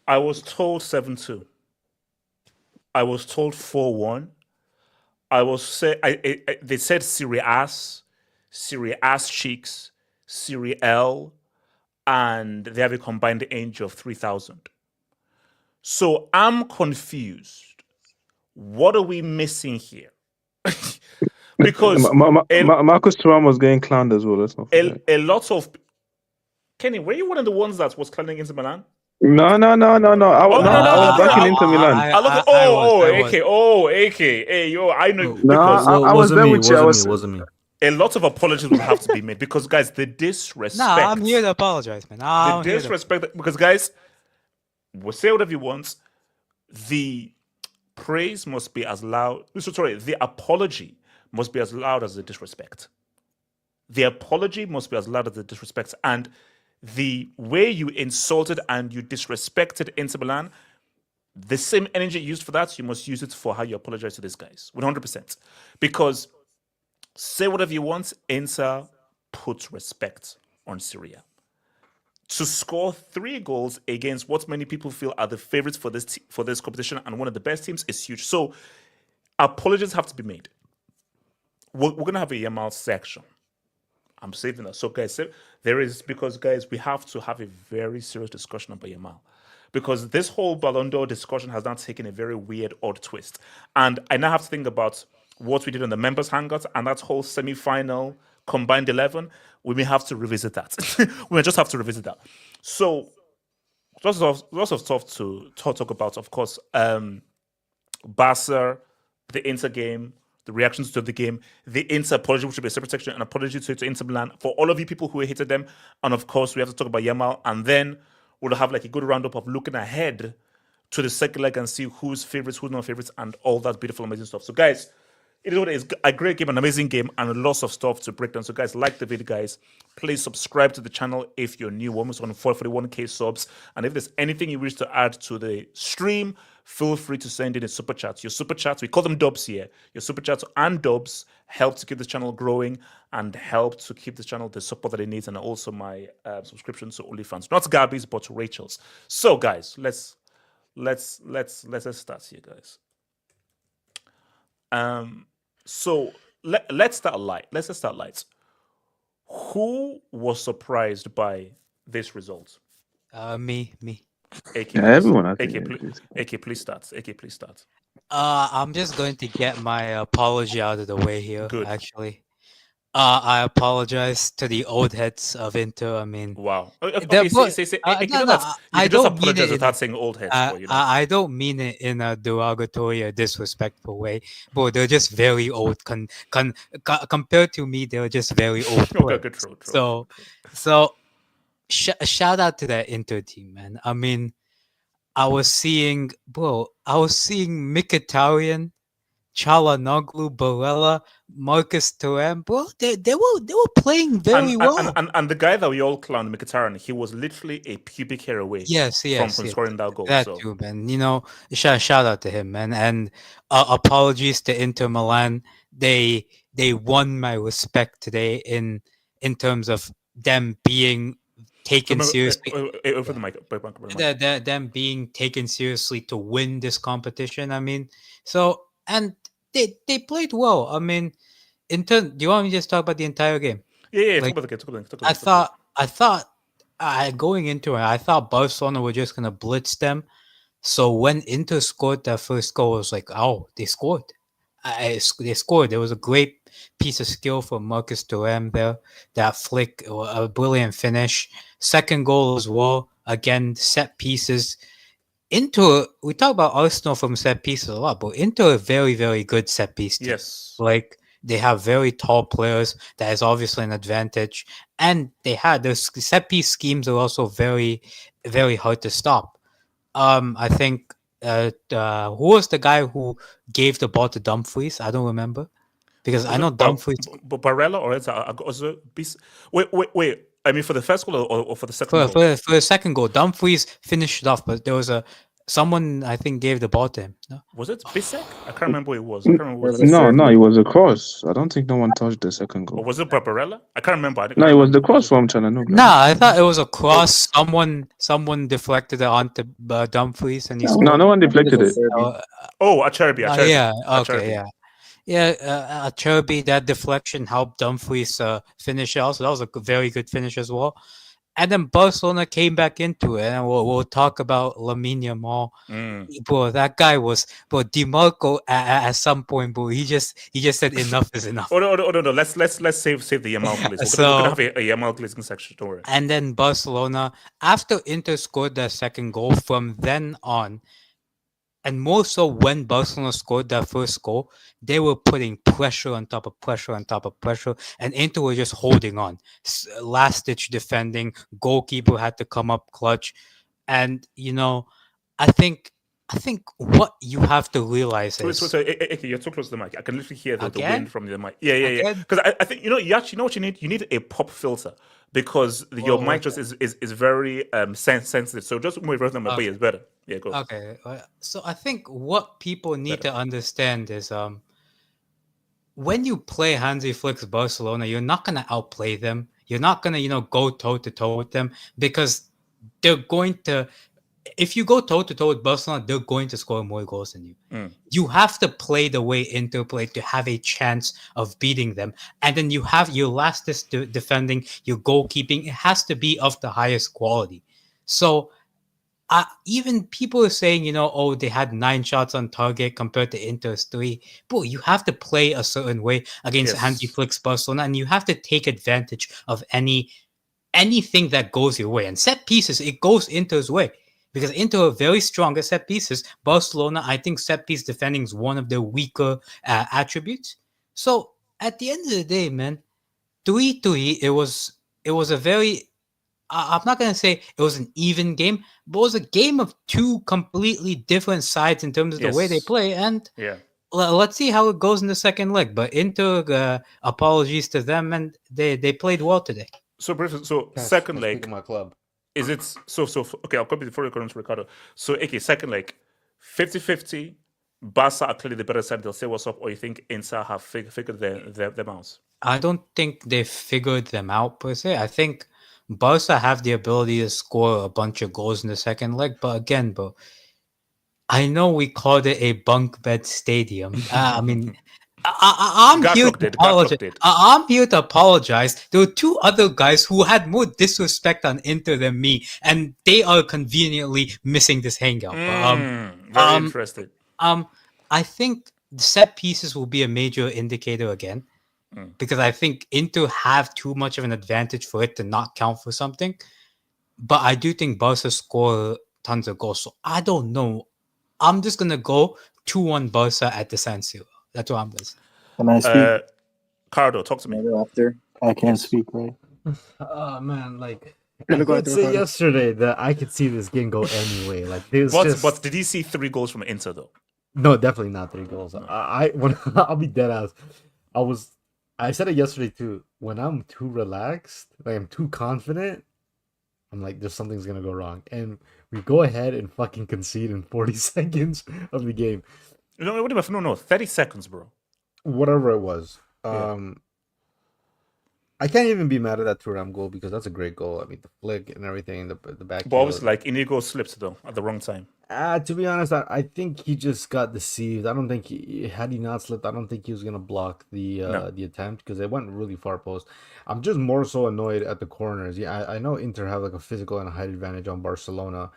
I was told 7-2. I was told 4-1. They said Serie A's cheeks, Serie L, and they have a combined age of 3,000. So I'm confused. What are we missing here? Because Marcus Thuram was getting clowned as well. Let's not forget. a lot of Kenny, were you one of the ones that was clowning Inter Milan? No. I was back in Inter Milan. AK. Hey, yo, I know. I was there with you. It wasn't me. A lot of apologies will have to be made because, guys, the disrespect. Nah, I'm here to apologize, man. The disrespect, because, guys, we'll say whatever you want. The praise must be as loud. Sorry, the apology must be as loud as the disrespect. The apology must be as loud as the disrespect. And the way you insulted and you disrespected Inter Milan, the same energy used for that, you must use it for how you apologize to these guys. 100%. Because say whatever you want, Inter put respect on Serie. To score 3 goals against what many people feel are the favorites for this competition and one of the best teams is huge. So apologies have to be made. We're going to have a Yamal section. I'm saving that. So, guys, because, guys, we have to have a very serious discussion about Yamal. Because this whole Ballon d'Or discussion has now taken a very weird, odd twist. And I now have to think about what we did on the members' hangout and that whole semi-final combined 11. We may have to revisit that. We may just have to revisit that. So, lots of stuff to talk about. Of course, Barca, the Inter game, the reactions to the game, the Inter apology, which should be a separate section, an apology to Inter Milan for all of you people who hated them. And of course, we have to talk about Yamal. And then we'll have like a good roundup of looking ahead to the second leg and see who's favorites, who's not favorites, and all that beautiful, amazing stuff. So, guys, it is what it is. A great game, an amazing game, and lots of stuff to break down. So, guys, like the video, guys. Please subscribe to the channel if you're new. We're almost on 441k subs. And if there's anything you wish to add to the stream, feel free to send in a super chat. Your super chats, we call them dubs here. Your super chats and dubs help to keep the channel growing and help to keep the channel the support that it needs, and also my subscription to OnlyFans, not Gabby's but Rachel's. So, guys, let's start here, guys. So let's start light. Let's just start light. Who was surprised by this result? Me. AK, Yeah, please. everyone has AK, been please. increased. AK, please start. AK, please start. I'm just going to get my apology out of the way here. Good. Actually, I apologize to the old heads of Inter. I mean, Wow. they're Okay, both. AK, No, that's you I can just don't mean apologize it in a. without saying old heads, but I don't mean it in a derogatory or disrespectful way, but they're just very old. Compared to me, they're just very old Okay, players. good, true. So shout out to that Inter team, man. I mean, I was seeing Mkhitaryan, Çalhanoğlu, Barella, Marcus Thuram, bro. They were playing And very and, well. and the guy that we all clown, Mkhitaryan, he was literally a pubic hair away Yes, from yes. scoring that goal. That So too, man. Shout out to him, man. And apologies to Inter Milan. They won my respect today in terms of them being taken seriously. over the mic, Them being taken seriously to win this competition. I mean, so and they played well. I mean, do you want me to just talk about the entire game? Yeah. Talk Like about the game. Talk about the game. I thought, I thought, going into it, I thought Barcelona were just gonna blitz them. So when Inter scored that first goal, I was like, oh, they scored. They scored. There was a great piece of skill from Marcus Thuram there. That flick, a brilliant finish. Second goal as well. Again, set pieces. Inter, we talk about Arsenal from set pieces a lot, but Inter a very, very good set piece team. Yes. Like they have very tall players. That is obviously an advantage, and they had their set piece schemes are also very, very hard to stop. I think who was the guy who gave the ball to Dumfries? I don't remember because I know Dumfries Barella or wait. I mean, for the first goal or for the second goal? for the second goal, Dumfries finished it off, but there was someone I think gave the ball to him. No? Was it Bissek? I can't remember what it was. I can't remember. No, it was a cross. I don't think no one touched the second Or goal. was it Barbarella? I can't remember. No, it was the cross from Çalhanoğlu. No, I thought it was a cross. Someone deflected it onto Dumfries, and he scored. No one deflected it. Acerbi. Yeah. Acerbi. Okay. Yeah. Yeah, Cherby, that deflection helped Dumfries finish it. Also, that was a very good finish as well. And then Barcelona came back into it, and we'll talk about Lamine Yamal. Bro, that guy was, bro. DiMarco at some point, bro. He just said enough is enough. No. Let's save the Yamal please. We're gonna have a Yamal glazing section. Don't worry. And then Barcelona, after Inter scored their second goal, from then on, and more so when Barcelona scored that first goal, they were putting pressure on top of pressure on top of pressure, and Inter were just holding on. Last ditch defending, goalkeeper had to come up clutch, and I think what you have to realize is You're too close to the mic. I can literally hear the Again? wind from the mic. Yeah. Because I think you actually know what you need. You need a pop filter because your mic just is very sensitive. So just move it from my it's better. Yeah, go. Okay, so I think what people need to understand is when you play Hansi Flick's Barcelona, you're not gonna outplay them. You're not gonna go toe to toe with them because they're going to. If you go toe to toe with Barcelona, they're going to score more goals than you. You have to play the way Inter played to have a chance of beating them. And then you have your last defending, your goalkeeping. It has to be of the highest quality. So even people are saying, they had 9 shots on target compared to Inter's 3. But you have to play a certain way against Hansi Flick's Barcelona, and you have to take advantage of anything that goes your way. And set pieces, it goes Inter's way. Because Inter are very strong at set pieces. Barcelona, I think set piece defending is one of their weaker attributes. So at the end of the day, man, 3-3, it was a very, I'm not going to say it was an even game, but it was a game of two completely different sides in terms of the way they play. And let's see how it goes in the second leg. But Inter, apologies to them, and they played well today. So second leg, my club. Is it so okay, I'll copy before you go to Ricardo. So second leg, 50-50, Barca are clearly the better side, they'll say what's up, or you think Inter have figured them out? I don't think they figured them out per se. I think Barca have the ability to score a bunch of goals in the second leg, but again, bro, I know we called it a bunk bed stadium. I mean, I'm here Gatlock to did. apologize. Gatlock did. I'm here to apologize. There were two other guys who had more disrespect on Inter than me, and they are conveniently missing this hangout. Very interesting. I think the set pieces will be a major indicator again, because I think Inter have too much of an advantage for it to not count for something. But I do think Barca score tons of goals, so I don't know. I'm just gonna go 2-1 Barca at the San Siro. That's what I'm gonna say. Can I speak Cardo, talk to me. after? I can't Yes. speak, right? Oh man, like You're I gonna go did after say Ricardo. yesterday that I could see this game go anyway. Like there's just But did he see 3 goals from Inter though? no, definitely not 3 goals. I when I'll be dead ass. I said it yesterday too. When I'm too relaxed, like I'm too confident, I'm like there's something's gonna go wrong, and we go ahead and fucking concede in 40 seconds of the game. No, 30 seconds, bro. Whatever it was. Yeah. I can't even be mad at that Thuram goal because that's a great goal. I mean, the flick and everything, the back. But obviously, like, Inigo slipped though at the wrong time. To be honest, I think he just got deceived. I don't think had he not slipped, I don't think he was gonna block the attempt because it went really far post. I'm just more so annoyed at the corners. Yeah, I know Inter have like a physical and a height advantage on Barcelona,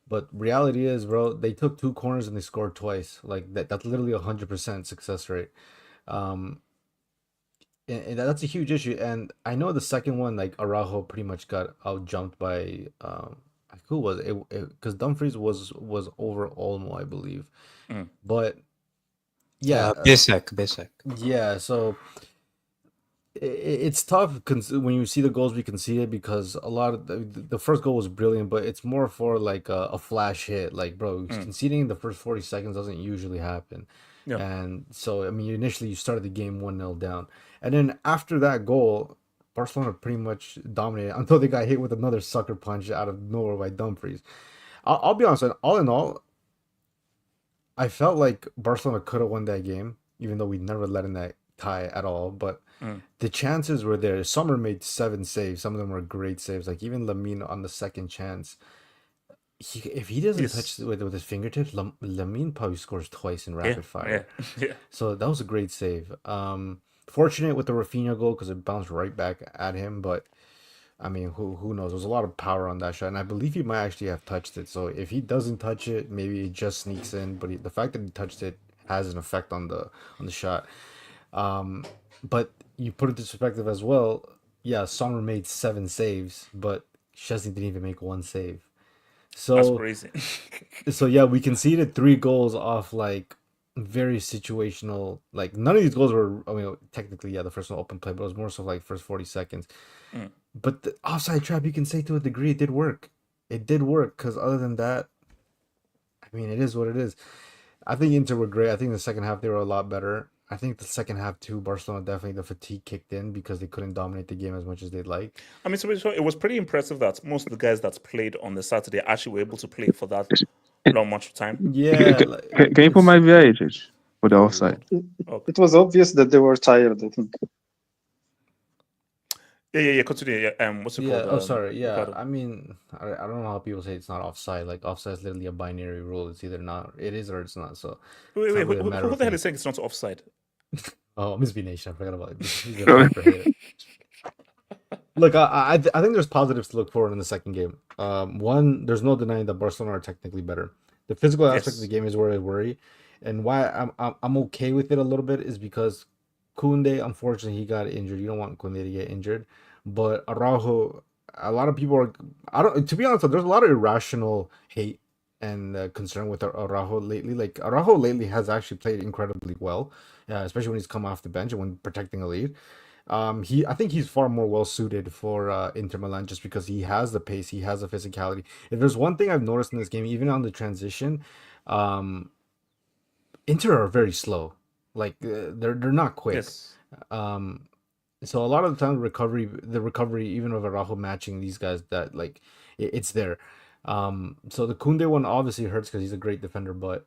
but reality is, bro, they took 2 corners and they scored twice. Like that's literally 100% success rate. And that's a huge issue. And I know the second one, like Araujo pretty much got out jumped by who was it? Because Dumfries was over Olmo, I believe. But yeah, Bisek. yeah. So it's tough when you see the goals we conceded because a lot of the first goal was brilliant, but it's more for like a flash hit. Like, bro, conceding in the first 40 seconds doesn't usually happen. Yeah. And so, I mean, initially you started the game 1-0 down. And then after that goal, Barcelona pretty much dominated until they got hit with another sucker punch out of nowhere by Dumfries. I'll be honest, all in all, I felt like Barcelona could have won that game, even though we never let in that tie at all. But the chances were there. Sommer made 7 saves. Some of them were great saves. Like even Lamine on the second chance. If he doesn't touch it with his fingertips, Lamine probably scores twice in rapid fire. Yeah. So that was a great save. Fortunate with the Rafinha goal because it bounced right back at him. But I mean, who knows? There's a lot of power on that shot, and I believe he might actually have touched it. So if he doesn't touch it, maybe it just sneaks in. But the fact that he touched it has an effect on the shot. But you put it into perspective as well. Yeah, Sommer made 7 saves, but Szczesny didn't even make 1 save. So that's crazy. So yeah, we conceded 3 goals off like very situational. Like none of these goals were. I mean, technically, yeah, the first one open play, but it was more so like first 40 seconds. But the offside trap, you can say to a degree, it did work. It did work because other than that, I mean, it is what it is. I think Inter were great. I think the second half they were a lot better. I think the second half too, Barcelona definitely the fatigue kicked in because they couldn't dominate the game as much as they'd like. I mean, so it was pretty impressive that most of the guys that played on the Saturday actually were able to play for that long much time. Yeah. Can you put my VAH for the offside? It was obvious that they were tired, I think. Yeah. Continue. Yeah. What's it called? Oh, sorry. Yeah. Ricardo. I mean, I don't know how people say it's not offside. Like offside is literally a binary rule. It's either not, it is or it's not. So Wait. not really a matter Who of the hell fact. is saying it's not offside? Oh, Miss B Nation. I forgot about it. He's a hyper hater. Look, I think there's positives to look forward in the second game. One, there's no denying that Barcelona are technically better. The physical aspect of the game is where I worry, and why I'm okay with it a little bit is because Koundé, unfortunately, he got injured. You don't want Koundé to get injured, but Araujo, a lot of people are. To be honest, there's a lot of irrational hate and concern with Araujo lately. Like Araujo lately has actually played incredibly well, especially when he's come off the bench and when protecting a lead. I think he's far more well suited for Inter Milan just because he has the pace, he has the physicality. If there's one thing I've noticed in this game, even on the transition, Inter are very slow. Like they're not quick. Yes. So a lot of the time, the recovery, even of Araujo matching these guys, that like it's there. So the Koundé one obviously hurts because he's a great defender, but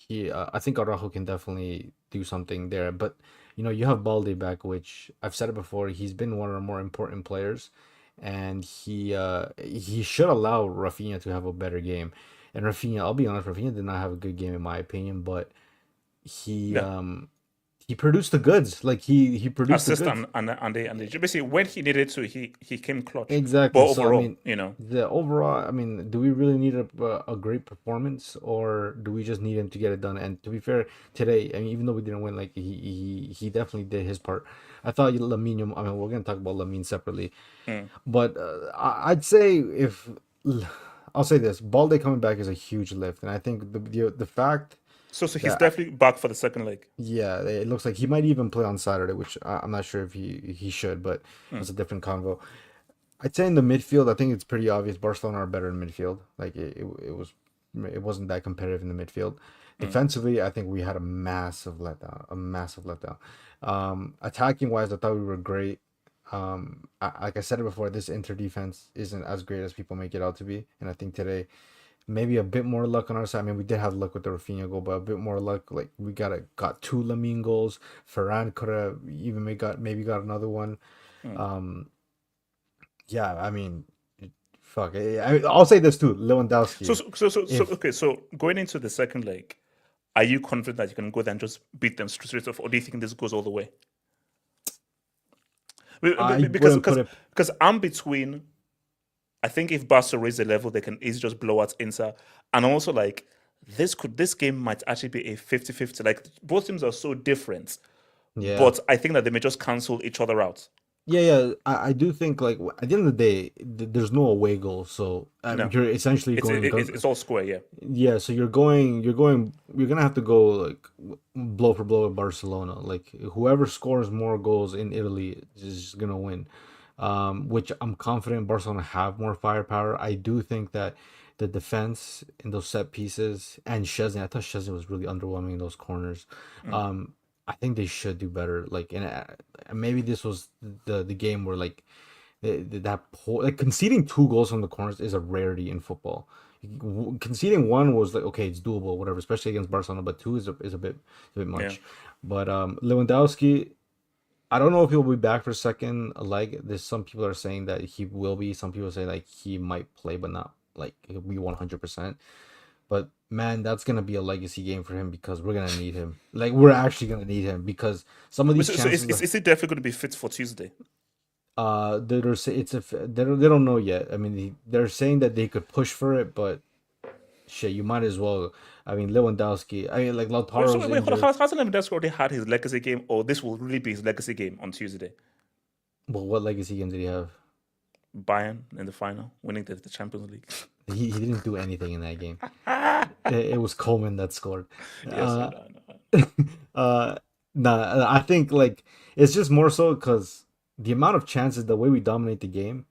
I think Araujo can definitely do something there. But you have Balde back, which I've said it before. He's been one of our more important players, and he should allow Rafinha to have a better game. And Rafinha, I'll be honest, Rafinha did not have a good game in my opinion, but he he produced the goods. Like he produced the assist goods. and they basically when he needed to, he came clutch. Exactly. But So overall, I mean, you know, the overall, I mean, do we really need a great performance, or do we just need him to get it done? And to be fair, today, I mean, even though we didn't win, like he definitely did his part. I thought Lamine. I mean, we're gonna talk about Lamine separately, but I'd say if I'll say this, Balde coming back is a huge lift, and I think the fact. so he's Yeah, definitely back for the second leg. Yeah, it looks like he might even play on Saturday, which I'm not sure if he should, but that's a different convo. I'd say in the midfield, I think it's pretty obvious Barcelona are better in midfield. Like it wasn't that competitive in the midfield. Defensively, I think we had a massive letdown. A massive letdown. Attacking wise, I thought we were great. Like I said it before, this Inter defense isn't as great as people make it out to be, and I think today maybe a bit more luck on our side. I mean, we did have luck with the Rafinha goal, but a bit more luck. Like we got two Lamine goals. Ferran could have even maybe got another one. Yeah, I mean, fuck. I'll say this too, Lewandowski. Okay. So going into the second leg, are you confident that you can go there and just beat them straight off, or do you think this goes all the way? Because I'm between. I think if Barca raise the level, they can easily just blow out Inter, and also like this game might actually be a 50-50. Like both teams are so different, but I think that they may just cancel each other out. Yeah. I do think like at the end of the day, there's no away goal, so you're essentially going. It's all square, yeah. Yeah, so you're gonna have to go like blow for blow with Barcelona. Like whoever scores more goals in Italy is gonna win. Which I'm confident Barcelona have more firepower. I do think that the defense in those set pieces and Szczesny, I thought Szczesny was really underwhelming in those corners. I think they should do better. Like, and maybe this was the game where like like conceding 2 goals from the corners is a rarity in football. Conceding one was like okay, it's doable, whatever, especially against Barcelona. But two is a bit much. Yeah. But Lewandowski, I don't know if he'll be back for second leg. There's some people are saying that he will be. Some people say like he might play, but not like he'll be 100%. But man, that's gonna be a legacy game for him because we're gonna need him. Like we're actually gonna need him because some of these chances. So is he definitely going to be fit for Tuesday? They don't know yet. I mean, they're saying that they could push for it, but shit, you might as well. I mean, Lewandowski. I mean, like Lautaro's Wait, hasn't Lewandowski already had his legacy game, or this will really be his legacy game on Tuesday? Well, what legacy game did he have? Bayern in the final, winning the Champions League. He didn't do anything in that game. It was Coleman that scored. Yes, Nah, I think like it's just more so because the amount of chances, the way we dominate the game.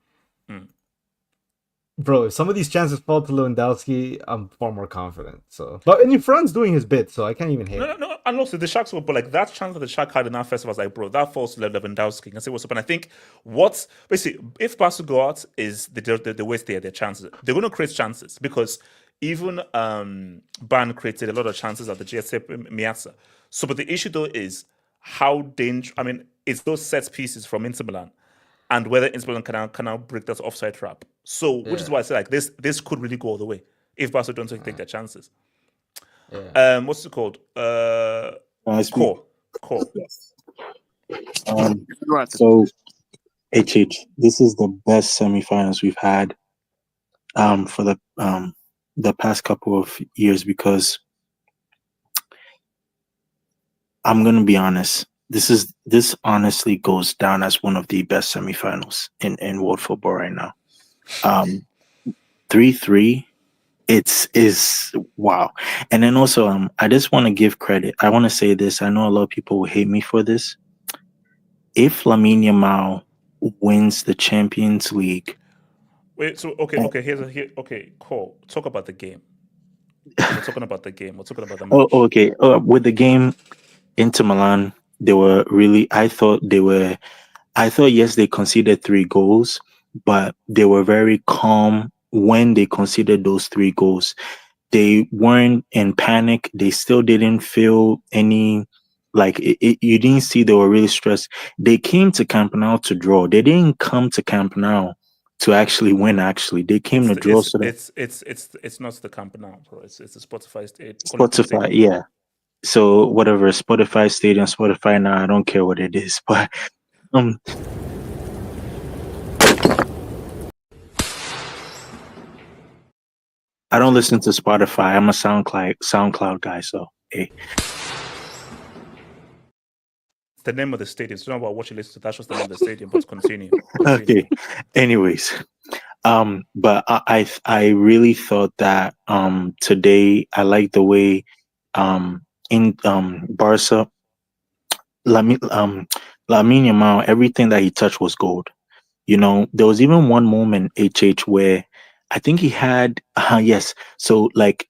Bro, if some of these chances fall to Lewandowski, I'm far more confident. So, but and Fran's doing his bit, so I can't even hate. No. And also the Sharks were, but like that chance that the Shark had in our festival, I was like, bro, that falls to Lewandowski. And say what's up. And I think what's basically if Barca go out is the waste their chances. They're going to create chances because even Ban created a lot of chances at the GSA Miazza. So, but the issue though is how dangerous. I mean, it's those set pieces from Inter Milan. And whether Inter Milan can now break that offside trap. So, which is why I say like this could really go all the way if Barca don't take their chances. Yeah. What's it called? Core. Yes. So, HH, this is the best semifinals we've had for the past couple of years I'm gonna be honest. This honestly goes down as one of the best semifinals in world football right now. 3-3, is wow. And then also I just want to give credit. I want to say this. I know a lot of people will hate me for this. If Lamine Yamal wins the Champions League. Wait, so okay, cool. Talk about the game. We're talking about the game. We're talking about the match. Oh, okay. With the game, Inter Milan, they were really. I thought yes, they conceded 3 goals, but they were very calm when they conceded those 3 goals. They weren't in panic. They still didn't feel any you didn't see they were really stressed. They came to Camp Nou to draw. They didn't come to Camp Nou to actually win. Actually, they came to draw. It's not the Camp Nou, bro. It's the Spotify state. Spotify, yeah. So whatever, Spotify Stadium, Spotify now, I don't care what it is, but um, I don't listen to Spotify. I'm a SoundCloud guy, so hey. The name of the stadium. It's not about what you listen to. That's just the name of the stadium. But continue. Okay. Anyways, but I really thought that today I like the way in Barca Lamine Yamal, everything that he touched was gold. You know, there was even one moment where I think he had yes, so like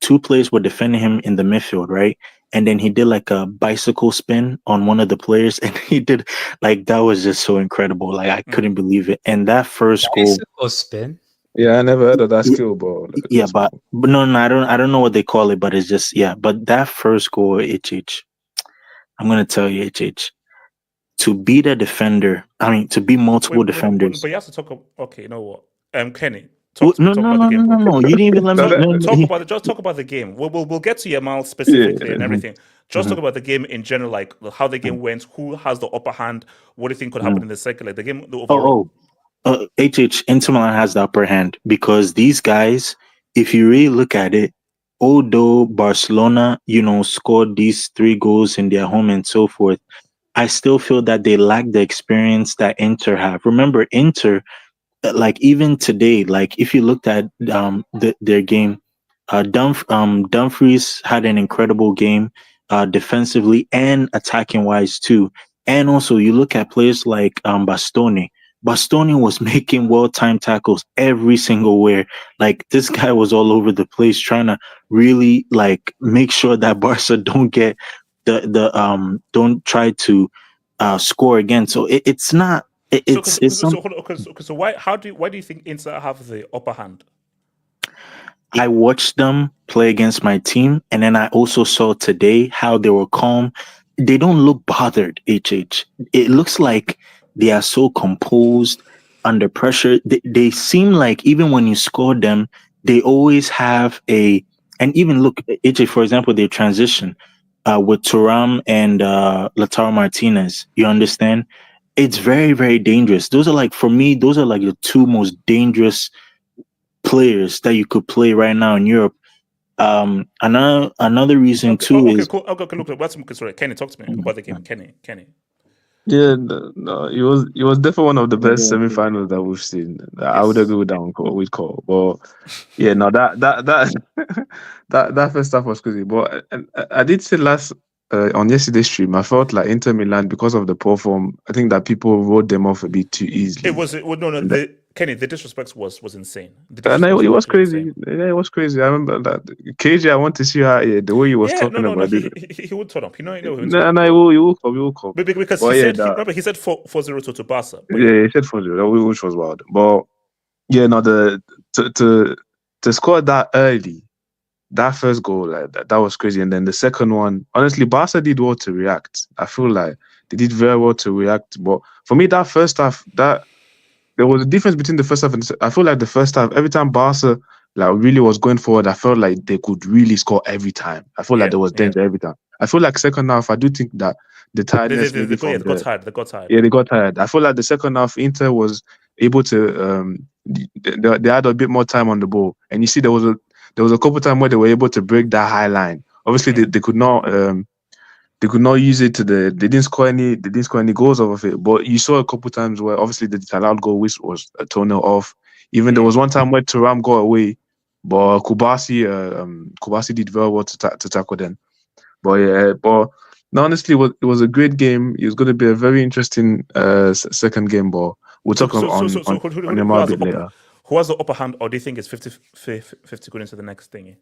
two players were defending him in the midfield, right? And then he did like a bicycle spin on one of the players, and he did like that was just so incredible. Like I couldn't believe it. And that first goal, Bicycle spin. Yeah, I never heard of that skill, bro. yeah, but no, I don't know what they call it, but it's just yeah. But that first goal, I'm gonna tell you, to beat a defender. I mean, to beat multiple defenders. But you have to talk. Okay, you know what? Kenny, No, talk about the game. no. You didn't even let me. Just talk about the game. We'll get to Yamal specifically and everything. Just talk about the game in general, like how the game went, who has the upper hand, what do you think could happen in the second, like the game the overall. Inter Milan has the upper hand because these guys, if you really look at it, although Barcelona, scored these 3 goals in their home and so forth, I still feel that they lack the experience that Inter have. Remember, Inter, like even today, like if you looked at their game, Dumfries had an incredible game, defensively and attacking wise too. And also, you look at players like Bastoni. Bastoni was making well-timed tackles every single where. Like this guy was all over the place, trying to really like make sure that Barca don't get don't try to score again. So it's not. So why do you think Inter have the upper hand? I watched them play against my team, and then I also saw today how they were calm. They don't look bothered, HH. It looks like they are so composed under pressure. They seem like even when you score them, they always have and even look, HH, for example, they transition with Thuram and Lautaro Martinez. You understand? It's very, very dangerous. Those are like, for me, those are like the 2 most dangerous players that you could play right now in Europe. Another reason too is cool. Okay, look, sorry, Kenny, talk to me about the game. Kenny. Yeah, no, it was definitely one of the best semi-finals that we've seen. I would agree with that one, with Cole. But yeah, no, that first half was crazy. But I did say on yesterday's stream, I felt like Inter Milan, because of the poor form, I think that people wrote them off a bit too easily. Kenny, the disrespect was insane. It was crazy. Yeah, it was crazy. I remember that. KJ, I want to see how the way he was talking about it. He would turn up. He will come. Because he said 4-0 to Barca. Yeah, he said 4-0, which was wild. But yeah, no, to score that early, that first goal, like that was crazy. And then the second one, honestly, Barca did well to react. I feel like they did very well to react. But for me, that first half, there was a difference between the first half and I feel like the first half, every time Barca like really was going forward, I felt like they could really score every time. I felt like there was danger every time. I feel like second half, I do think that the tiredness they got tired. Yeah, they got tired. I feel like the second half, Inter was able to they had a bit more time on the ball, and you see there was a couple times where they were able to break that high line. Obviously, they could not. They could not use it they didn't score any goals off of it. But you saw a couple times where obviously the allowed goal, which was a toenail off. Even there was one time where Thuram got away, but Kubasi did very well to tackle them. But no, honestly, it was a great game. It was going to be a very interesting second game, but we'll talk on Yamal a bit later. Who has the upper hand, or do you think it's 50-50 going into the next thingy?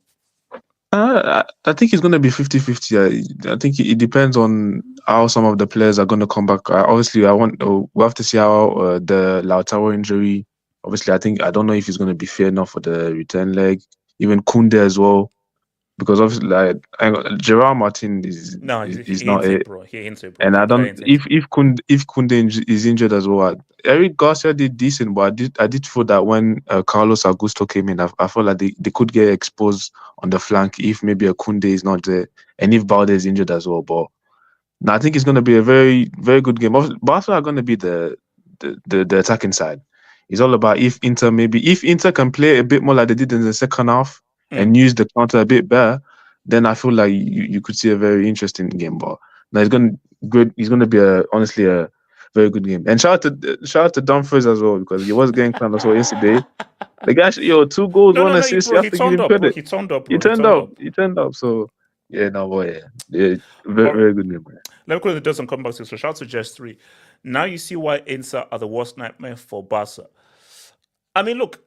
I think it's going to be 50-50. I think it depends on how some of the players are going to come back. Obviously, we have to see how the Lautaro injury. Obviously, I don't know if he's going to be fair enough for the return leg. Even Koundé as well. because obviously Gerard Martin is No, is he not ain't it. it, bro. He ain't it, bro. And I The guy don't ain't it. if Kunde is injured as well. Eric Garcia did decent, but I did feel that when Carlos Augusto came in, I felt like they could get exposed on the flank if maybe a Kunde is not there, and if Balde is injured as well. But no, I think it's going to be a very very good game. Barca are going to be the attacking side. It's all about if Inter can play a bit more like they did in the second half and use the counter a bit better, then I feel like you could see a very interesting game. But no, it's going to be honestly a very good game. And shout out to Dumfries as well, because he was getting clowned as well yesterday. The guy, 2 goals, No, 1 no, assist. bro. You He have to give turned him up, bro. credit. He turned up, He bro. turned up. He turned up. So yeah, no boy, yeah, very But- very good game. Man. Let me quickly do some comebacks. So shout out to Just 3. Now you see why Inter are the worst nightmare for Barca. I mean, look,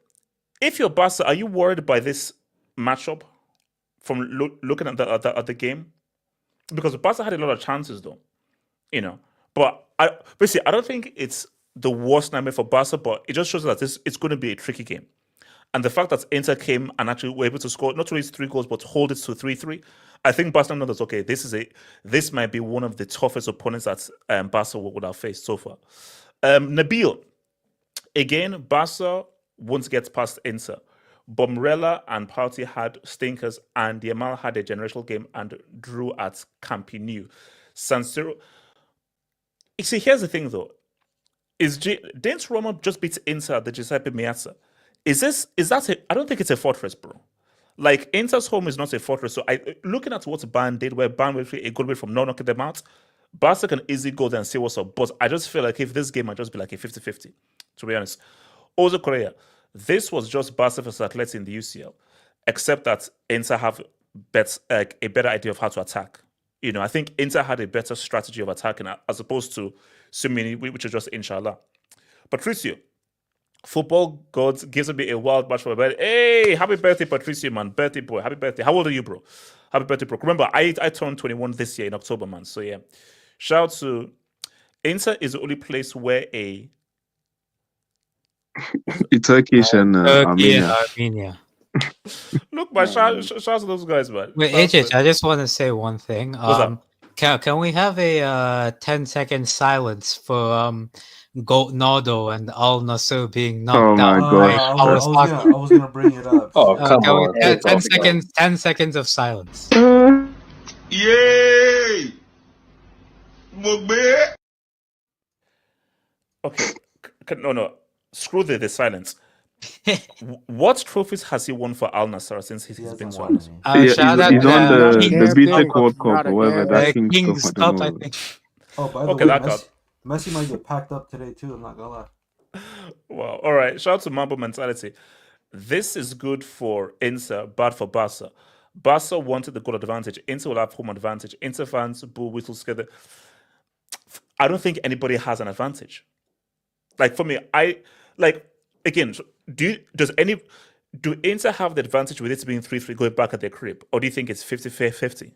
if you're Barca, are you worried by this matchup from looking at the game? Because Barca had a lot of chances, though, But I don't think it's the worst nightmare for Barca, but it just shows that it's going to be a tricky game. And the fact that Inter came and actually were able to score not only 3 goals but hold it to 3-3, I think Barcelona knows, okay, this might be one of the toughest opponents that Barca would have faced so far. Nabil, again, Barca won't get past Inter. Bomrella and Party had stinkers, and Yamal had a generational game and drew at Camp Nou. San Siro. You see, here's the thing though: didn't Roma just beat Inter at the Giuseppe Meazza? I don't think it's a fortress, bro. Like, Inter's home is not a fortress. So looking at what Bayern did, where Bayern went a good way from not knocking them out, Barca can easily go there and see what's up. But I just feel like if this game might just be like a 50-50, to be honest. Also, Korea, this was just Barca versus Atleti in the UCL, except that Inter have a better idea of how to attack. I think Inter had a better strategy of attacking as opposed to Sumini, which is just inshallah. Patricio, football gods gives me a wild match for my birthday. Hey, happy birthday, Patricio, man. Birthday boy. Happy birthday. How old are you, bro? Happy birthday, bro. Remember, I turned 21 this year in October, man. So yeah. Shout out to Inter is the only place where The Turkish and Turkey and Armenia. Armenia. Look, man, shout out to those guys, man. Wait, Shout out to AJ, I just want to say one thing. What's up? Can we have a 10-second silence for Goat Nardo and Al Nasser being knocked my out? gosh. by I was gonna bring it up. Oh, come Can we- on. 10 seconds. 10 seconds of silence. Yay! Mogbe! Okay. No. Screw the silence. What trophies has he won for Al Nassr since he's been hasn't one? won any. Shout out he's to on the Kings BTEC Cup. World Cup or whatever that King's King's Cup, Cup. I I don't know. think. Oh, by the Okay, way, that got. Messi might get packed up today too. I'm not gonna lie. Wow. All right. Shout out to Mambo Mentality. This is good for Inter, bad for Barca. Barca wanted the goal advantage. Inter will have home advantage. Inter fans boo whistles together. I don't think anybody has an advantage. Like, for me, again. Do Inter have the advantage with it being 3-3 going back at their crib, or do you think it's 50-50?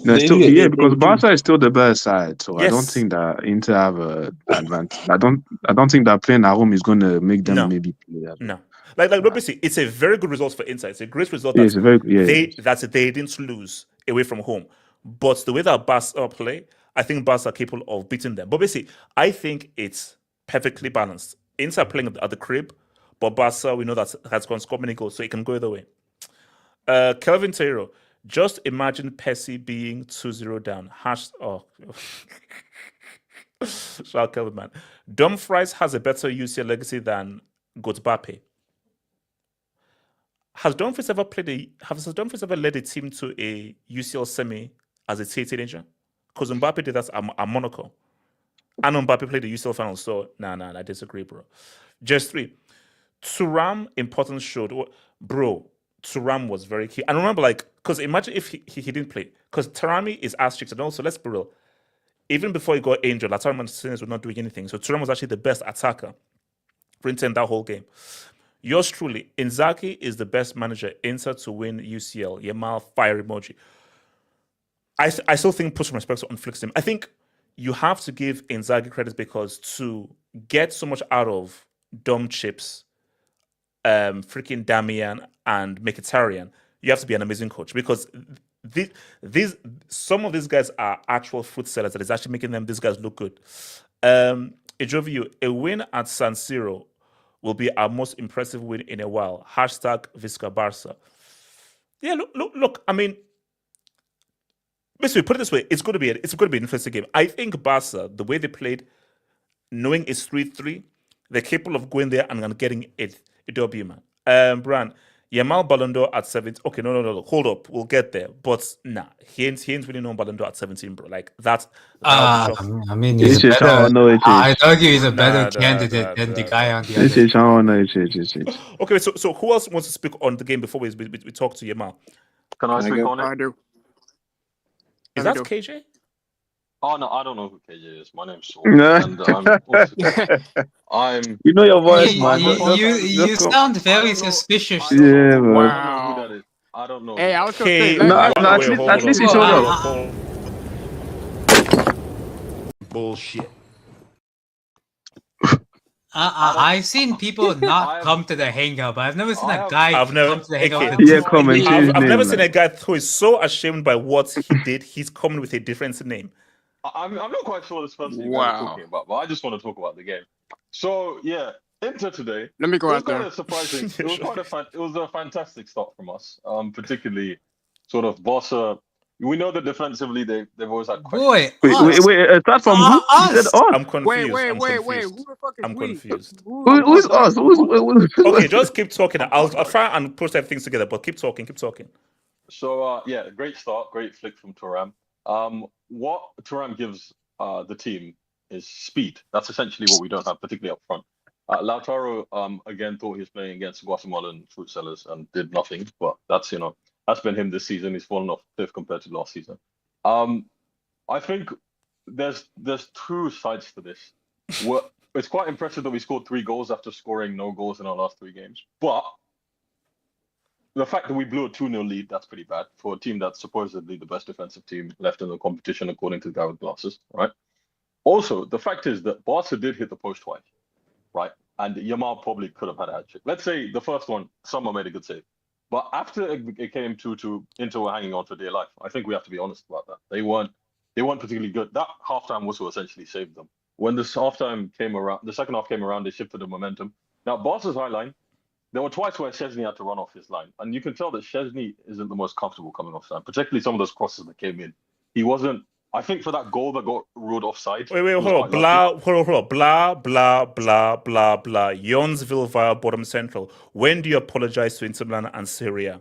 No, because do. Barca is still the better side, so I don't Yes. think that Inter have an advantage. I don't think that playing at home is going to make them No. maybe play that. No. Like obviously, it's a very good result for Inter. It's a great result Yeah, that it's a very they didn't lose away from home. But the way that Barca play, I think Barca are capable of beating them. But basically, I think it's perfectly balanced. Inter playing at the crib, but Barca, we know that has gone score many goals, so it can go either way. Kelvin Taylor, just imagine Pessi being 2-0 down. Shout out Kelvin, man. Dumfries has a better UCL legacy than Gotbape. Has Dumfries ever led a team to a UCL semi as a teenager? Because Mbappe did that at Monaco. And Mbappe played the UCL final, so nah, I disagree, bro. Just 3. Thuram, important showed. Bro, Thuram was very key. And remember, because imagine if he didn't play. Because Tarami is ass cheeks. And also, let's be real, even before he got injured, Lautaro Martinez was not doing anything. So Thuram was actually the best attacker for Inter in that whole game. Yours truly, Inzaghi is the best manager Inter to win UCL. Yamal, fire emoji. I still think put some respect on Flixim. I think you have to give Inzaghi credit because to get so much out of dumb chips, freaking Damian and Mkhitaryan, you have to be an amazing coach because these some of these guys are actual fruit sellers that is actually making these guys look good. Ejoviu, a win at San Siro will be our most impressive win in a while. Hashtag Visca Barca. Yeah, look. I mean, basically, put it this way: it's going to be an interesting game. I think Barca, the way they played, knowing it's 3-3, they're capable of going there and getting it. A W, man. Bran, Yamal Ballon d'Or at 17. Okay, no. Hold up. We'll get there. But nah, he ain't really known Ballon d'Or at 17, bro. Like, that's... I mean, he's a better... I'd argue he's a better candidate than the guy on the other. Okay, so who else wants to speak on the game before we talk to Yamal? Can I speak on it? I do. Is that KJ? Oh no, I don't know who KJ is. My name's Saul, and I'm. You know your voice, man. You sound very suspicious. Yeah, man. I don't know who that is. I don't know. Hey, I was gonna Okay, say, at least he showed up. Bullshit. I've seen people not come to the hangout, but I've never seen a guy come to the hangout. I've never seen a guy who is so ashamed by what he did. He's coming with a different name. I'm not quite sure this person you guys are talking about, but I just want to talk about the game. So yeah, Inter today. Let me go out there. It was surprising. It was a fantastic start from us. Particularly sort of Barca. We know that defensively they've always had questions. Wait, start from who? You said us. I'm confused. Wait. Who the fuck is I'm we? confused. Who's us? Okay, just keep talking. I'll try and put things together, but keep talking. So yeah, great start, great flick from Thuram. What Thuram gives the team is speed. That's essentially what we don't have, particularly up front. Lautaro again thought he was playing against Guatemalan fruit sellers and did nothing, but that's been him this season. He's fallen off cliff compared to last season. I think there's two sides to this. It's quite impressive that we scored 3 goals after scoring no goals in our last 3 games. But the fact that we blew a 2-0 lead, that's pretty bad for a team that's supposedly the best defensive team left in the competition, according to the guy with glasses, right? Also, the fact is that Barca did hit the post twice, right? And Yamal probably could have had a hat-trick. Let's say the first one, someone made a good save. But after it came to Inter were hanging on for dear life, I think we have to be honest about that. They weren't particularly good. That halftime whistle essentially saved them. When the second half came around, they shifted the momentum. Now, Barca's high line, there were twice where Szczesny had to run off his line. And you can tell that Szczesny isn't the most comfortable coming off line, particularly some of those crosses that came in. He wasn't, I think for that goal that got ruled offside. Wait, hold on. Blah, blah, blah. Jonsville via bottom central. When do you apologize to Inter Milan and Serie?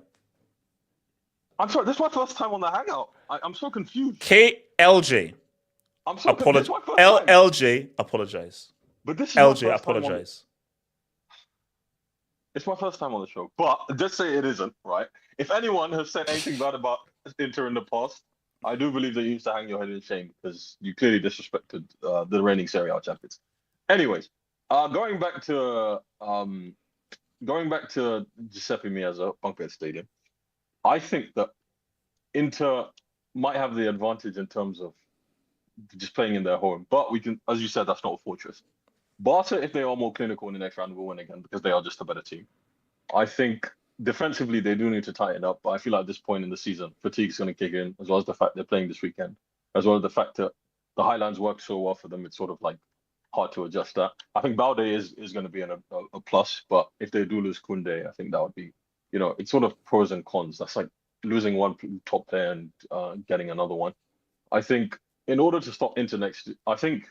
I'm sorry, this is my first time on the hangout. I'm so confused. KLJ. I'm so confused. LJ, apologize. But this is LJ, apologize. It's my first time on the show, but just say it isn't, right? If anyone has said anything bad about Inter in the past, I do believe that you used to hang your head in shame because you clearly disrespected the reigning Serie A champions. Anyways, going back to Giuseppe Meazza, Bunkbed Stadium, I think that Inter might have the advantage in terms of just playing in their home, but we can, as you said, that's not a fortress. Barca, if they are more clinical in the next round, will win again because they are just a better team. I think defensively they do need to tighten up, but I feel like at this point in the season, fatigue's going to kick in, as well as the fact they're playing this weekend, as well as the fact that the Highlands work so well for them. It's sort of like hard to adjust that. I think Balde is going to be a plus, but if they do lose Koundé, I think that would be, it's sort of pros and cons. That's like losing one top player and getting another one. I think in order to stop Inter next, I think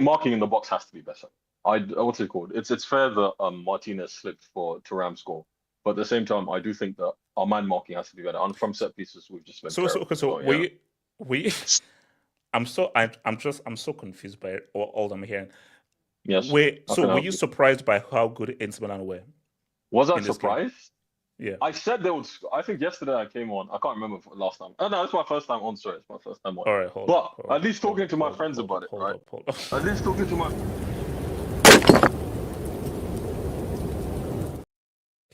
marking in the box has to be better. What's it called? It's fair that Martinez slipped for Thuram's score, but at the same time, I do think that our man marking has to be better. And from set pieces, we've just been I'm so confused by all I'm hearing. Yes. Were you surprised by how good Inter Milan were? Was I surprised? Yeah. I said they would. I think yesterday I came on. I can't remember last time. Oh no, it's my first time on. Sorry, it's my first time on. All right, hold on. At least talking to my friends about it, right? At least talking to my.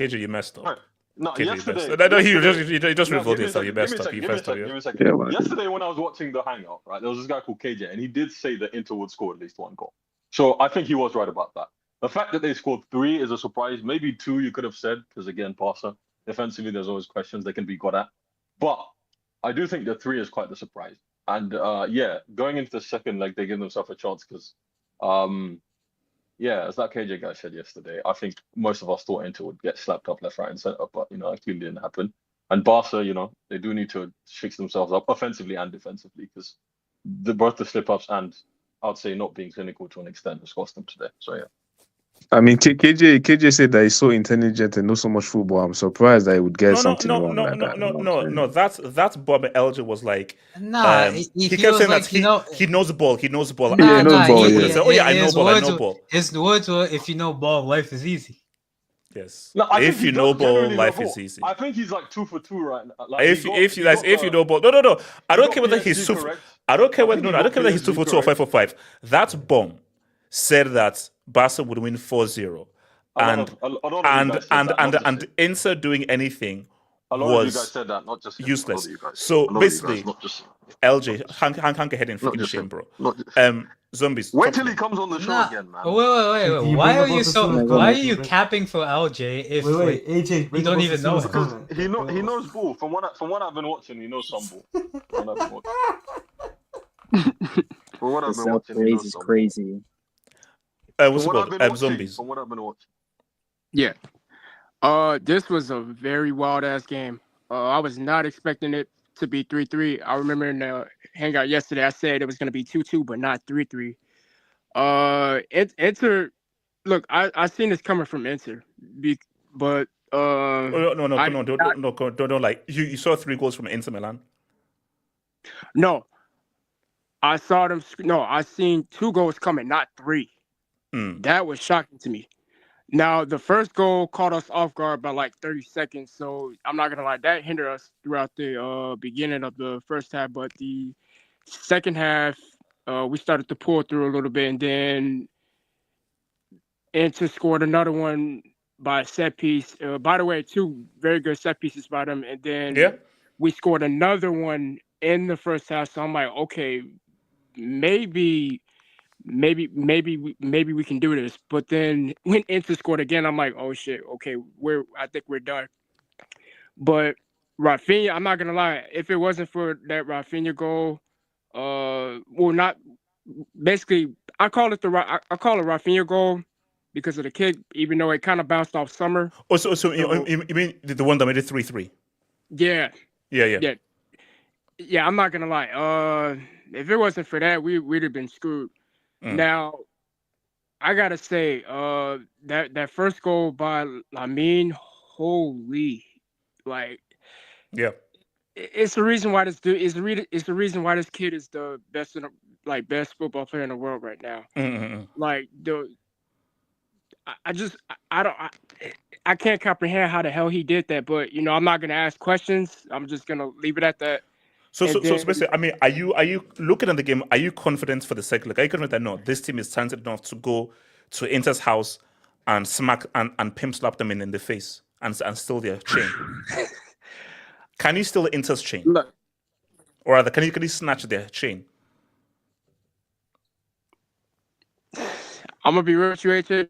KJ, you messed up. Right. No, KJ, yesterday. You just revealed yourself. You messed up. Give me a second. Yeah, yesterday when I was watching the hangout, right, there was this guy called KJ, and he did say that Inter would score at least 1 goal. So I think he was right about that. The fact that they scored 3 is a surprise. Maybe 2 you could have said, because again, Barca, Defensively, there's always questions they can be got at. But I do think the 3 is quite the surprise. And yeah, going into the second leg, they give themselves a chance because, yeah, as that KJ guy said yesterday, I think most of us thought Inter would get slapped up left, right, and center, but it clearly didn't happen. And Barca, they do need to fix themselves up offensively and defensively because both the slip-ups and I'd say not being clinical to an extent has cost them today. So yeah. I mean, KJ said that he's so intelligent and knows so much football. I'm surprised that he would get something wrong like that. No. That's Bob LJ was like. Nah, he kept was saying like, that he knows the ball. He knows the ball. Yeah, he knows ball, He yeah. would say, "Oh yeah, I know ball. I know ball." His words were, "If you know ball, life is easy." Yes. No, I if think you know ball, life is easy. I think he's like 2 for 2 right now. Like, if you know ball, no. I don't care whether he's correct. I don't care whether he's 2 for 2 or 5 for 5. That bomb said that Barca would win 4-0. And Inter doing anything a lot of you guys was said that, not just him. useless. A lot of you guys. So A lot of you basically, guys, not just LJ, hang your head in Not freaking just shame, him. bro. Not just Zombies. Wait talk till to he me. comes on the show Nah, again, man. wait. Can you Why bring are up you what so? the Why are Suez you comment? capping for LJ if Wait, like, AJ, bring don't up even the know Suez him? comment. He knows ball. From what I've been watching, he knows some ball. From what I've been The South watching, he Praise knows is some ball. crazy. What's From it what I've called? been watching, Zombies. from what I've been watching. Yeah. This was a very wild ass game. I was not expecting it to be 3-3. I remember in the hangout yesterday, I said it was going to be 2-2, but not 3-3. Inter. Look, I seen this coming from Inter, but Don't like you saw 3 goals from Inter Milan. no, I saw them. No, I seen 2 goals coming, not 3. That was shocking to me. Now, the first goal caught us off guard by like 30 seconds, so I'm not gonna lie, that hindered us throughout the beginning of the first half. But the second half, we started to pull through a little bit, and then Inter scored another one by a set piece. By the way, 2 very good set pieces by them, and then we scored another one in the first half. So I'm like, okay, maybe we can do this. But then when Inter scored again, I'm like, oh shit, okay, I think we're done. But Rafinha, I'm not gonna lie, if it wasn't for that Rafinha goal, basically I call it Rafinha goal because of the kick, even though it kind of bounced off Summer. Oh, so you mean the one that made it 3-3? Yeah. I'm not gonna lie. If it wasn't for that, we'd have been screwed. Now, I gotta say, that first goal by Lamine, holy, like, it's the reason why this dude it's the reason why this kid is the best best football player in the world right now. Like I can't comprehend how the hell he did that, but I'm not gonna ask questions. I'm just gonna leave it at that. So basically, I mean, are you looking at the game? Are you confident for the second leg? Are you confident that no, this team is talented enough to go to Inter's house and smack and pimp slap them in the face and steal their chain? Can you steal Inter's chain? Look, or rather, can you snatch their chain? I'm gonna be real with you, AJ.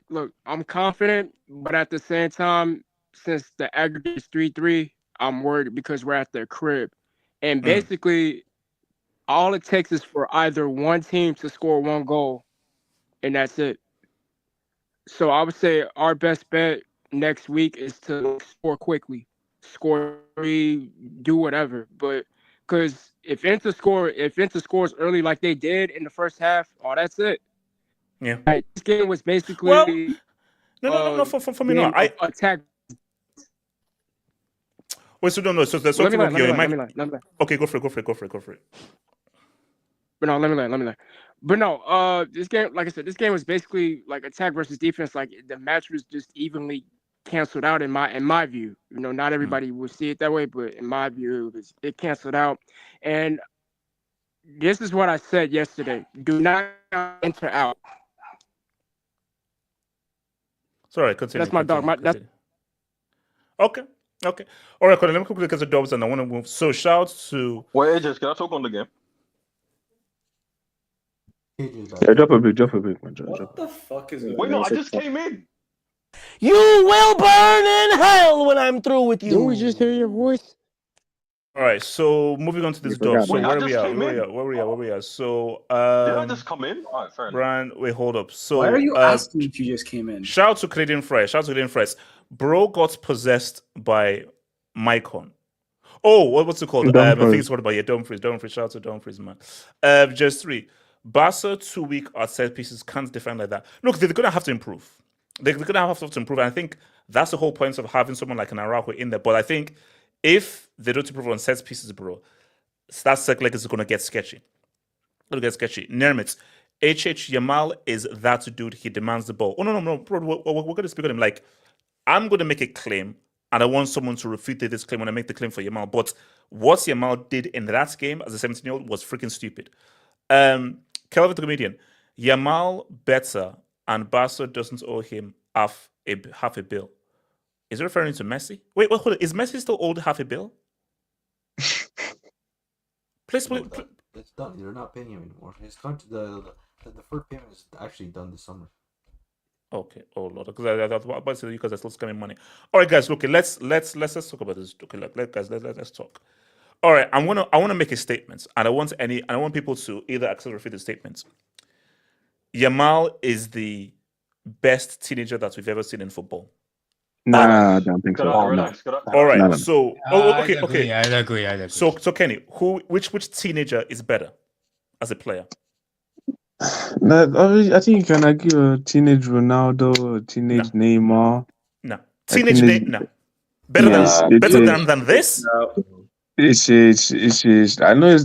Look, I'm confident, but at the same time, since the aggregate is 3-3, I'm worried because we're at their crib. And basically, all it takes is for either one team to score 1 goal, and that's it. So I would say our best bet next week is to score quickly, score 3, do whatever. But because if Inter scores early like they did in the first half, that's it. Yeah. Like, this game was basically no. For me, no. I attack. Wait, so no. So there's something Let me lie. Okay, go for it. But no, let me learn. But no, this game, like I said, this game was basically like attack versus defense. Like the match was just evenly canceled out in my view. Not everybody will see it that way, but in my view, it canceled out. And this is what I said yesterday: do not enter out. Sorry, continue. That's my dog. Okay. All right, let me quickly get the Dubs and I want to move. So shout to. Wait, AJ, can I talk on the game? Yeah, drop a bit, man. What the fuck is it? Wait, no, I just came in. You will burn in hell when I'm through with you. Didn't we just hear your voice? All right, so moving on to this forgot dub. So Wait, I where just we are? came Where we in. are? Where we are? Where we are? So Did I just come in? All right, fair enough. Brian, wait, hold up. So Why are you asking if you just came in? shout out to Canadian Fresh. Shout out to Canadian Fresh. Bro got possessed by Mycon. Oh, what's it called? I think Dumfries. it's called by Dumfries. Dumfries. Shout out to Dumfries, man. Just 3. Barca 2 weak at set pieces, can't defend like that. Look, they're gonna have to improve. They're gonna have to improve. And I think that's the whole point of having someone like an Araujo in there. But I think if they don't improve on set pieces, bro, that second leg is gonna get sketchy. It'll get sketchy. Nermits. Yamal is that dude. He demands the ball. Oh no, bro. We're gonna speak on him. Like, I'm gonna make a claim, and I want someone to refute this claim when I make the claim for Yamal. But what Yamal did in that game as a 17-year-old was freaking stupid. Kelvin the comedian. Yamal better, and Barca doesn't owe him half a bill. Is it referring to Messi? Wait, hold on. Is Messi still owed half a bill? Please, No, it's done. They're not paying him anymore. His contract, the deferred payment is actually done this summer. Okay. Oh Lord, because I about to say you guys are still scamming money. All right, guys. Okay, let's talk about this. Okay, let's talk. All right, I want to make a statement, and I want people to either accept or refute the statement. Yamal is the best teenager that we've ever seen in football. Nah, I don't think so. Relax. All right, No. so I'd okay. agree. So Kenny, which teenager is better as a player? I think you can argue a teenage Ronaldo, a teenage Neymar. No, teenage teenage- better Yes, than it better is. than this. It's I know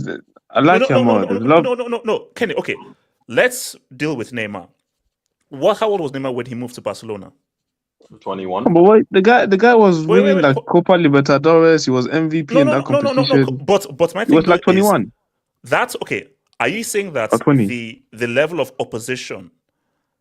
I like Yamal. There's a lot. No, Kenny. Okay, let's deal with Neymar. How old was Neymar when he moved to Barcelona? 21. But wait, the guy was Wait, winning like Copa Libertadores. He was MVP in that No. competition. But my He thing was like is 21. that's okay. Are you saying that Or 20. the level of opposition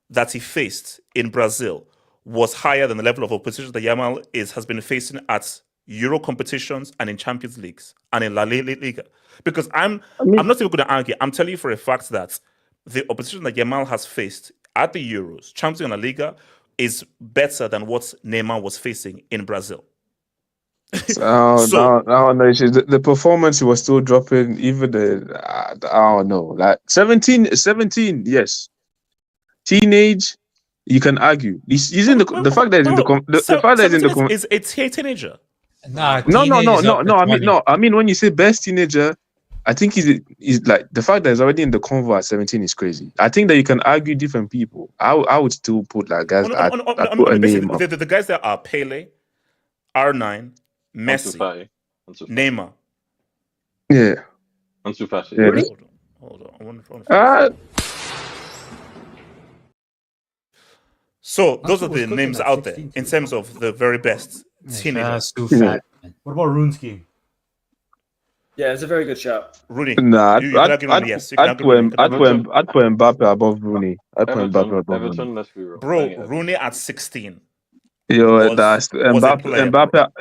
that he faced in Brazil was higher than the level of opposition that Yamal has been facing at Euro competitions and in Champions Leagues and in La Liga? Because I'm not even going to argue. I'm telling you for a fact that the opposition that Yamal has faced at the Euros, Champions League and La Liga is better than what Neymar was facing in Brazil. No, the performance he was still dropping. Even I don't know, like 17, yes. Teenage, you can argue. He's in the fact that he's in the fact that he's in the is a teenager. Nah, no. I mean, when you say best teenager, I think he's like the fact that he's already in the convo at 17 is crazy. I think that you can argue different people. I would still put like guys that put a name up. The guys that are Pele, R9, Messi, Ansu Fati. Neymar. Yeah. Ansu Fati. Yeah. Hold on. So those are the names out there in terms of the very best teenagers. What about Runesky? Yeah, it's a very good shout. Rooney. Nah, you can argue on yes. I'd put Mbappe above Rooney. I'd put Mbappe above Rooney. Everton, let's be real. Bro, Rooney at 16. Yo, that's Mbappe.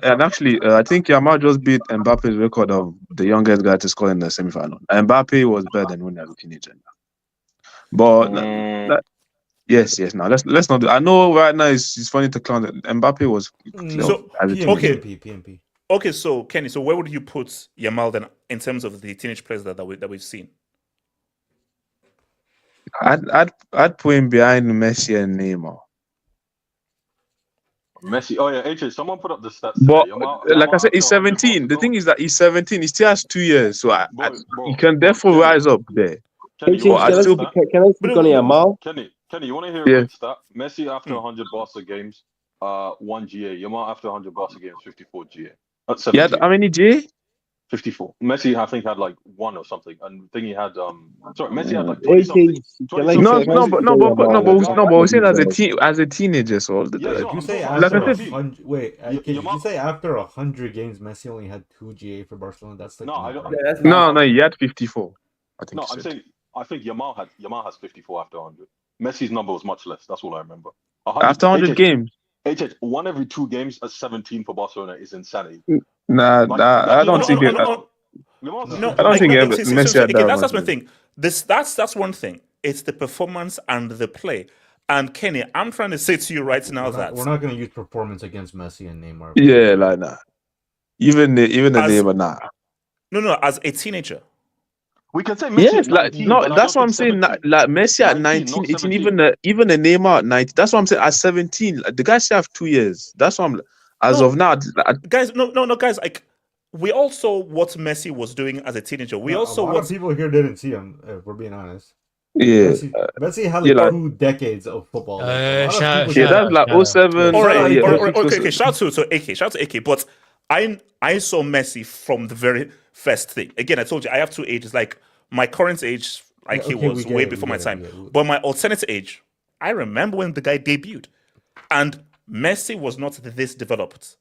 And actually, I think Yamal just beat Mbappe's record of the youngest guy to score in the semi-final. Mbappe was better than Rooney as a teenager. But yes. Now let's not do. I know right now it's funny to clown that Mbappe was. PMP. Okay, so Kenny, so where would you put Yamal then in terms of the teenage players that we've seen? I'd put him behind Messi and Neymar. Messi. Oh yeah, AJ. Someone put up the stats. But Yamal like I said, he's 17. The thing is that he's 17. He still has 2 years, so he can therefore rise up there. Kenny, Can I speak on Yamal? Kenny, you want to hear a good stat? Messi after 100 Barca games, 1 GA. Yamal after 100 Barca games, 54 GA. That's 70. He had how many GA? 54. Messi, I think, had like 1 or something, and I think he had Messi had like 20 something. But we're saying as a teenager, so Did you say after 100? Wait, did you say after 100 games, Messi only had 2 GA for Barcelona? That's like no, he had 54. I think. No, I'm saying I think Yamal has 54 after 100. Messi's number was much less. That's all I remember. After 100 games. 1 every 2 games at 17 for Barcelona is insanity. Nah, I don't think it. No, I don't think Messi had that. That's my thing. That's one thing. It's the performance and the play. And Kenny, I'm trying to say to you right now that we're not going to use performance against Messi and Neymar. Yeah, like nah. Even the Neymar, nah. No, as a teenager. We can say Messi Yes, at like 19, no, but I that's don't what I'm think saying. 17. Like Messi at 19, 19, not 18, 17. even the Neymar at 19. That's what I'm saying. At 17, like, the guy still have 2 years. That's what I'm. As No, of now, guys, no, guys. Like, we all saw what Messi was doing as a teenager. We also a lot of people here didn't see him. If we're being honest. yeah, Messi had yeah, like like, 2 decades of football. Like, a lot of Shout people yeah, that's like 07. All right, yeah, okay. Shout out to AK. But I saw Messi from the very first thing. Again, I told you I have 2 ages. Like my current age, like he was way before my time. But my alternate age, I remember when the guy debuted, and Messi was not this developed.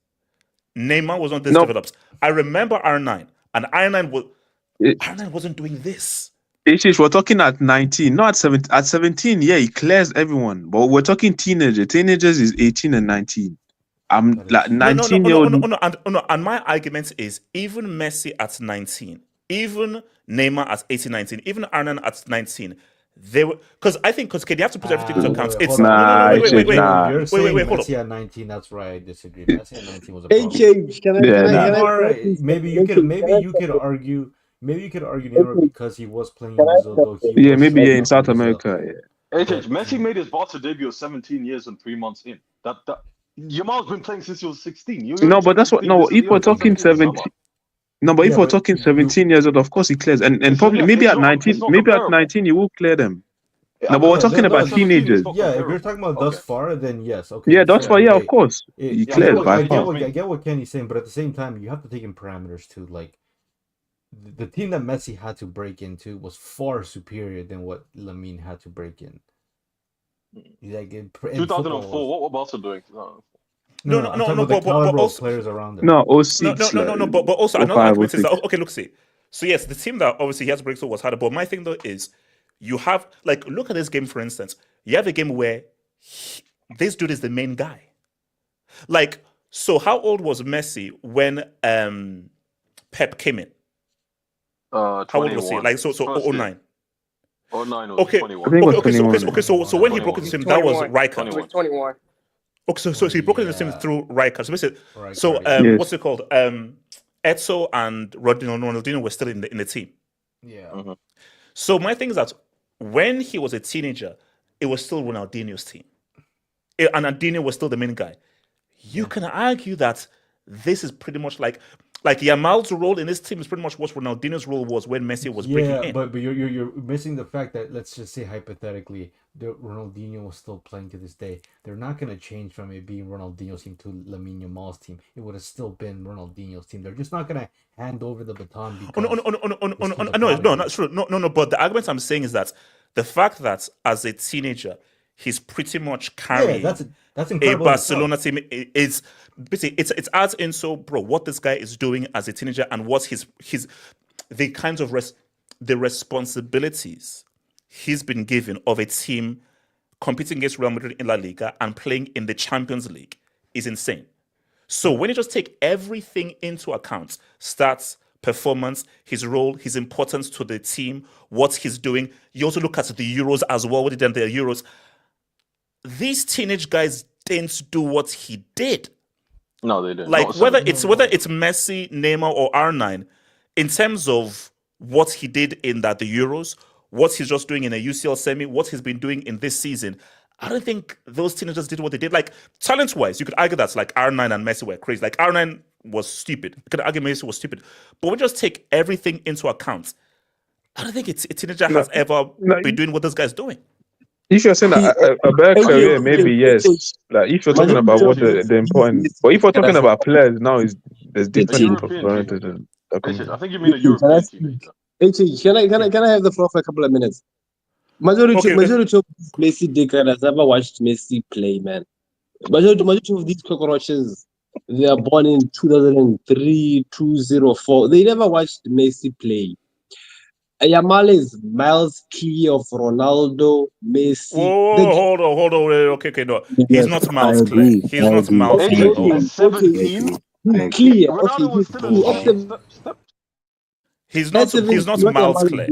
Neymar was not this developed. I remember R9, and R9 wasn't doing this. We're talking at 19, not at 17. At 17, yeah, he clears everyone. But we're talking teenager. Teenagers is 18 and 19. I'm like 19-year-old. No. And my argument is even Messi at 19, even Neymar at 18, 19, even Arnan at 19, they were because you have to put everything into account. It's wait, wait, hold Messi up. at 19, that's right. I disagree. Messi at 19 was a problem. Can I maybe you could argue Neymar because he was playing in Brazil, though. Maybe in South America. Yeah. Messi made his Barca debut at 17 years and 3 months in. Yamal's been playing since he was 16. No, but that's what. No, if we're talking 17. No, but if we're talking 17 years old, of course he clears, and probably maybe at 19, at 19 you will clear them. No, but we're talking about teenagers. Yeah, if you're talking about thus far, then yes. Okay. Yeah, thus far, yeah, of course. He clears by far. I get what Kenny's saying, but at the same time, you have to take in parameters too. Like the team that Messi had to break into was far superior than what Lamine had to break in. Like in 2004, what were Barca doing? No, but also players around them. No, 06. No, but also another argument is that okay, look, see. So yes, the team that obviously he has to break through was harder. But my thing though is, you have look at this game for instance. You have a game where this dude is the main guy. Like, so how old was Messi when Pep came in? How old was he? Like so 09. 09 or okay. 21. Okay, so when he broke into him, that was Rijkaard. 21. Okay, so he broke into him through Rijkaard. So basically, what's it called? Etso and Ronaldinho were still in the team. Yeah. Mm-hmm. So my thing is that when he was a teenager, it was still Ronaldinho's team, and Ronaldinho was still the main guy. You can argue that this is pretty much like Yamal's role in this team is pretty much what Ronaldinho's role was when Messi was breaking in. But you're missing the fact that, let's just say hypothetically, Ronaldinho was still playing to this day. They're not going to change from it being Ronaldinho's team to Lamine Yamal's team. It would have still been Ronaldinho's team. They're just not going to hand over the baton. No, not true. No. But the argument I'm saying is that the fact that as a teenager he's pretty much carrying that's a Barcelona team is basically it's adds in. So, bro, what this guy is doing as a teenager and what his the kinds of the responsibilities he's been given of a team competing against Real Madrid in La Liga and playing in the Champions League is insane. So when you just take everything into account, stats, performance, his role, his importance to the team, what he's doing, you also look at the Euros as well, what he did in the Euros. These teenage guys didn't do what he did. No, they didn't. Like whether it's Messi, Neymar, or R9, in terms of what he did in the Euros, what he's just doing in a UCL semi, what he's been doing in this season, I don't think those teenagers did what they did. Like talent-wise, you could argue that like R9 and Messi were crazy. Like R9 was stupid. You could argue Messi was stupid. But we just take everything into account. I don't think a teenager has ever been doing what this guy's doing. If you're saying a better career, maybe yes. Like if you're talking about what the important, but if we're talking about players now, there's different parameters. I think you mean a European teenager. Can I have the floor for a couple of minutes? Majority of Messi dickhead has ever watched Messi play, man. Majority of these cockroaches, they are born in 2003, 2004. They never watched Messi play. Yamal is miles clear of Ronaldo, Messi. Hold on. Okay, no. He's not miles clear. He's not miles clear. 17? Clear. Ronaldo was still He's not miles clear.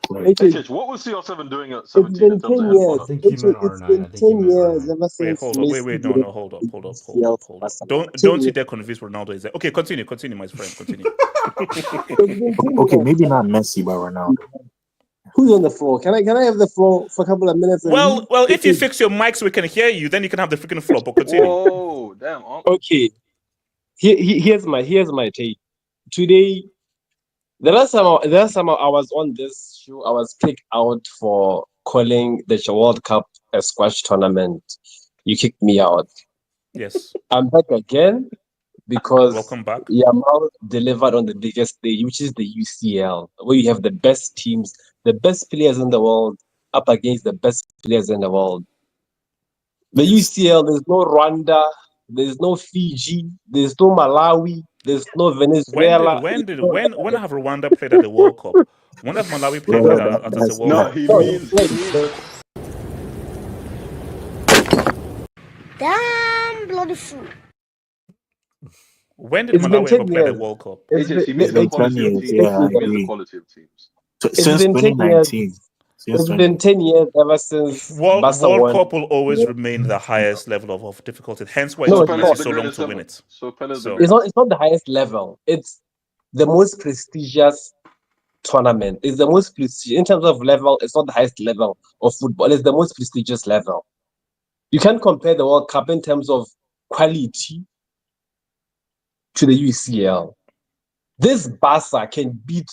What was CR7 doing at It's 17 been in terms 10 of years. head I think he meant It's R9. been I think he 10 meant years R9. ever since Hold on. Messi Wait. did No. Hold up. UCL for Barcelona. 10 Don't you years. dare convince Ronaldo is there. Okay, continue, my friend. Continue. It's been 10 Okay, years. maybe not Messi, but Ronaldo. Who's on the floor? Can I have the floor for a couple of minutes? Well, if you fix your mic so we can hear you, then you can have the freaking floor. But continue. Whoa, damn. Okay. Here's my take. Today, the last time I was on this show, I was kicked out for calling the World Cup a squash tournament. You kicked me out. Yes. I'm back again because Welcome back. Yamal delivered on the biggest stage, which is the UCL, where you have the best teams, the best players in the world up against the best players in the world. The UCL, there's no Rwanda, there's no Fiji, there's no Malawi, there's no Venezuela. When have Rwanda played at the World Cup? When have Malawi played at the World No, Cup? he means. Damn bloody fool. When did Malawi ever play at the World Cup? He means the quality of teams. Yeah, I He means agree. the quality of teams. Since 2019. It's been 10 years ever since World won. Cup will always remain the highest level of difficulty. Hence why it No, took it's Messi not. so long to win it. It's not the highest level. It's the most prestigious tournament. It's the most prestigious in terms of level. It's not the highest level of football. It's the most prestigious level. You can't compare the World Cup in terms of quality to the UCL. This Barca can beat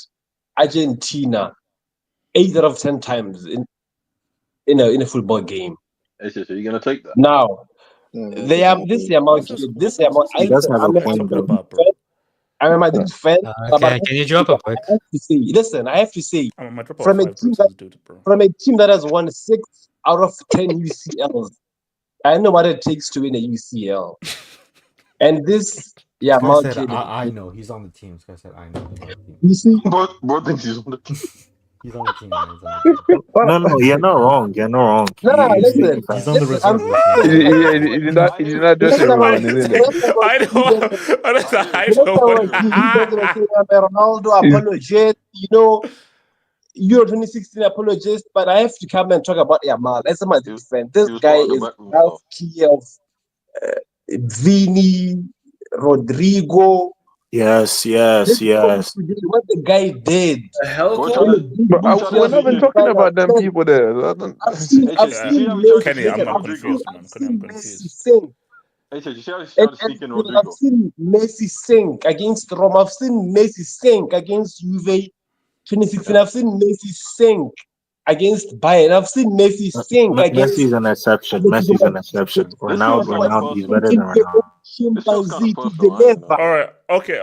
Argentina 8 out of 10 times in a football game. Are you gonna take that? Now, this Yamal kid. I'm a Madrid fan. Okay, can you drop a pic? I have to say, from a team that has won 6 out of 10 UCLs, I know what it takes to win a UCL. And this Yamal said, kid, I know he's on the team. This guy said, I know he's on the team. you see, bro thinks he's on the team. He's on the team. Man. He's on the team. No, you're not wrong. You're not wrong. No, listen. He's on the reserve list. He's not dressing room, isn't it? Ronaldo apologist, Euro 2016 apologist, but I have to come and talk about Yamal. As a Madrid fan, this guy is key of Vini, Rodrigo. Yes. What the guy did. The hell, we're not even talking about them people there. I've seen Kenny, I'm confused, man. I'm confused. I've seen Messi sink against Roma. I've seen Messi sink against Juve 2016. I've seen Messi sink against Bayern. I've seen Messi sink against. Messi's an exception. Ronaldo is better than Ronaldo. Chimpanzee to deliver. All right. Okay,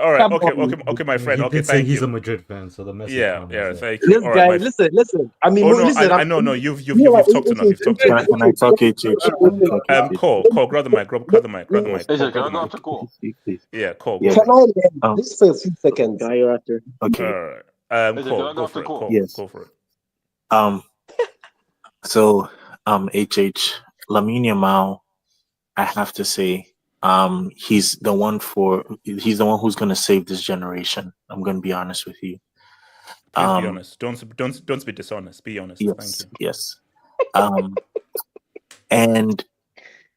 my friend. He did thank say he's you. a Madrid fan, so the message. Yeah, thank you. This All guy, right, listen. I mean, listen. I know. You've talked enough. You've talked enough. Can I talk HH? Call. Grab the mic. Grab the mic. Yeah, call. Can I land this for a few seconds? Okay. Go for it. Yes. Go for it. So, HH, Lamine Yamal, I have to say, he's the one who's going to save this generation. I'm going to be honest with you. Please be honest. Don't be dishonest. Be honest. Yes, Thank you. Yes. And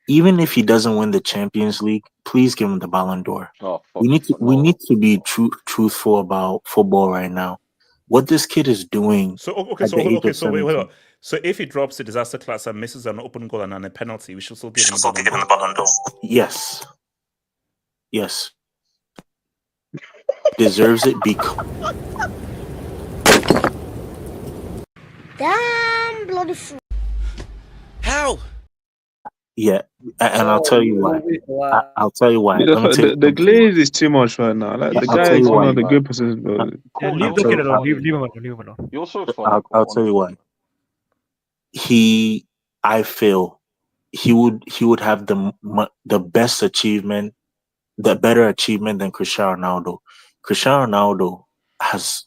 even if he doesn't win the Champions League, please give him the Ballon d'Or. We need to be truthful about football right now. What this kid is doing. Wait. So if he drops a disaster class and misses an open goal and a penalty, we should still give him the Ballon d'Or. Yes. Deserves it because. Damn bloody fool. How? Yeah, and I'll tell you why. I'll tell you why. The glaze is too much right now. Like the guy is one of the good positions. Leave the kid alone. Leave him alone. You're so funny. I'll tell you why. I feel he would have the best achievement, the better achievement than Cristiano Ronaldo. Cristiano Ronaldo has,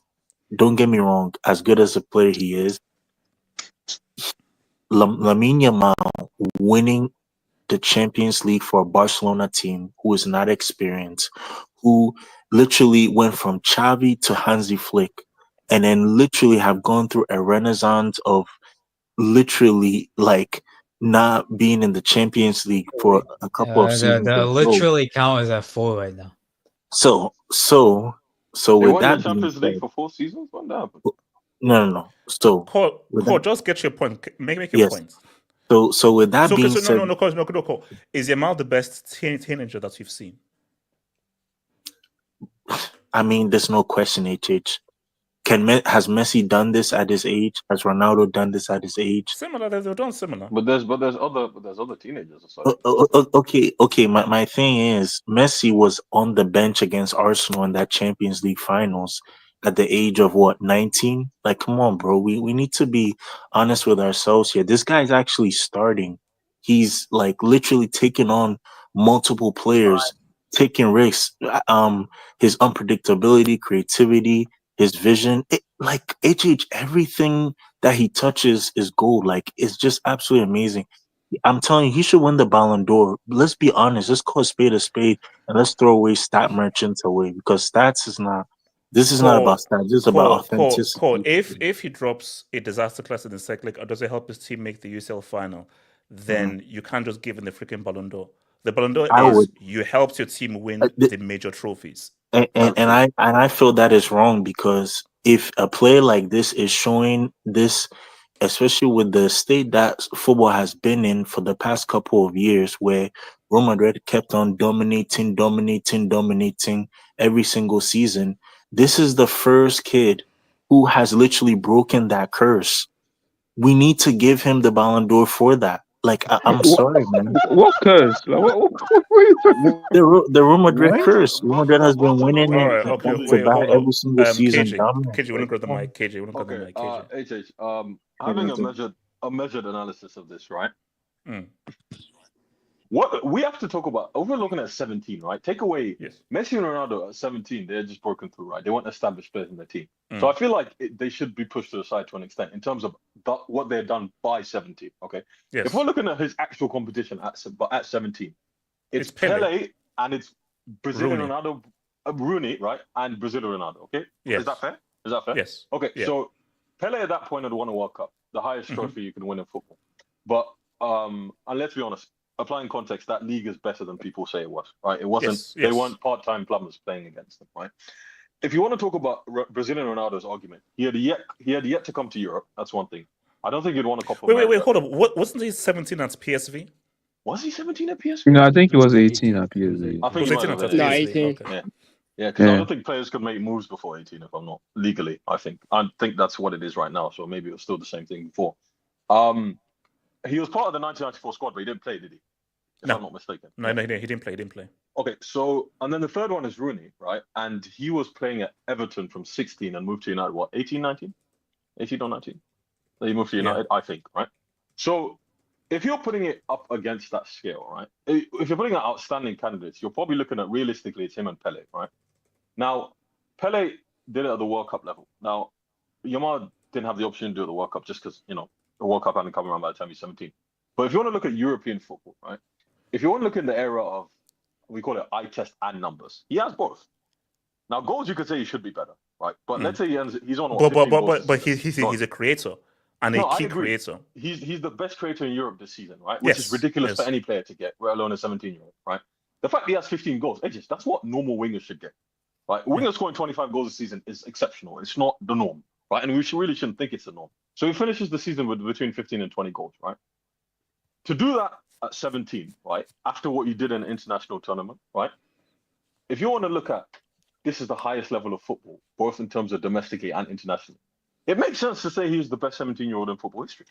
don't get me wrong, as good as a player he is, Lamine Yamal winning the Champions League for a Barcelona team who is not experienced, who literally went from Xavi to Hansi Flick. and then literally have gone through a renaissance of literally like not being in the Champions League for a couple of seasons in a row. literally count as at 4 right now. So They with won the that being Champions League said, for 4 seasons. When that happened? no. So Cole, with Cole, that, just get your point. Make your yes. point. So with that So, okay, being so said, no, Cole. Is Yamal the best teenager that you've seen? I mean, there's no question, HH. Has Messi done this at his age? Has Ronaldo done this at his age? Similar, they've done similar. But there's other teenagers aside. Okay. My thing is, Messi was on the bench against Arsenal in that Champions League finals at the age of what, 19? Like, come on, bro. We need to be honest with ourselves here. This guy's actually starting. He's like literally taking on multiple players, taking risks. His unpredictability, creativity, his vision, like everything that he touches is gold. Like, it's just absolutely amazing. I'm telling you, he should win the Ballon d'Or. Let's be honest. Let's call a spade, and let's throw away stat merchants away, because stats is not. This is not about stats. This is about authenticity. If he drops a disaster class in the second leg, or does it help his team make the UCL final, then you can't just give him the freaking Ballon d'Or. The Ballon d'Or is you helped your team win the major trophies. And I feel that is wrong, because if a player like this is showing this, especially with the state that football has been in for the past couple of years, where Real Madrid kept on dominating every single season, this is the first kid who has literally broken that curse. We need to give him the Ballon d'Or for that. Like, I'm sorry, man. What curse? Like, what are you talking The Real Madrid What? curse. Real Madrid has been winning All right, it okay, back to wait, back hold every on. single season. KJ, you want to grab the mic? KJ, you want to grab the mic? KJ. Having a measured analysis of this, right? Mm. What we have to talk about, we're looking at 17, right? Take away Yes. Messi and Ronaldo at 17, they're just broken through, right? They weren't established players in their team. So I feel like they should be pushed to the side to an extent in terms of what they've done by 17, okay? Yes. If we're looking at his actual competition at 17, it's Pele. Pele and it's Brazilian Rooney. Ronaldo, Rooney, right? And Brazilian Ronaldo, okay? Yes. Is that fair? Is that fair? Yes. Okay, Yeah. so Pele at that point had won a World Cup, the highest trophy you can win in football. But and let's be honest, applying context, that league is better than people say it was, right? It wasn't. Yes, They yes. weren't part-time plumbers playing against them, right? If you want to talk about Brazilian Ronaldo's argument, he had yet to come to Europe. That's one thing. I don't think he'd won a Copa America. Wait, hold on. Wasn't he 17 at PSV? Was he 17 at PSV? No, I think he was 18 at PSG. I think Was he 18 might at have been. No, 18. 18. Okay. Yeah, because I don't think players could make moves before 18, if I'm not legally. I think that's what it is right now. So maybe it was still the same thing before. He was part of the 1994 squad, but he didn't play, did he? If I'm not mistaken. No, he didn't play. Okay, so and then the third one is Rooney, right? And he was playing at Everton from 16 and moved to United. What, 18, 19? 18 or 19? He moved to United, I think, right? So if you're putting it up against that scale, right? If you're putting out outstanding candidates, you're probably looking at realistically it's him and Pele, right? Now, Pele did it at the World Cup level. Now, Yamal didn't have the option to do it at the World Cup just because, the World Cup hadn't come around by the time he's 17. But if you want to look at European football, right? If you want to look in the era of, we call it eye test and numbers, he has both. Now, goals, you could say he should be better, right? But let's say he's on what, 15 goals. But he's a creator and a key creator. He's the best creator in Europe this season, right? Which is ridiculous for any player to get, let alone a 17-year-old, right? The fact he has 15 goals, that's what normal wingers should get, right? Wingers scoring 25 goals a season is exceptional. It's not the norm, right? And we really shouldn't think it's the norm. So he finishes the season with between 15 and 20 goals, right? To do that at 17, right, after what you did in an international tournament, right? If you want to look at this is the highest level of football, both in terms of domestically and internationally, it makes sense to say he's the best 17-year-old in football history.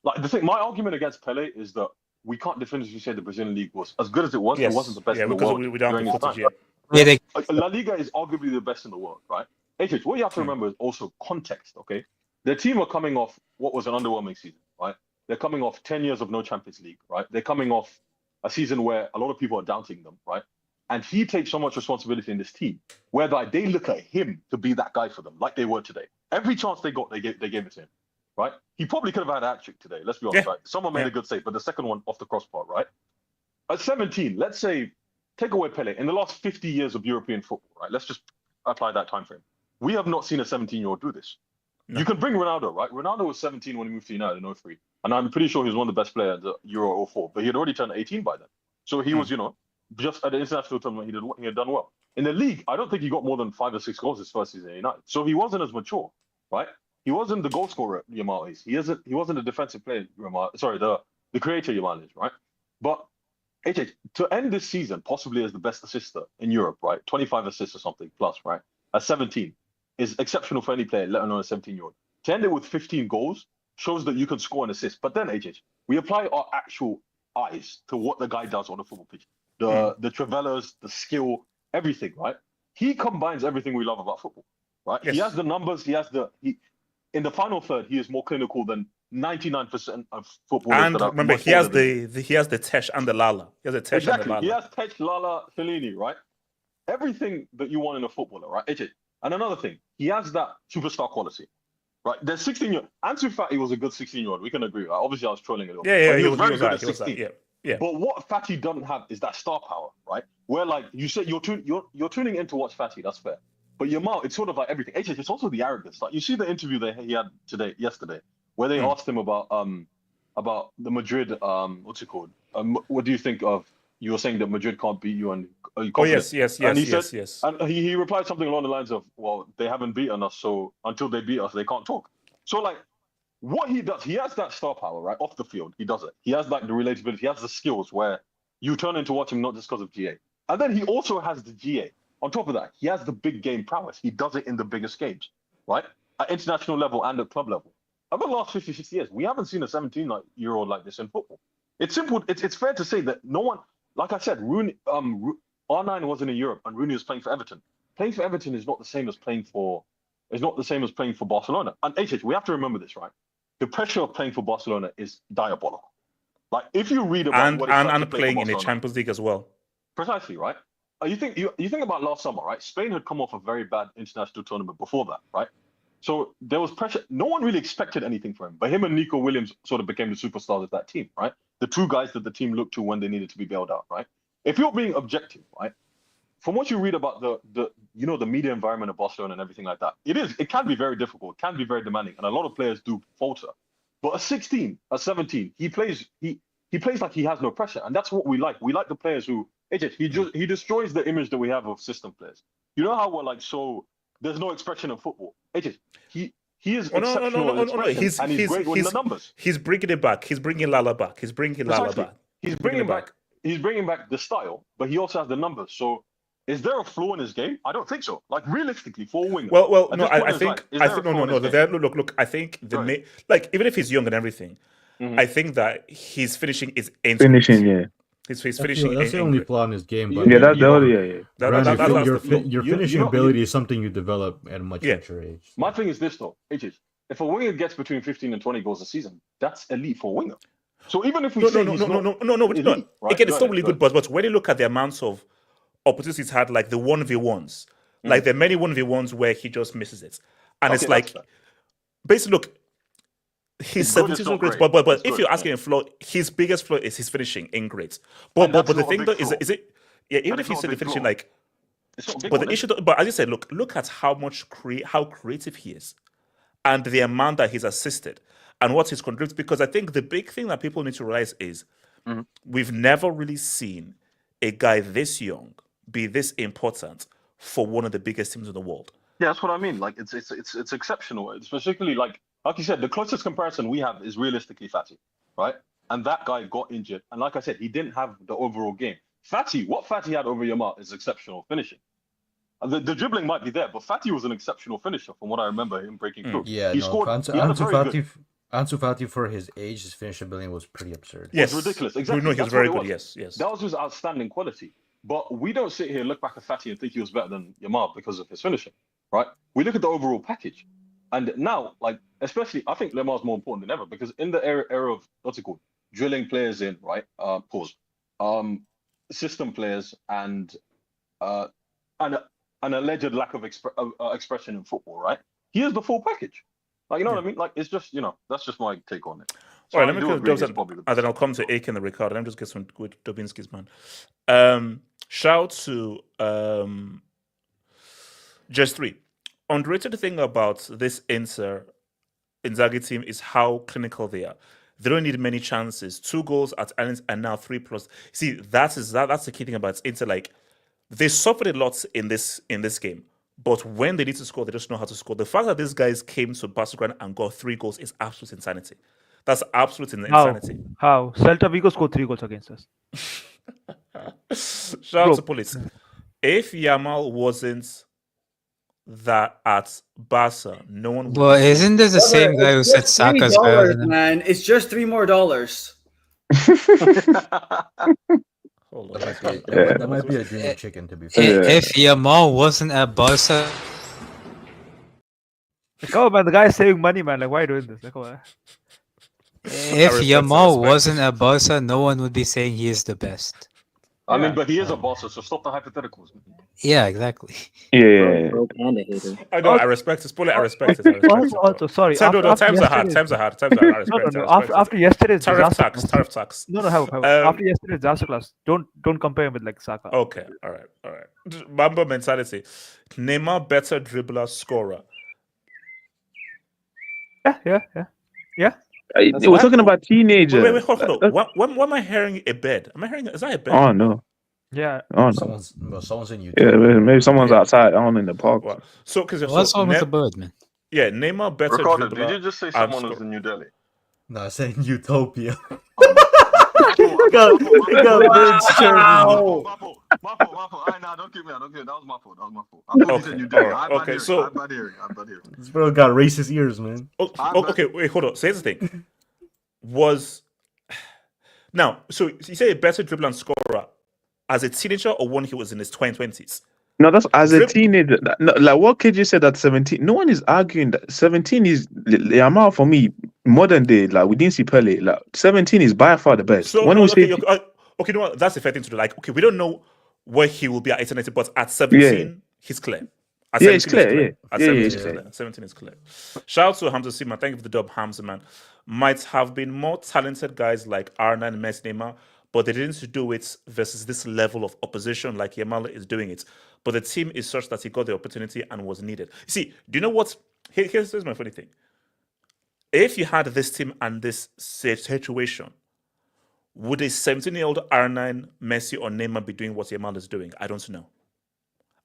Like my argument against Pele is that we can't definitively say the Brazilian league was as good as it was. It wasn't the best in the world we don't during have his time. La Liga is arguably the best in the world, right? HH, what you have to remember is also context, okay? Their team are coming off what was an underwhelming season, right? They're coming off 10 years of no Champions League, right? They're coming off a season where a lot of people are doubting them, right? And he takes so much responsibility in this team, whereby they look at him to be that guy for them, like they were today. Every chance they got, they gave it to him, right? He probably could have had a hat-trick today, let's be honest, right? Someone made a good save, but the second one off the crossbar, right? At 17, let's say, take away Pele, in the last 50 years of European football, right? Let's just apply that time frame. We have not seen a 17-year-old do this. No. You can bring Ronaldo, right? Ronaldo was 17 when he moved to United in 03. And I'm pretty sure he was one of the best players at the Euro 04. But he had already turned 18 by then. So he was, just at the international tournament, he had done well. In the league, I don't think he got more than 5 or 6 goals his first season at United. So he wasn't as mature, right? He wasn't the goal scorer Yamal is. He wasn't a defensive player, the creator Yamal is, right? But AJ, to end this season possibly as the best assister in Europe, right? 25 assists or something plus, right? At 17 is exceptional for any player, let alone a 17-year-old. To end it with 15 goals shows that you can score an assist. But then, AJ, we apply our actual eyes to what the guy does on the football pitch. The travelers, the skill, everything, right? He combines everything we love about football, right? Yes. He has the numbers, in the final third, he is more clinical than 99% of footballers. And remember, he has the Tesh and the Lala. He has the Tesh and the Lala. He has Tesh, Lala, Fellini, right? Everything that you want in a footballer, right? AJ. And another thing, he has that superstar quality, right? There's 16-year-old. Ansu Fati was a good 16-year-old. We can agree. Right? Obviously, I was trolling a little. Yeah, he was very good at 16. Yeah. But what Fati doesn't have is that star power, right? Where like you said, you're tuning in to watch Fati. That's fair. But Yamal, it's sort of like everything. AJ, it's also the arrogance. Like you see the interview that he had yesterday, where they asked him about the Madrid what's it called? What do you think of? You were saying that Madrid can't beat you, and are you confident? Yes. And he said, said, and he replied something along the lines of, "Well, they haven't beaten us, so until they beat us, they can't talk." So like, what he does, he has that star power, right, off the field. He does it. He has like the relatability. He has the skills where you turn into watch him not just because of GA, and then he also has the GA. On top of that, he has the big game prowess. He does it in the biggest games, right, at international level and at club level. Over the last 50, 60 years, we haven't seen a 17-year-old like this in football. It's simple. It's fair to say that no one. Like I said, Rooney, R9 wasn't in Europe, and Rooney was playing for Everton. Playing for Everton is not the same as playing for Barcelona. And HH, we have to remember this, right? The pressure of playing for Barcelona is diabolical. Like if you read about and playing in the Champions League as well. Precisely, right? You think about last summer, right? Spain had come off a very bad international tournament before that, right? So there was pressure. No one really expected anything from him, but him and Nico Williams sort of became the superstars of that team, right? The two guys that the team looked to when they needed to be bailed out, right? If you're being objective, right, from what you read about the media environment of Barcelona and everything like that, it can be very difficult, it can be very demanding, and a lot of players do falter. But at 16, at 17, he plays like he has no pressure, and that's what we like. We like the players who he destroys the image that we have of system players. You know how we're like there's no expression in football. He is exceptional in expression, and he's great with the numbers. He's bringing it back. He's bringing Lala back. He's bringing bringing back the style, but he also has the numbers. So, is there a flaw in his game? I don't think so. Like realistically, for a winger. Well, no, I think no. Look. I think even if he's young and everything, I think that his finishing is finishing. He's finishing. That's the only flaw in his game. But your finishing ability is something you develop at a much mature age. So. My thing is this though, if a winger gets between 15 and 20 goals a season, that's elite for a winger. So even if we it's not. Right? Again, it's still really good, but when you look at the amounts of opportunities he's had, like the 1v1s, like there are many 1v1s where he just misses it, and it's like basically look. His 17 is great, but if you're asking a flaw, his biggest flaw is his finishing in great. But the thing though is it even if you say the finishing like, but the issue, but as you said, look at how creative he is, and the amount that he's assisted, and what he's contributed. Because I think the big thing that people need to realize is we've never really seen a guy this young be this important for one of the biggest teams in the world. Yeah, that's what I mean. Like it's exceptional. It's particularly like you said, the closest comparison we have is realistically Fati, right? And that guy got injured. And like I said, he didn't have the overall game. What Fati had over Yamal is exceptional finishing. The dribbling might be there, but Fati was an exceptional finisher from what I remember him breaking through. Yeah, he scored. Ansu Fati for his age, his finishability was pretty absurd. Yes, it was ridiculous. Exactly. No, he was very good. Yes. That was his outstanding quality. But we don't sit here, look back at Fati and think he was better than Yamal because of his finishing, right? We look at the overall package. And now, like, especially, I think Lamar's more important than ever because in the era of, what's it called? Drilling players in, right? System players and an alleged lack of expression in football, right? He is the full package. Like, you know what I mean? Like, it's just, that's just my take on it. So all right, let me go and then I'll come to Aiken and Ricardo. Let me just get some good Dubinsky's, man. Shout to just 3. underrated thing about this Inzaghi team is how clinical they are. They don't need many chances. 2 goals at Allianz and now 3+. See, that's the key thing about Inter. Like, they suffered a lot in this game, but when they need to score, they just know how to score. The fact that these guys came to Barcelona and got 3 goals is absolute insanity. That's absolute insanity. How? Celta Vigo scored 3 goals against us. Shout out to police. If Yamal wasn't that at Barca, no one would. Well, isn't this the same guy who said Saka's better than him? Man, it's just $3 more. Hold on. That might be a dream of chicken, to be fair. If Yamal wasn't at Barca, Come on, man. The guy's saving money, man. Like, why are you doing this? Like, come on. if Yamal wasn't at Barca, no one would be saying he is the best. I mean, but he is a boss, so stop the hypotheticals. Yeah, exactly. Yeah. I know. I respect it. Spoiler. I respect it. Also, sorry. Times are hard. Times are hard. I respect No. it. After yesterday's Tariff disaster tax. Tax. No. After yesterday's disaster class, don't compare him with like Saka. Okay. All right. Mamba mentality. Neymar better dribbler, scorer. Yeah. We're talking about teenagers. Wait, hold on. What am I hearing? A bed? Am I hearing? Is that a bed? Oh no. Yeah. Oh no. Someone's in YouTube. Yeah, maybe someone's outside. I don't know, in the park. Wow. So, because What's wrong with the bird, man? Yeah, Neymar better Ricardo, dribbler. did you just say someone was in New Delhi? No, I said Utopia. Mapo, don't give me that. That was my fault. I thought you said New Delhi. I'm bad hearing. This bro got racist ears, man. Okay, wait, hold on. So here's the thing. Now, so you say a better dribbler and scorer as a teenager or when he was in his 20s? No, that's as a teenager. No, like what KJ said at 17. No one is arguing that 17 is Yamal for me. Modern day, like we didn't see Pele. Like 17 is by far the best. So when we say, you know what? That's the fair thing to do. Like, okay, we don't know where he will be at 18, but at 17, he's clear. At it's clear. At 17 is clear. Shout out to Hamza Sima. Thank you for the dub, Hamza, man. Might have been more talented guys like R9, Messi, Neymar, but they didn't do it versus this level of opposition like Yamal is doing it. But the team is such that he got the opportunity and was needed. See, do you know what? Here's my funny thing. If you had this team and this situation, would a 17-year-old R9, Messi, or Neymar be doing what Yamal is doing? I don't know.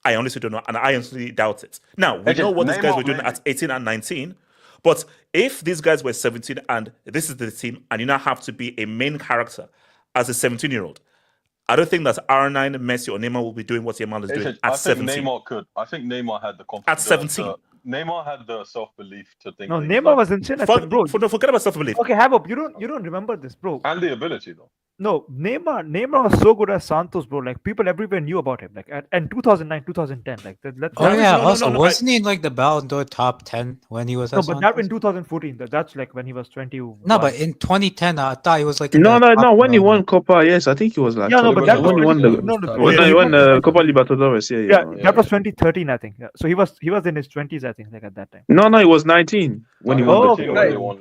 I honestly don't know, and I honestly doubt it. Now, we know what these guys were doing at 18 and 19, but if these guys were 17 and this is the team, and you now have to be a main character as a 17-year-old, I don't think that R9, Messi, or Neymar will be doing what Yamal is doing at 17. Neymar could. I think Neymar had the confidence. At 17. Neymar had the self-belief to think. No, Neymar was insane. Bro, forget about self-belief. Okay, Habib, you don't remember this, bro. And the ability, though. No, Neymar was so good at Santos, bro. Like people everywhere knew about him. Like and 2009, 2010, like that. Wasn't he in like the Ballon d'Or top 10 when he was? No, but that in 2014. That's like when he was 20. No, but in 2010, I thought he was like. No. When he won Copa, yes, I think he was like. Yeah, no, but that when he won the Copa Libertadores. Yeah. That was 2013, I think. Yeah. So he was in his 20s, I think, like at that time. No, he was 19 when he won.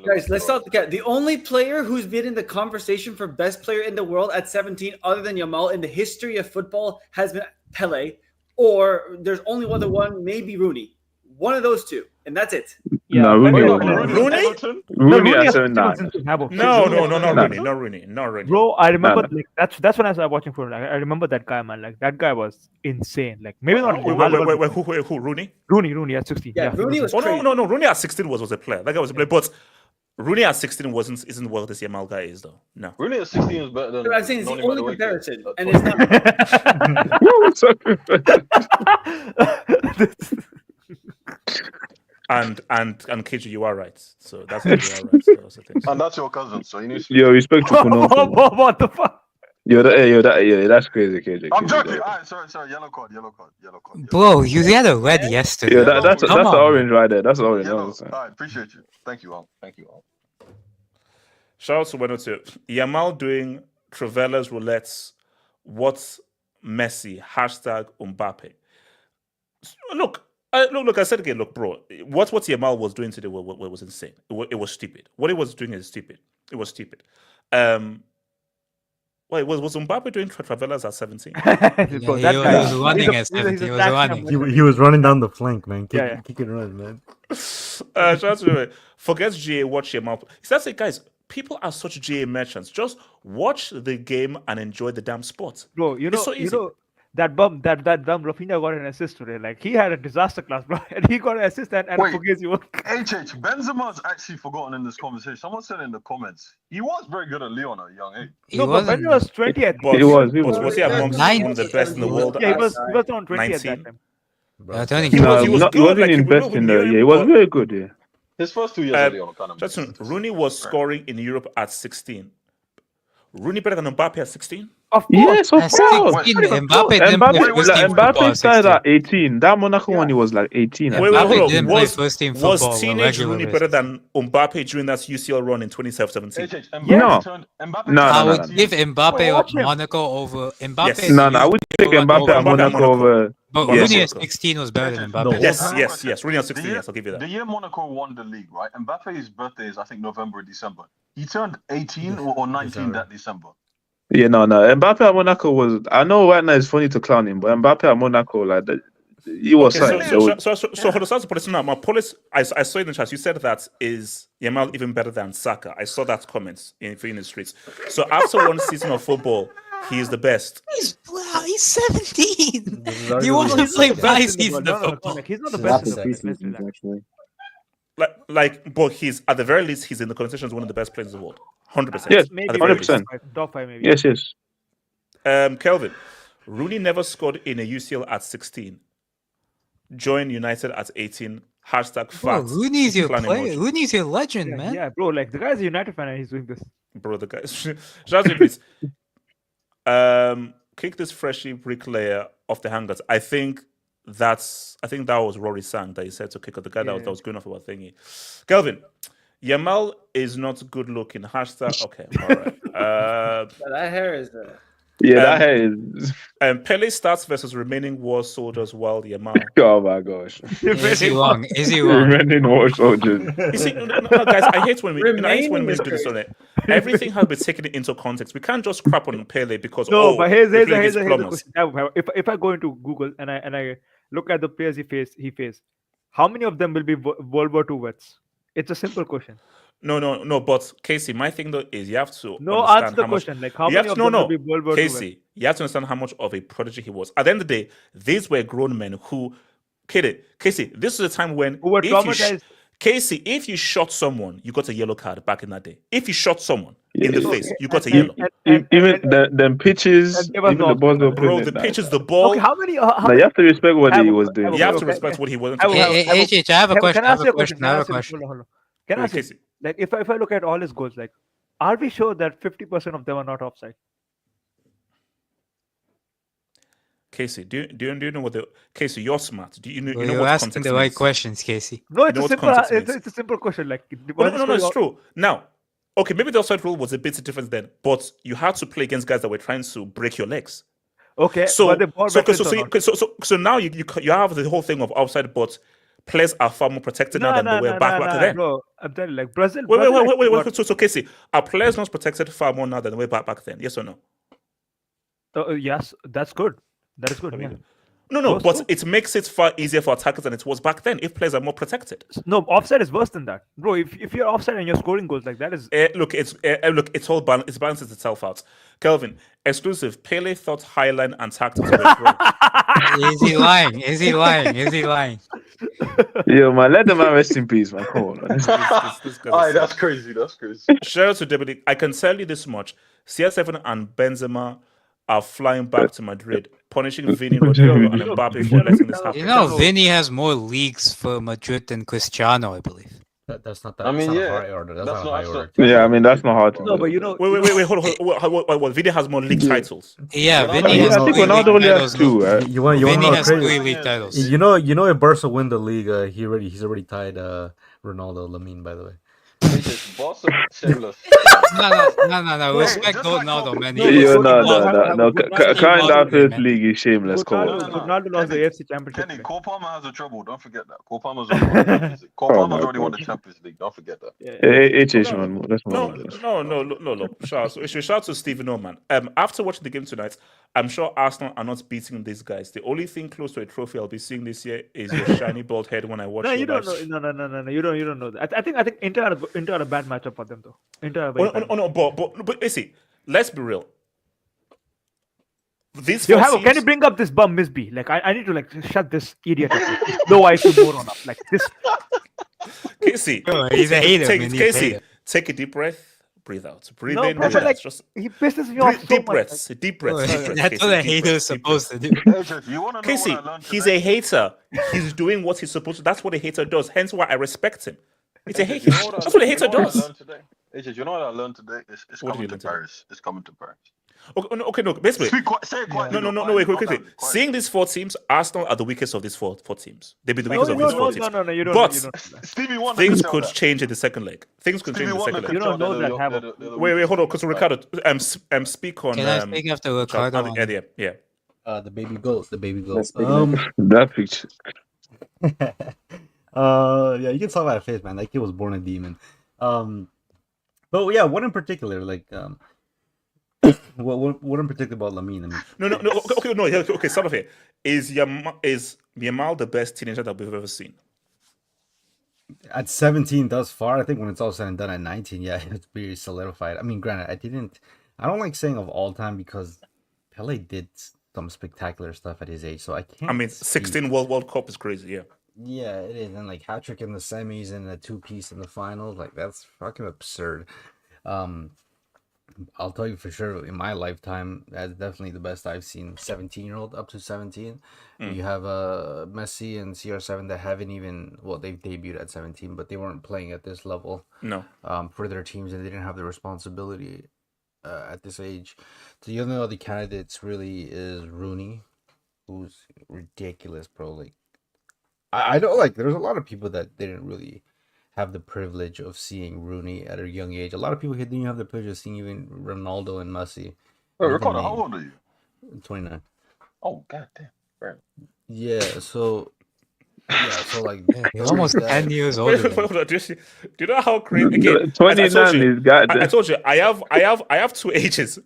Guys, let's not forget the only player who's been in the conversation for best player in the world at 17, other than Yamal, in the history of football has been Pele, or there's only one, maybe Rooney. One of those two, and that's it. Yeah, no, Rooney at 79. No, Rooney. Bro, I remember like that's when I started watching football. Like, I remember that guy, man. Like that guy was insane. Like maybe not. Who? Rooney? Rooney at 16. Yeah, Rooney was. No. Rooney at 16 was a player. That guy was a player, but Rooney at 16 isn't what this Yamal guy is, though. No. Rooney at 16 is better than. I'm saying it's the only comparison, and it's not. And KJ, you are right. So that's what you are right. So that's the thing. And that's your cousin, so you need to. Yo, respect to Kuno. What the fuck? That's crazy, KJ. I'm joking. Alright, sorry. Yellow card. Bro, you had a red yesterday. Yeah, that's the orange right there. That's the orange. Alright, appreciate you. Thank you all. Shout out to 102. Yamal doing Travella's roulettes. What's Messi? #Mbappe. Look, I said again, look, bro, what Yamal was doing today was insane. It was stupid. What he was doing is stupid. It was stupid. Wait, was Mbappe doing travelas at 17? Bro, he that was guy. running he's at a 17. He was track running. hammer. He was running down the flank, man. Yeah, He can run, man. Shout out to forget GA, watch your mouth. That's it, guys. People are such GA merchants. Just watch the game and enjoy the damn sport. Bro, It's so easy. that bum that dumb Rafinha got an assist today. Like he had a disaster class, bro, and he got an assist and Wait. forgets you. HH, Benzema's actually forgotten in this conversation. Someone said in the comments, he was very good at Lyon at a young age. No, but Benzema was 20 at But He was was he amongst one of the best in the world? Yeah, he at was around 20 at 19? that time. I don't think He was He good. wasn't Like, in best in the. Yeah, he was very good. Yeah. His first 2 years at Lyon kind of makes Justin, sense. Rooney was scoring in Europe at 16. Rooney better than Mbappe at 16? Of course. Yes, of At course. 16, Mbappe didn't play first team football Mbappe at started 16. at 18. That Monaco one, he was like 18. Wait, Mbappe hold didn't on. play first team football on a Was teenage regular Rooney basis. better than Mbappe during that UCL run in 2017? HH, Mbappe No. turned No, Mbappe no, I no, would no. give Mbappe Wait, watch him. Monaco over Mbappe. Yes. No, I would take Mbappe at Monaco over. But Yes. Rooney at 16 was better than Mbappe. No. Yes. Rooney at 16, yes, I'll give you The that. year Monaco won the league, right? Mbappe's birthday is, I think, November, December. He turned 18 or 19 that December. Yeah, no. Mbappe at Monaco was. I know right now it's funny to clown him, but Mbappe at Monaco, like that, he was. Okay, something. so for the start of put now, my police, I saw in the chat, you said that is Yamal even better than Saka. I saw that comment in the streets. So after one season of football, he is the best. He's 17. already You want the to play Best 5 in the seasons world. of No, football? like, he's not the That's best in the the world. preseason, actually. But he's at the very least, he's in the conversation as one of the best players in the world. 100%. Yes, Maybe at the very 100%. top five, maybe. Yes. Kelvin, Rooney never scored in a UCL at 16. Joined United at 18. Hashtag Bro, facts. Rooney's your Clan player. emoji. Rooney's your legend, man. Yeah, bro. Like the guy's a United fan and he's doing this. Bro, the guys. Shout out to Idris. Kick this freshie bricklayer off the hangers. I think that was Rory Sang that he said to kick up the guy that was going off about thingy. Kelvin, Yamal is not good looking. Hashtag okay. All right. That hair is. Yeah, that hair is. Pele starts versus remaining war soldiers while Yamal. Oh my gosh. Is he wrong? Is he wrong? Remaining war soldiers. You see, no, guys, I hate when we do this on it. Everything has been taken into context. We can't just crap on Pele because but here's the a player gets question. plumbers. If I go into Google and I look at the players he faced, how many of them will be World War II vets? It's a simple question. No. But Casey, my thing though is you have to No, understand answer the how much. question. Like how You many have of to them will be World War II vets? Casey, you have to understand how much of a prodigy he was. At the end of the day, these were grown men who. Casey, this is a time when Who were if you traumatized. Casey, if you shot someone, you got a yellow card back in that day. If you shot someone in the Yeah. face, you got a yellow. Even the pitches, and give us even the all- balls were Bro, playing the like- pitch is the ball. Okay, how many? Like, you have to respect what he was doing. You have to Okay. respect what he wasn't. I will- doing. Hey, HH, I have a question. Can I I have ask a you a question. question? I have a Can I ask question. you- Hold on. Can I Wait, ask you, Casey. like if I look at all his goals, like are we sure that 50% of them are not offside? Casey, do you know what the Casey? You're smart. Do you know? Well, You know you're what asking context the right means? questions, Casey. No, it's know a what simple. context It's, means? it's a simple question. Like No, it's true. Now, okay, maybe the offside rule was a bit different then, but you had to play against guys that were trying to break your legs. Okay, So, but the ball so now you have the whole thing of offside, but players are far more protected now than they were back then. Bro, I'm telling you, like Brazil. Wait. So Casey, are players not protected far more now than they were back then? Yes or no? Yes, that's good. That is good. Yeah. No, That's but true. it makes it far easier for attackers than it was back then if players are more protected. No, offside is worse than that, bro. If you're offside and you're scoring goals like that is It's all it balances itself out. Kelvin, exclusive. Pele thought highline and tactics were wrong. Is he lying? Is he lying? Is he lying? Yo, man, let the man rest in peace, man. Come on, man. This guy's Aye, a that's crazy. That's crazy. Shout out to Deputy. I can tell you this much: CR7 and Benzema are flying back to Madrid, punishing Vini, Rodrigo, and Mbappe for letting this happen. You know, Vinny has more leagues for Madrid than Cristiano, I believe. That's not that. I mean, that's not yeah, high order. That's that's not not- high that's order. not- Yeah, I mean that's not hard to no, do. but you know. Wait, hold on. Vini has more league titles. Yeah, Ronaldo- Vinny has I think 3 Ronaldo league only has titles. two, right? You want to Vinny know has crazy? 3 league titles. You know if Barca win the Liga, he's already tied Ronaldo Lamine, by the way. Barca, shameless. No. Respect Ronaldo, man. He Yeah, was- no. Crying down first man. league is shameless. Come Ronaldo, on. Ronaldo lost the AFC Championship. Kenny, today. Cole Palmer has a treble. Don't forget that. Cole Palmer's already won the Champions League. Cole Oh Palmer's my already won God. the Champions League. Don't forget that. HH, man. Let's move No, on. look. Shout out to Stephen Oman. After watching the game tonight, I'm sure Arsenal are not beating these guys. The only thing close to a trophy I'll be seeing this year is your shiny bald head when I watch No, your you don't live know. No. You don't know that. I think Inter had a bad matchup for them though. Inter had a very bad no, but see, let's be real. These You four have. Can you teams, bring up this bum Miss B? Like I need to like shut this idiot up. No IQ moron up. Like this. Casey, He's a hater, man. He's a Casey, hater. take a deep breath, breathe out, breathe No, in, bro, breathe but out. like Just he pisses me off so deep much. breaths, deep breaths, deep breaths. That's what a hater is supposed to do. AJ, you want to know Casey, what I learned he's today? a hater. He's doing what he's supposed to. That's what a hater does. Hence why I respect him. It's a AJ, hater. you know That's what a hater you know what I does. learned today? AJ, you know what I learned today? It's What did you coming to learn today? Paris. It's coming to Paris. Okay, no. Basically, Say it quietly. no. Wait, quickly. Seeing these four teams, Arsenal are the weakest of these four teams. They'll be the No, weakest of these four no. teams. You don't. But You don't. Stevie Wonder things can tell could that. change in the second leg. Things could change Stevie in the Wonder second can leg. You don't tell know they're that, the- they're the Wait, weakest hold on, team. because Ricardo, speak on. Can I speak after Ricardo? Yeah. The baby goat. The baby goat. Let's begin. That picture. Yeah, you can tell by the face, man. That kid was born a demon. But yeah, what in particular, like, what in particular about Lamine? I mean, Okay. Start off here. Is Yamal the best teenager that we've ever seen? at 17 thus far, I think when it's all said and done at 19, yeah, it's pretty solidified. I mean, granted, I don't like saying of all time because Pele did some spectacular stuff at his age, so I can't. I mean, 16 World Cup is crazy, yeah. Yeah, it is, and like hat trick in the semis and a 2-piece in the finals, like that's fucking absurd. I'll tell you for sure, in my lifetime, that's definitely the best I've seen. 17-year-old up to 17. You have Messi and CR7 that haven't even, well, they've debuted at 17, but they weren't playing at this level. No. For their teams, and they didn't have the responsibility at this age. The only other candidates really is Rooney, who's ridiculous, bro. Like, I know, like, there's a lot of people that didn't really have the privilege of seeing Rooney at a young age. A lot of people here didn't have the privilege of seeing even Ronaldo and Messi. Wait, Ricardo, how old are you? 29. Oh, goddamn. Right. Yeah, so like, He's almost 10 years older. Hold on, do you know how crazy? Again, 29 is goddamn. I told you, I have two ages.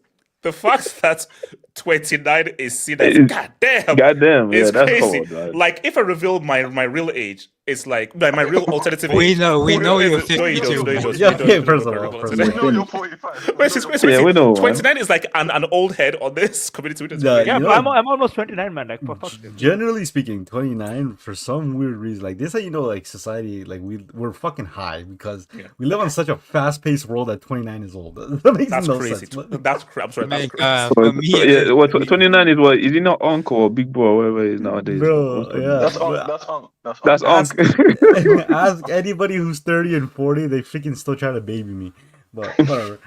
The fact that 29 is seen as goddamn, yeah, is that's crazy. cold, man. Like if I reveal my real age, it's like my real alternative age. We know you're 52. No, he does. Yeah, okay, first of all, We know you're 45. Yeah, we know, man. 29 is like an old head on this community. Yeah, Yeah, you but know, I'm almost 29, man. Like, for fuck's sake. generally speaking, 29 for some weird reason, like this, how you know, like society, like we're fucking high because we live on such a fast-paced world that 29 is old. That makes That's no crazy. sense. I'm sorry. That's Like, crazy. for me, Yeah, what 29 is what? Is he not uncle or big boy or whatever it is nowadays? Bro, yeah. That's uncle. Ask anybody who's 30 and 40, they freaking still try to baby me. But whatever.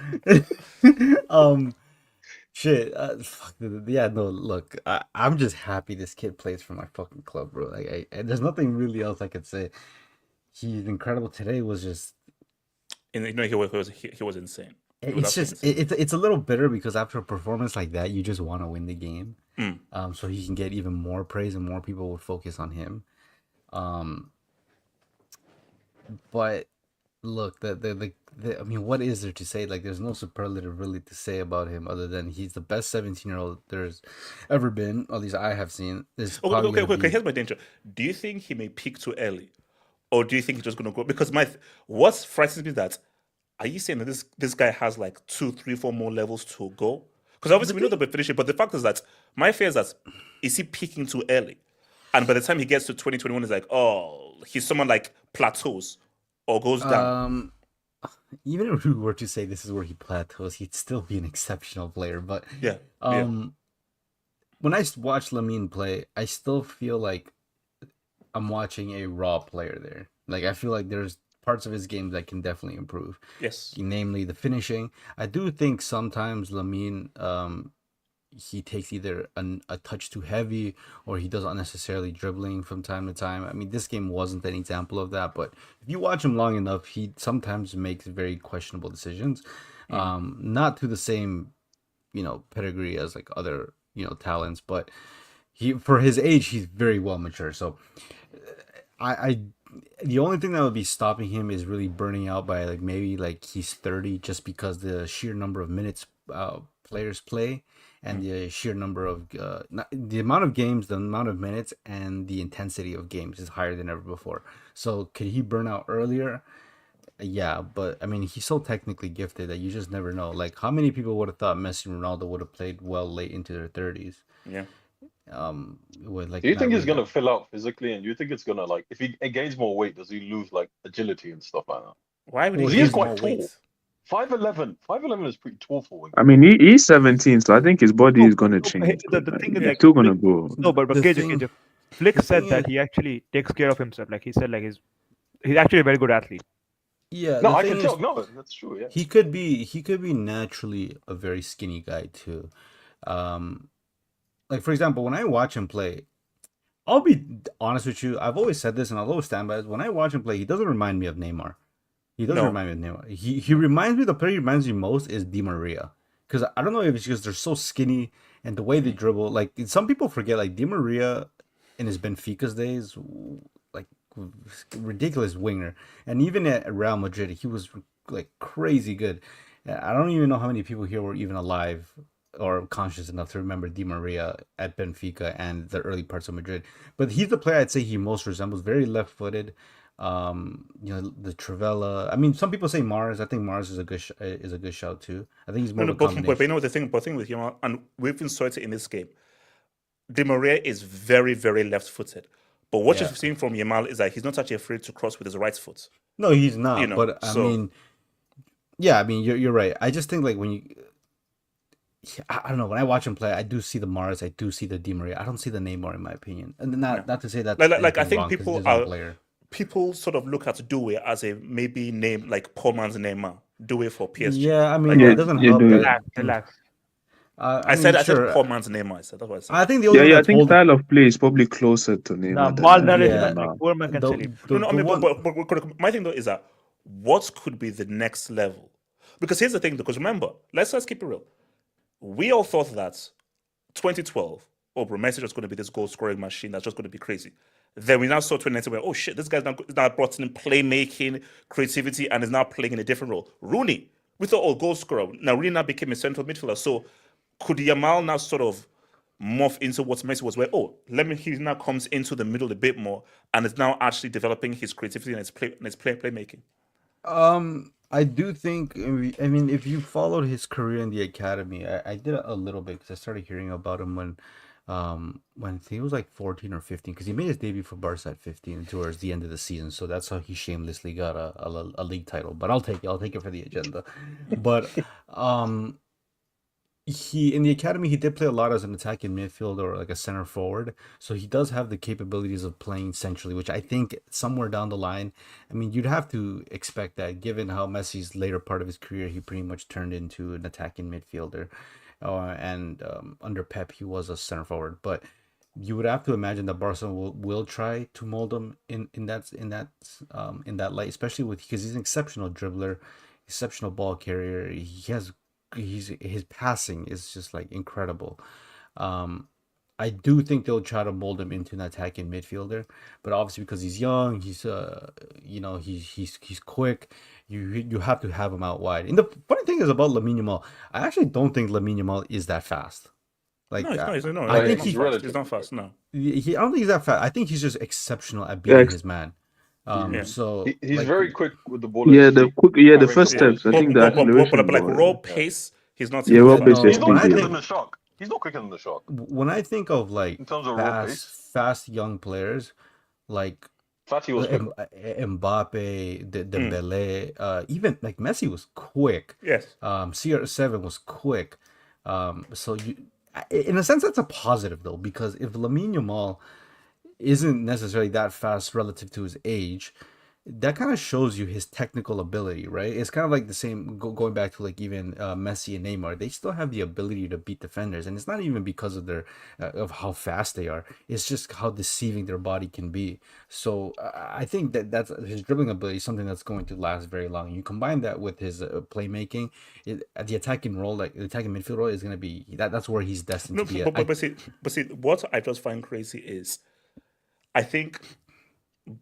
Shit. Fuck, yeah, no, look, I'm just happy this kid plays for my fucking club, bro. Like, there's nothing really else I could say. He's incredible. Today was just. And he was insane. It's just it's a little bitter because after a performance like that, you just want to win the game. So he can get even more praise and more people will focus on him. But look, I mean, what is there to say? Like, there's no superlative really to say about him other than he's the best 17-year-old there's ever been, at least I have seen. Okay. Here's my danger. Do you think he may peak too early, or do you think he's just going to go? Because what frightens me is that, are you saying that this guy has like 2, 3, 4 more levels to go? Because obviously we know that we're finishing, but the fact is that my fear is that is he peaking too early, and by the time he gets to 2021, it's like, oh, he's someone like plateaus or goes down. Even if we were to say this is where he plateaus, he'd still be an exceptional player. But when I watch Lamine play, I still feel like I'm watching a raw player there. Like, I feel like there's parts of his game that can definitely improve. Yes. Namely the finishing. I do think sometimes Lamine, he takes either a touch too heavy or he does unnecessarily dribbling from time to time. I mean, this game wasn't an example of that, but if you watch him long enough, he sometimes makes very questionable decisions. Not to the same, pedigree as like other, talents, but he, for his age, he's very well mature. So I the only thing that would be stopping him is really burning out by like maybe like he's 30, just because the sheer number of minutes players play and the sheer number of the amount of games, the amount of minutes, and the intensity of games is higher than ever before. So could he burn out earlier? Yeah, but I mean, he's so technically gifted that you just never know. Like, how many people would have thought Messi and Ronaldo would have played well late into their 30s? Yeah. With like, Do you not think he's really gonna fill out physically, and do you think it's gonna like if he gains more weight, does he lose like agility and stuff like that? Why would Well, he he is gain quite more tall. weight? 5'11", 5'11" is pretty tall for him. I mean, he's 17, so I think his body is gonna change. The thing is, He's like, still gonna go. no, but The KJ, thing- KJ, Flick the said thing that is- he actually takes care of himself. Like he said, like he's actually a very good athlete. Yeah, No, the I thing can is, tell. No, that's true. Yeah. he could be naturally a very skinny guy too. Like for example, when I watch him play, I'll be honest with you. I've always said this, and I'll always stand by it. When I watch him play, he doesn't remind me of Neymar. He doesn't No. remind me of Neymar. He reminds me. The player he reminds me most is Di Maria, because I don't know if it's because they're so skinny and the way they dribble. Like some people forget, like Di Maria in his Benfica's days, like ridiculous winger, and even at Real Madrid, he was like crazy good. I don't even know how many people here were even alive or conscious enough to remember Di Maria at Benfica and the early parts of Madrid. But he's the player I'd say he most resembles. Very left-footed. The Trivella. I mean, some people say Mars. I think Mars is a good shout too. I think he's more No, of a but combination. you know the thing with Yamal, and we've been saw it in this game. Di Maria is very, very left-footed. But what Yeah. you've seen from Yamal is that he's not actually afraid to cross with his right foot. No, he's not. You know, but I so- mean, yeah, I mean, you're right. I just think like when you, I don't know, when I watch him play, I do see the Mars, I do see the Di Maria. I don't see the Neymar, in my opinion. And not to say that Like I think people player. people sort of look at Due as a maybe name like poor man's Neymar. Due for PSG. Yeah, I mean, Yeah, it doesn't yeah, help. do that- it. Relax. I said poor man's Neymar. I said that's what I said. I think the only Yeah, thing yeah. I that's think holding- style of play is probably closer to Neymar Nah, than ball narrative, yeah. like poor man can The- sell it. the- No, I the mean, one- but my thing though is that what could be the next level? Because here's the thing, because remember, let's keep it real. We all thought that 2012, bro, Messi is going to be this goal scoring machine that's just going to be crazy. Then we now saw 2019 where, oh shit, this guy's now brought in playmaking, creativity, and is now playing in a different role. Rooney, we thought, goal scorer. Now Rooney now became a central midfielder. So could Yamal now sort of morph into what Messi was, where he now comes into the middle a bit more and is now actually developing his creativity and his playmaking. I do think. I mean, if you followed his career in the academy, I did a little bit because I started hearing about him when he was like 14 or 15, because he made his debut for Barca at 15 towards the end of the season. So that's how he shamelessly got a league title. But I'll take it for the agenda. But he in the academy, he did play a lot as an attacking midfielder or like a center forward. So he does have the capabilities of playing centrally, which I think somewhere down the line, I mean, you'd have to expect that given how Messi's later part of his career, he pretty much turned into an attacking midfielder. And under Pep, he was a center forward. But you would have to imagine that Barcelona will try to mold him in that light, especially because he's an exceptional dribbler, exceptional ball carrier. His passing is just like incredible. I do think they'll try to mold him into an attacking midfielder, but obviously because he's young, he's quick. You have to have him out wide. And the funny thing is about Lamine Yamal, I actually don't think Lamine Yamal is that fast. Like, No, I think he's not fast. No, I don't think he's that fast. I think he's just exceptional at beating his man. So he's like, very quick with the ball. Yeah, at his the feet, the covering first the balls. steps. I think the acceleration. but like was- raw pace, he's not. Yeah, raw fast. pace He's is not quicker big. than the Shark. He's not quicker than the Shark. when I think of like In terms of raw pace. fast young players, like Fati was quicker. Mbappe, Dembele, even like Messi was quick. Yes. CR7 was quick. So in a sense, that's a positive though, because if Lamine Yamal isn't necessarily that fast relative to his age, that kind of shows you his technical ability, right? It's kind of like the same going back to like even Messi and Neymar. They still have the ability to beat defenders, and it's not even because of their of how fast they are. It's just how deceiving their body can be. So I think that's his dribbling ability is something that's going to last very long. You combine that with his playmaking, the attacking role, like the attacking midfield role, is going to be that's where he's destined No, to be. but see, what I just find crazy is, I think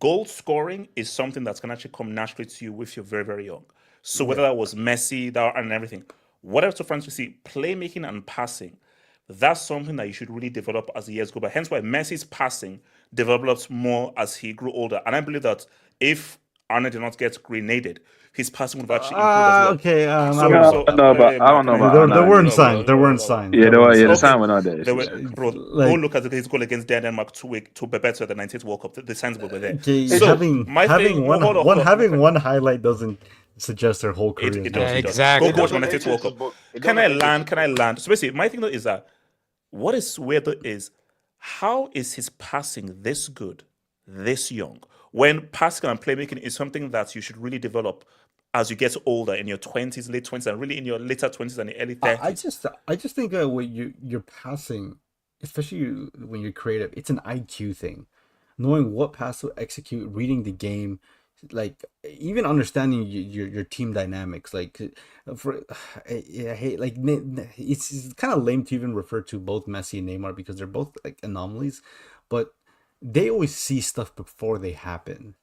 goal scoring is something that's can actually come naturally to you if you're very, very young. So whether that was Messi, that and everything, whatever to France, we see playmaking and passing, that's something that you should really develop as the years go by. Hence why Messi's passing develops more as he grew older. And I believe that if Arnold did not get grenaded, his passing would have actually improved as well. Okay. I don't know about there weren't signs. There weren't signs. Yeah, There weren't the signs. sign were not there. Bro, go look at his goal against Denmark to be better at the 98th World Cup. The signs were there. Okay, So having hold on. having one highlight doesn't suggest their whole career. It does. exactly. Go watch the 98th World Cup. Can I land? So basically, my thing though is that what is weird though is how is his passing this good, this young? When passing and playmaking is something that you should really develop as you get older in your 20s, late 20s, and really in your later 20s and the early 30s. I just think when you're passing, especially when you're creative, it's an IQ thing. Knowing what pass to execute, reading the game, like even understanding your team dynamics. Like I hate like it's kind of lame to even refer to both Messi and Neymar because they're both like anomalies, but they always see stuff before they happen.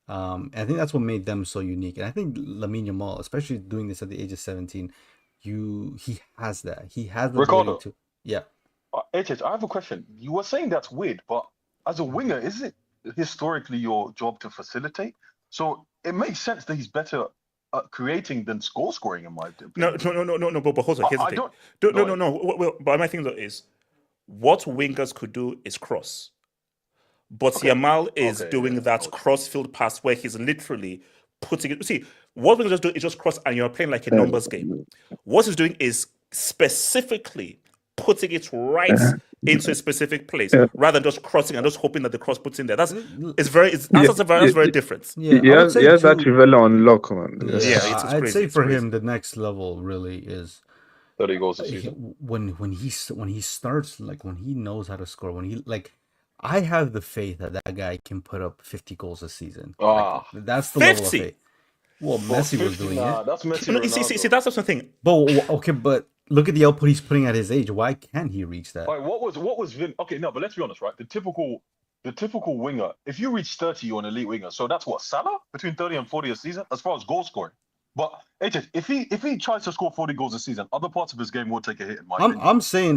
And I think that's what made them so unique. And I think Lamine Yamal, especially doing this at the age of 17, he has that. He has the ability to. Yeah. HH, I have a question. You were saying that's weird, but as a winger, is it historically your job to facilitate? So it makes sense that he's better at creating than scoring, in my opinion. No. But hold on. Here's the thing. No. Well, but my thing though is, what wingers could do is cross. But Yamal is doing that cross-field pass where he's literally putting it. See, what wingers just do is just cross, and you're playing like a numbers game. What he's doing is specifically putting it right into a specific place, rather than just crossing and just hoping that the cross puts in there. That's very different. He has that Trivela on lock, man. It's I'd crazy. say It's for crazy. him, the next level really is 30 goals a season. When he starts, like when he knows how to score, when he like. I have the faith that guy can put up 50 goals a season. Like, that's the 50? level of faith. Well, Messi was doing it. That's Messi. See, that's the thing. But okay, but look at the output he's putting at his age. Why can't he reach that? All right, what was Vin? Okay, no, but let's be honest, right? The typical winger, if you reach 30, you're an elite winger. So that's what, Salah? Between 30 and 40 a season as far as goal scoring. But HH, if he tries to score 40 goals a season, other parts of his game will take a hit. In my opinion.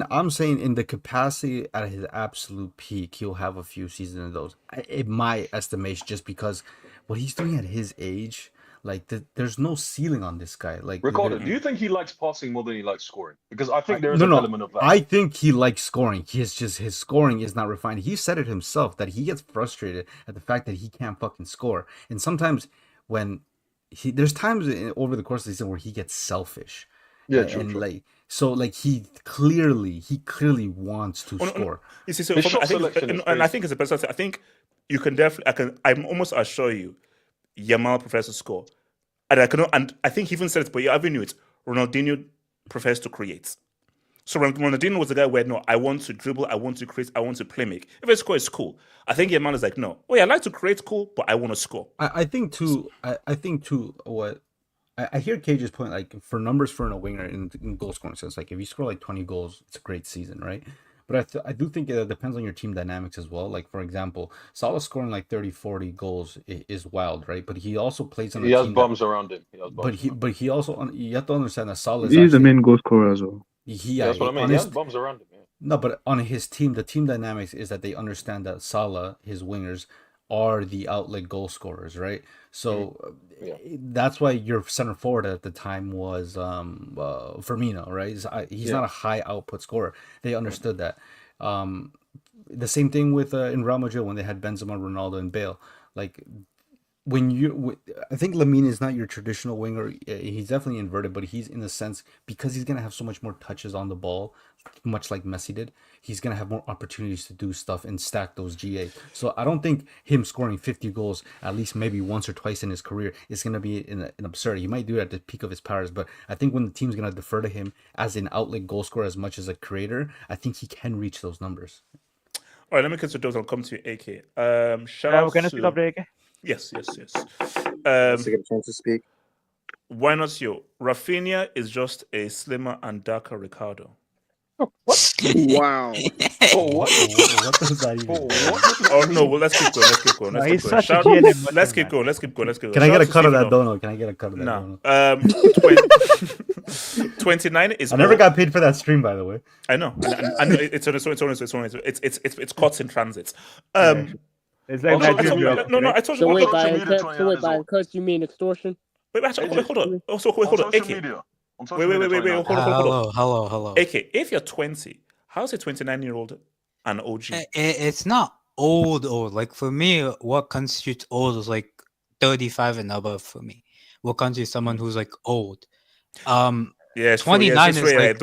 I'm saying in the capacity at his absolute peak, he'll have a few seasons of those. In my estimation, just because what he's doing at his age, like there's no ceiling on this guy. Like, Ricardo, do you think he likes passing more than he likes scoring? Because I think there is an element of that. I think he likes scoring. His scoring is not refined. He said it himself that he gets frustrated at the fact that he can't fucking score. And sometimes when there's times over the course of the season where he gets selfish. Yeah, true. Like so, like he clearly wants to score. You see, I think it's a better. I think you can definitely. I'm almost assure you, Yamal prefers to score, and I think he even said it, but you even knew it. Ronaldinho prefers to create. So Ronaldinho was the guy where, no, I want to dribble, I want to create, I want to play make. If I score, it's cool. I think Yamal is like, no. Oh yeah, I like to create, cool, but I want to score. I think too. What I hear Cage's point, like for numbers for a winger in goal scoring sense, like if you score like 20 goals, it's a great season, right? But I do think it depends on your team dynamics as well. Like for example, Salah scoring like 30, 40 goals is wild, right? But he also plays on. He has bums around him. But he also, you have to understand that Salah is He's the main goal scorer as well. That's what I mean. He has bums around him. Yeah. No, but on his team, the team dynamics is that they understand that Salah, his wingers, are the outlet goal scorers, right? So that's why your center forward at the time was Firmino, right? He's not a high output scorer. They understood that. The same thing with in Real Madrid when they had Benzema, Ronaldo, and Bale. Like I think Lamine is not your traditional winger. He's definitely inverted, but he's in the sense because he's gonna have so much more touches on the ball, much like Messi did. He's gonna have more opportunities to do stuff and stack those GA. So I don't think him scoring 50 goals at least maybe once or twice in his career is gonna be an absurd. He might do it at the peak of his powers, but I think when the team's gonna defer to him as an outlet goal scorer as much as a creator, I think he can reach those numbers. All right, let me get to those. I'll come to you, AK. Shout out Can I to... speak after AK? Yes. Let's get a chance to speak. Why not you? Rafinha is just a slimmer and darker Ricardo. Wow. What? What does that even mean? Oh no, well, let's keep going. He's such a GNM. Let's keep going. Can I get a cut of that dono? Can I get a cut of that No. dono? 29 is... I never got paid for that stream, by the way. I know. And it's cuts in transit. It's like Also, Nigerian. No, I told you. So wait, social media by trolling as well. cuts you mean extortion? Wait, hold on. Also, On hold on. social AK. media. On social Wait, media trolling as well. Hello. AK, if you're 20, how's a 29-year-old an OG? It's not old. Like for me, what constitutes old is like 35 and above for me. What constitutes someone who's like old? Yeah, 29 is like...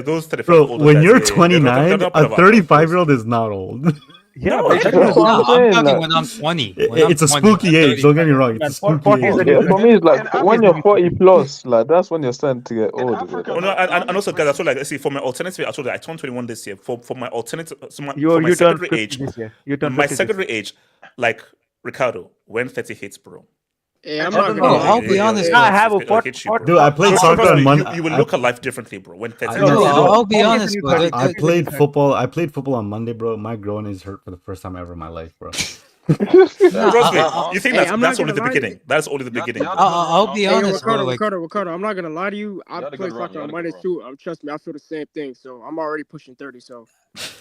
those 35 Bro, older when guys, you're they're 29, not a about 35-year-old is not old. Yeah, No, but that's that's what No, I'm talking like- when I'm 20. It's a spooky age. Don't get me wrong. It's a spooky 40 is age. a Yeah, for me, it's like In when you're Africa- 40 plus, like that's when you're starting to get old. Africa, Oh, no, and also, guys, I told like, see, for my alternative, I told you I turned 21 this year. For my alternative, so my, for You my turned secondary 50 age, this year. You turned my 50 this secondary age, like Ricardo, when 30 hits, bro. Yeah, I'm Oh, not no, gonna Oh, lie. I'll be honest. I have a It'll hit you, bro. Dude, I played So soccer trust on me, Monday. You will look at life differently, bro. When 30 I hits, know, bro. I'll be I'll honest, give you bro. 30. I played football. I played football on Monday, bro. My groin is hurt for the first time ever in my life, bro. Trust me, you think Hey, that's I'm not only gonna the lie to beginning. That's only the Yeah, beginning. yeah. I'll be Hey, honest, bro. Like, Ricardo, I'm not gonna lie to you. I You had a play good run, soccer you had on a good Mondays run. too. Trust me, I feel the same thing. So I'm already pushing 30. So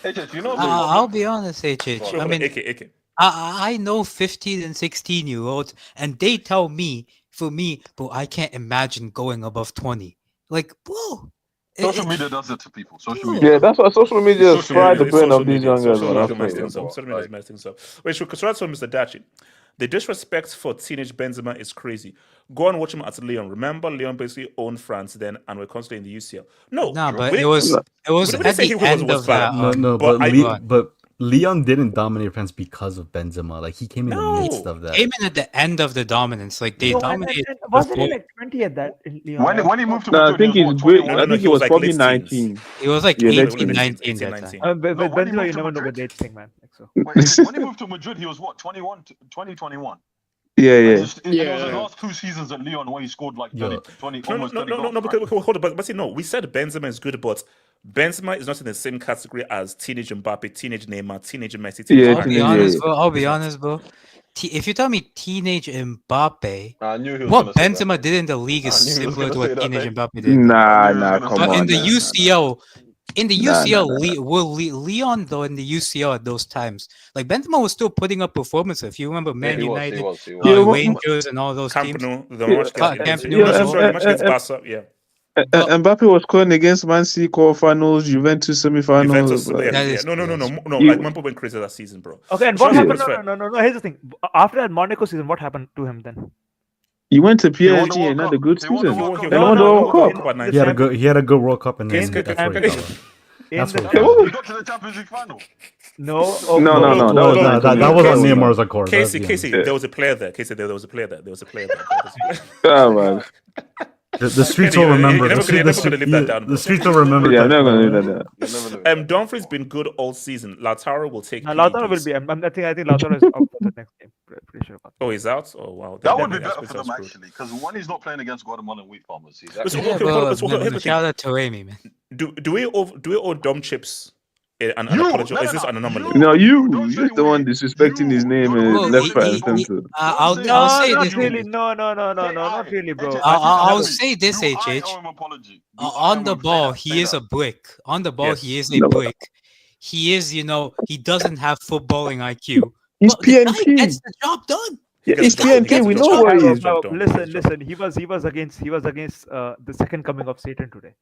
HH, you know the I'll be honest, HH. Wait, I hold on, mean, AK. I know 15 and 16-year-olds, and they tell me, for me, bro, I can't imagine going above 20. Like, bro. social media does it to people. Social media. Yeah, that's what social media has Social fried the It's brain social of these media. young guys. Social Man, media I messed feel things you. up. Social media messed things up. Wait, should we to Mr. Dachi? The disrespect for teenage Benzema is crazy. Go and watch him at Lyon. Remember, Lyon basically owned France then, and we're constantly in the UCL. No, Nah, but we it was we didn't at say the he end was of bad. that. but but Leon didn't dominate France because of Benzema. Like he came in the midst No. of that. Came in at the end of the dominance. Like they No, dominated. wasn't he before. like 20 at that in Lyon? When he moved to No, I Madrid, think he he's was great. what, No, I no, think he he was was like probably late 19. It was like Yeah, late 18, 20s. 19 that 19. time. With No, when he Benzema, moved you to never know the Madrid- dates thing, man. Like, so. when he moved to Madrid, he was what, 2021? Yeah, It yeah. was his last 2 seasons at Lyon where he sgored like 30, 20, almost 30 goals. No, because hold on, but see, no, we said Benzema is good, but Benzema is not in the same category as teenage Mbappe, teenage Neymar, teenage Messi. Teenage Yeah, I'll be teenage, honest, yeah. bro. I'll be It's not. honest, bro. If you tell me teenage Mbappe, I knew he was what gonna say that. Benzema did in the league is I knew he was similar to gonna what say that, teenage Dave. Mbappe did. bro. Nah, I knew he was nah, gonna come say But on. in the nah, UCL, nah. will Leon though in the UCL at those times, like Benzema was still putting up performances. If you remember, Man he United, was. Yeah, Rangers, and all those Camp teams. Nou, the Yeah, match against Camp United. Nou No, as sorry, well. the match against Barca, yeah. But- Mbappe was scoring against Man City quarterfinals, Juventus semifinals. Juventus, like- That yeah. is No, You- like Mbappe went crazy that season, bro. Okay, and Sure, what he happened? was fair. No. Here's the thing. After that Monaco season, what happened to him then? He went to He won the PSG World and had Cup. a good He won the season. World Cup. And won the World Cup. Cup at 19. He had a good World Cup and then In the that's where he Champions fell. In That's the what He he got to the Champions League final. No. No. That was that was on Casey, Neymar's accord. let's be Casey, Yeah. there was a player there. Casey, there was a player there. Oh, man. honest. The streets will You're remember. never gonna live that down, bro. The streets will remember. Yeah, I'm not gonna leave that down. You'll never know that. Dumfries been good all season. Lautaro will take. Lautaro will PEDs. be. I think Lautaro is out for the next game. Pretty sure about that. Oh, he's out. Oh, wow. That would be that's better for them screwed. actually, because when he's not playing against Guatemala and wheat farmers, he's So, actually. Yeah, okay, bro, hold on, so here's the shout thing. out to Amy, man. Do we owe Dom Chips an apology? Or is this an anomaly? No, you're the one disrespecting his name Bro, left, right, and center. I'll No, say not this. really. No, not really, bro. I'll say this, I HH. owe him an apology. On the ball, he is a brick. On the ball, Yes. he is a No. brick. He is, he doesn't have footballing IQ. He's But the guy PNP. gets the job done. Yeah, Gets he's the job- PNP. gets We the know job where done. he Gets is. the job done. Listen. He was against the second coming of Satan today.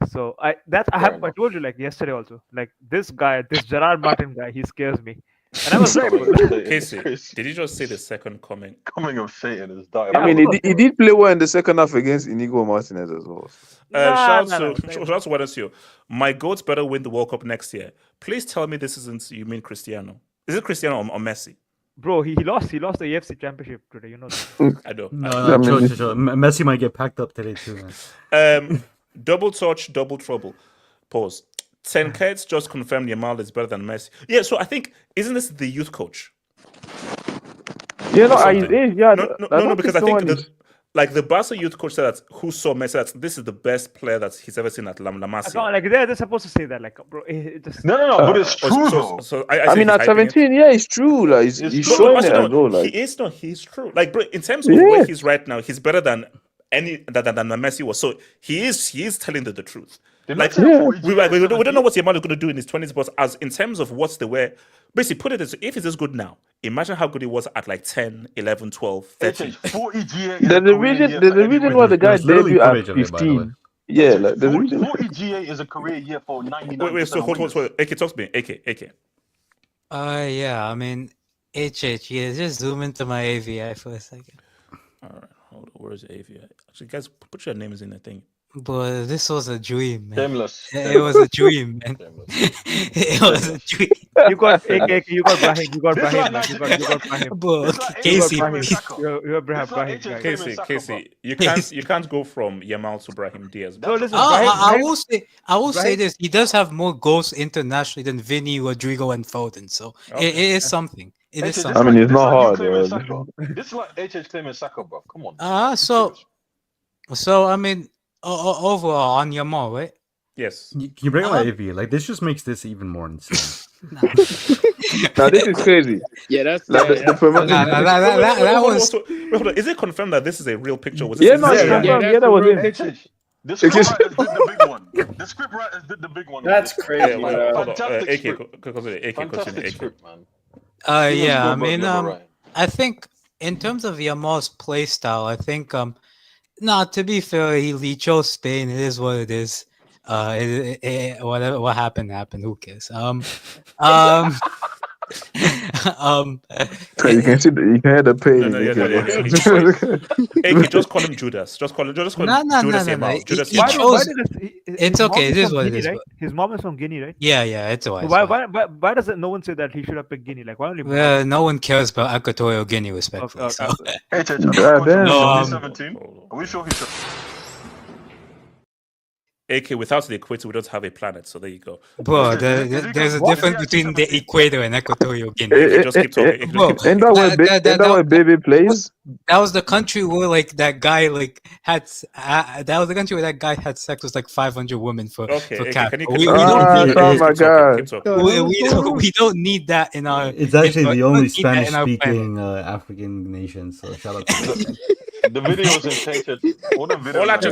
So I Fair told enough. you like yesterday also. Like this guy, this Gerard Martin guy, he scares me. And I was right. Coming of Satan is Casey, crazy. did you just say the second coming? Coming of Satan is I diabolical. mean, he did play well in the second half against Inigo Martinez as well. Shout out to Wedersio. My goats better win the World Cup next year. Please tell me this isn't you mean Cristiano. Is it Cristiano or Messi? Bro, he lost the AFC Championship today. You know that. I know. No, chill. Messi might get packed up today too, man. Double touch, double trouble. Pause. 10 kids just confirmed Yamal is better than Messi. Yeah, so I think isn't this the youth coach? Yeah, no, No, because I think the Barca youth coach said that who saw Messi that this is the best player that he's ever seen at La Masia. Like they're supposed to say that, like, bro. It just... No, but it's true though. So I mean, at 17, yeah, it's true. Like he's showing it as well. Like he's true. Like, bro, in terms of where he's right now, he's better than than Messi was. So he is telling the truth. Like we don't know what Yamal is going to do in his 20s, but as in terms of what's the way, basically put it as if he's this good now, imagine how good he was at like 10, 11, 12, 13. 40 GA. There's a reason why the guy debuted at 15. Yeah, like there's a reason. 40 GA is a career year for 99%. Wait, so hold on. AK, talk to me. AK. Yeah, I mean, yeah, just zoom into my AVI for a second. All right, hold on. Where is AVI? Actually, guys, put your names in the thing. But this was a dream, man. Shameless. It was a dream, man. It was a dream. You got AK, you got Brahim, you got Brahim. Bro, Casey, you got Brahim. Casey, you can't go from Yamal to Brahim Diaz. No, listen, I will say this: he does have more goals internationally than Vinny, Rodrigo, and Foden. So it is something. It is something. I mean, it's not hard. This is like HH claiming Saka, bro. Come on. So I mean, overall on Yamal, right? Yes. Can you bring up my AV? Like this just makes this even more insane. Now this is crazy. Yeah, that's that was. Hold on. Is it confirmed that this is a real picture? Was yeah, no, yeah, that was it. The script writers did the big one. The script writers did the big one. That's crazy. Fantastic script, man. Yeah, I mean, I think in terms of Yamal's play style, I think, to be fair, he chose Spain. It is what it is. Whatever, what happened. Who cares? You can see you can hear the pain. Hey, just call him Judas. Just call him Judas. No. It's okay. It is what it is. Right? His mom is from Guinea, right? Yeah. It's why. Why doesn't no one say that he should have picked Guinea? Like, why only? No one cares about Equatorial Guinea, respectfully. Hey, 2017. Are we sure he should? AK, without the equator, we don't have a planet. So there you go. Bro, there's a difference between the equator and Equatorial Guinea. Just keep talking. And that where baby plays. That was the country where that guy had sex with 500 women for cap. Oh my god! We don't need that in our. It's actually the only Spanish-speaking African nation. So shout out to them. The video was intented.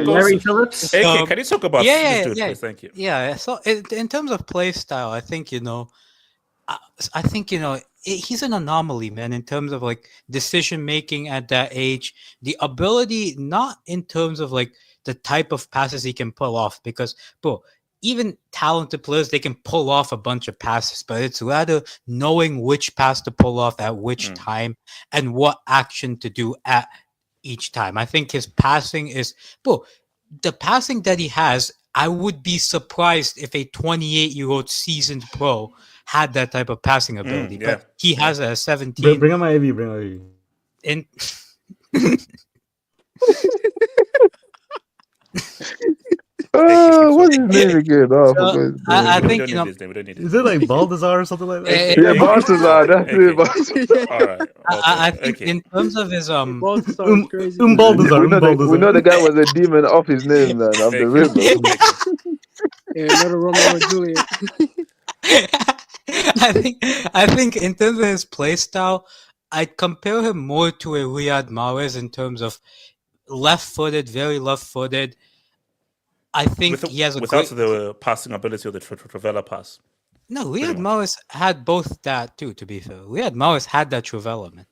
Larry Phillips. AK, can you talk about this dude, please? Thank you. Yeah. So in terms of play style, I think he's an anomaly, man. In terms of decision making at that age, the ability, not in terms of the type of passes he can pull off, because bro, even talented players, they can pull off a bunch of passes, but it's rather knowing which pass to pull off at which time and what action to do at each time. I think his passing is, the passing that he has, I would be surprised if a 28-year-old seasoned pro had that type of passing ability. But he has a 17. Bring on my AV. In What's his name again? I think is it like Balthazar or something like that? Yeah, Balthazar. That's it. All right. I think in terms of his Balthazar. We know the guy was a demon off his name, man. Of the river. Not a Romeo and Juliet. I think in terms of his play style, I'd compare him more to a Riyad Mahrez in terms of left-footed, very left-footed. I think he has without the passing ability of the Trivela pass. No, Riyad Mahrez had both that too. To be fair, Riyad Mahrez had that Trivela, man.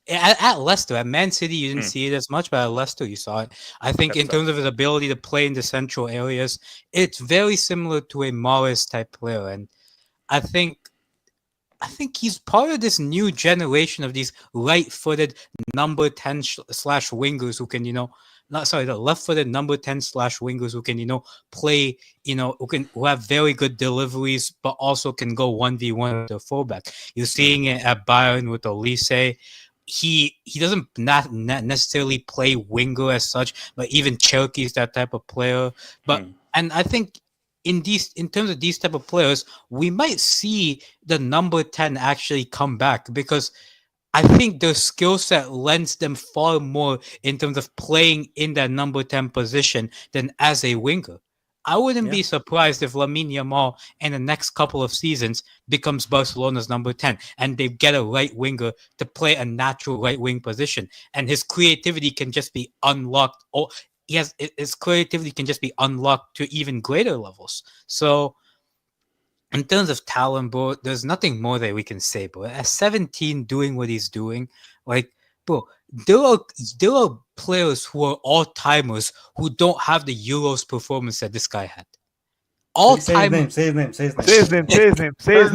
At Leicester, at Man City, you didn't see it as much, but at Leicester, you saw it. I think in terms of his ability to play in the central areas, it's very similar to a Mahrez type player, and I think I think he's part of this new generation of these right-footed number 10 slash wingers who can, the left-footed number 10 slash wingers who can, play, who have very good deliveries, but also can go 1v1 with the fullback. You're seeing it at Bayern with Olise. He doesn't not necessarily play winger as such, but even Cherokee is that type of player. But and I think in terms of these type of players, we might see the number 10 actually come back, because I think their skill set lends them far more in terms of playing in that number 10 position than as a winger. I wouldn't be surprised if Lamine Yamal in the next couple of seasons becomes Barcelona's number 10 and they get a right winger to play a natural right wing position, and his creativity can just be unlocked. His creativity can just be unlocked to even greater levels. So in terms of talent, bro, there's nothing more that we can say, bro. At 17, doing what he's doing, like, bro, there are players who are all timers who don't have the Euros performance that this guy had. All time. Say his name. Say his name. Say his name. Say his name. Say his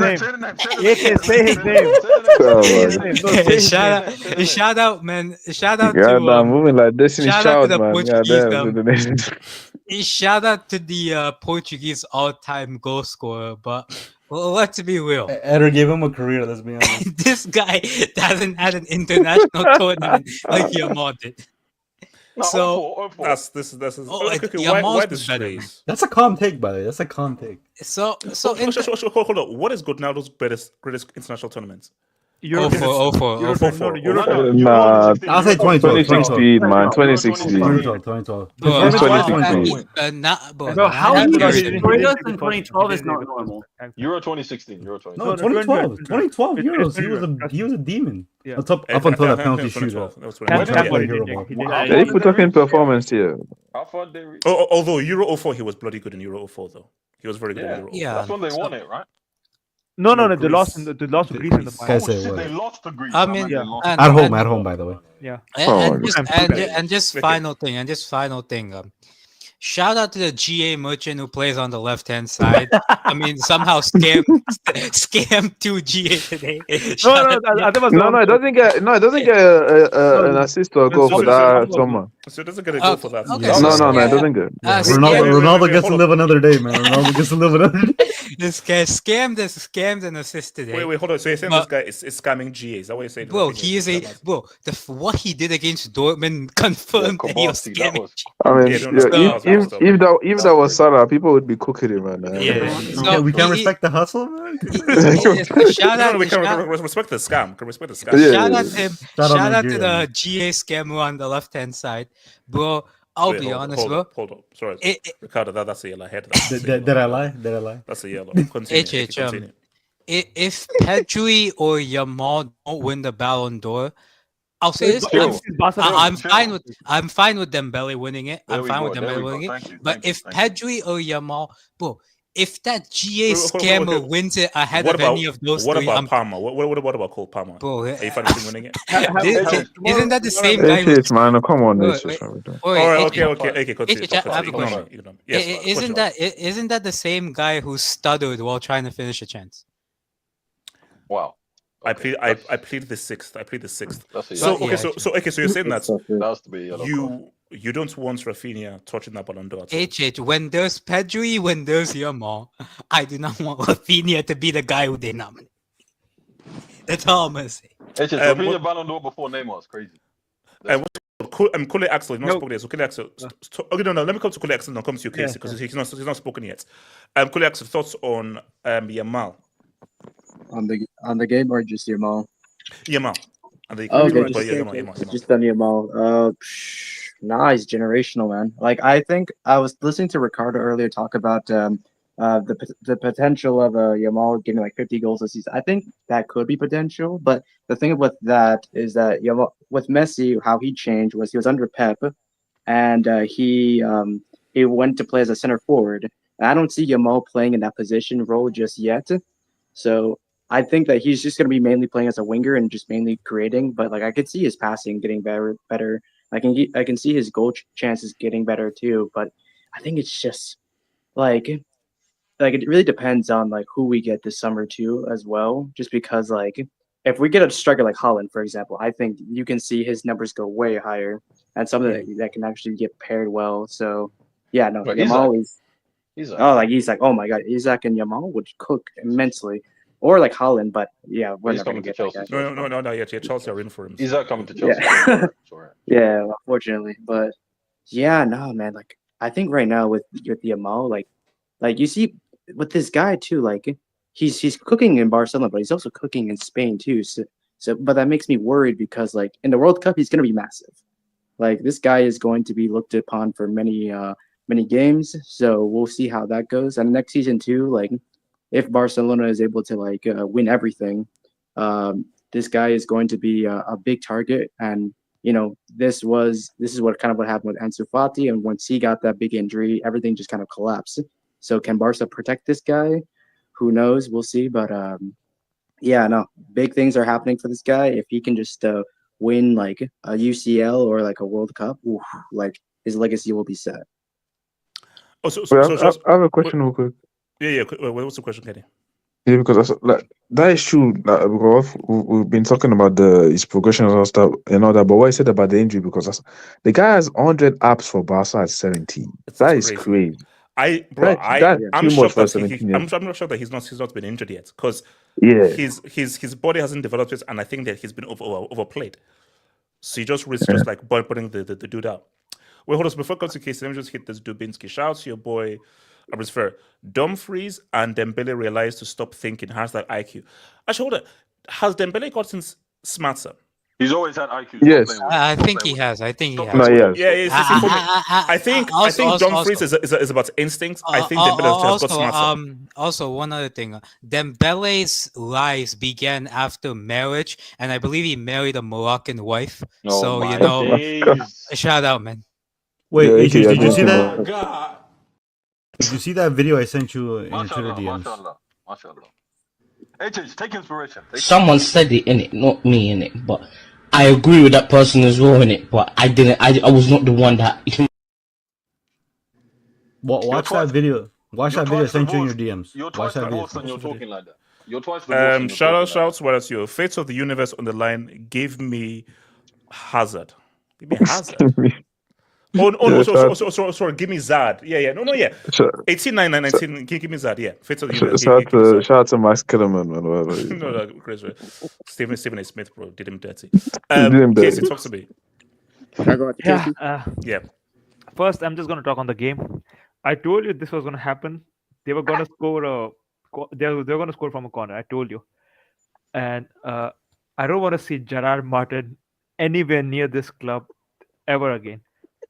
name. Shout out, man. Shout out Yeah, to I'm moving like Destiny's shout out to Child, the man. Portuguese. Yeah, Shout out to the Portuguese all-time goal scorer, but let's be real. Eder gave him a career. Let's be honest. This guy hasn't had an international tournament like Yamal did. No, So this is Yamal's why was this better, praise? That's a calm take, by the way. That's a calm take. So Hold on. What is Ronaldo's greatest international tournament? Euro 04. Nah, I'll say 2016, man. 2016. 2012. Bro, how he Sorry. destroyed us in 2012 is not normal. Euro 2016. Euro 2016. No, 2012. 2012 Euros. He was a demon. Yeah. Up until that penalty shootout. They put up in performance here. How far they reach? Although Euro 04, he was bloody good in Euro 04, though. He was very good in Euro 04. That's when they won it, right? No, they lost to Greece in the final. They lost to Greece. I mean, at home, by the way. Yeah. And just final thing. Shout out to the GA merchant who plays on the left-hand side. I mean, somehow scam 2 GA today. No, it doesn't get an assist or a goal for that summer. So it doesn't get a goal for that. No, it doesn't get. Ronaldo gets to live another day, man. Ronaldo gets to live another day. This guy scammed an assist today. Wait, hold on. So you're saying this guy is scamming GA? Is that what you're saying? Bro, he is what he did against Dortmund confirmed that he was scamming. I mean, if that was Salah, people would be cooking him, man. We can respect the hustle, man. Shout out, we can respect the scam. Can respect the scam. Shout out to him. Shout out to the GA scammer on the left-hand side, bro. I'll be honest, bro. Hold on. Sorry, Ricardo, that's a yellow head. Did I lie? That's a yellow. Continue. If Pedri or Yamal don't win the Ballon d'Or, I'll say this: I'm fine with Dembele winning it. I'm fine with Dembele winning it. But if Pedri or Yamal, bro, if that GA scammer wins it ahead of any of those three, what about Palmer? What about Cole Palmer? Bro, are you fantasy winning it? Isn't that the same guy? Man, come on, okay. Isn't that the same guy who stuttered while trying to finish a chance? Wow. Okay. I plead the sixth. So you're saying that you don't want Rafinha touching that Ballon d'Or. When there's Pedri, when there's Yamal, I do not want Rafinha to be the guy who they nominate. That's all I'm gonna say. Rafinha Ballon d'Or before Neymar is crazy. Kule Axel, not spoken yet. So Kule Axel. Okay, no. Let me come to Kule Axel and come to you, Casey, because he's not spoken yet. Kule Axel, thoughts on Yamal? On the game or just Yamal? Yamal. Just on Yamal. Nah, he's generational, man. Like, I think I was listening to Ricardo earlier talk about the potential of Yamal getting like 50 goals this season. I think that could be potential, but the thing with that is that Yamal, with Messi, how he changed was he was under Pep, and he went to play as a center forward. And I don't see Yamal playing in that position role just yet. So I think that he's just going to be mainly playing as a winger and just mainly creating. But like I could see his passing getting better. I can see his goal chances getting better too. But I think it's just like like it really depends on like who we get this summer too as well. Just because like if we get a striker like Holland, for example, I think you can see his numbers go way higher and something that can actually get paired well. So yeah, no, But Yamal is Isak. Isak. Oh my God, Isak and Yamal would cook immensely, or like Holland. But yeah, we're He's not gonna coming to get Chelsea. that guy. No. Yeah, Chelsea are in for him. Isak coming to Chelsea. Yeah, It's all right. yeah, unfortunately, but yeah, no, man. Like I think right now with Yamal, like you see with this guy too, like he's cooking in Barcelona, but he's also cooking in Spain too. So but that makes me worried because like in the World Cup, he's gonna be massive. Like this guy is going to be looked upon for many games. So we'll see how that goes. And next season too, like if Barcelona is able to like win everything, this guy is going to be a big target. And you know, this is what kind of what happened with Ansu Fati. And once he got that big injury, everything just kind of collapsed. So can Barca protect this guy? Who knows? We'll see. But yeah, no, big things are happening for this guy. If he can just win like a UCL or like a World Cup, oof, like his legacy will be set. Oh, I have a question real quick. Yeah. What's the question, Kenny? Yeah, because like that is true. Like, we've been talking about his progression and all stuff and all that. But what I said about the injury, because the guy has 100 apps for Barca at 17. That is crazy. I'm shocked that I'm not sure that he's not been injured yet, because his body hasn't developed yet, and I think that he's been overplayed. So he just risks just like putting the dude out. Wait, hold on. Before I go to Casey, let me just hit this Dubinsky. Shout out to your boy, Fair. Dumfries and Dembele realized to stop thinking. Has that IQ? Actually, hold on. Has Dembele gotten smarter? He's always had IQ. Yes, I think he has. I think he has. No, yes. I think Dumfries is about instinct. I think Dembele has got smarter. Also, one other thing. Dembele's lies began after marriage, and I believe he married a Moroccan wife. Oh, so my you know, days. shout out, man. Wait, Yeah, AJ, did you see yeah. that? Did you see that video I sent you in Twitter DMs? Mashallah. HH, take inspiration. Someone said it in it, not me in it, but I agree with that person as well in it, but I didn't. I was not the one that. Watch that video. Watch that video I sent you in your DMs. You're Watch twice the that host and video. you're talking like that. You're twice the host and you're Shout talking out, what else you? Fates of the universe on the line. Give me Hazard. Give me Hazard. Sorry. Give me Zad. Yeah. No. 18, 9, 19. Give me Zad. Yeah. Fates of the universe. Shout out to Max Kellerman, man. Whatever. No, Chris. Stephen A. Smith, bro, did him dirty. Did him dirty. Casey, talk to me. Yeah. First, I'm just going to talk on the game. I told you this was going to happen. They were going to score. They were going to score from a corner. I told you. And I don't want to see Gerard Martin anywhere near this club ever again.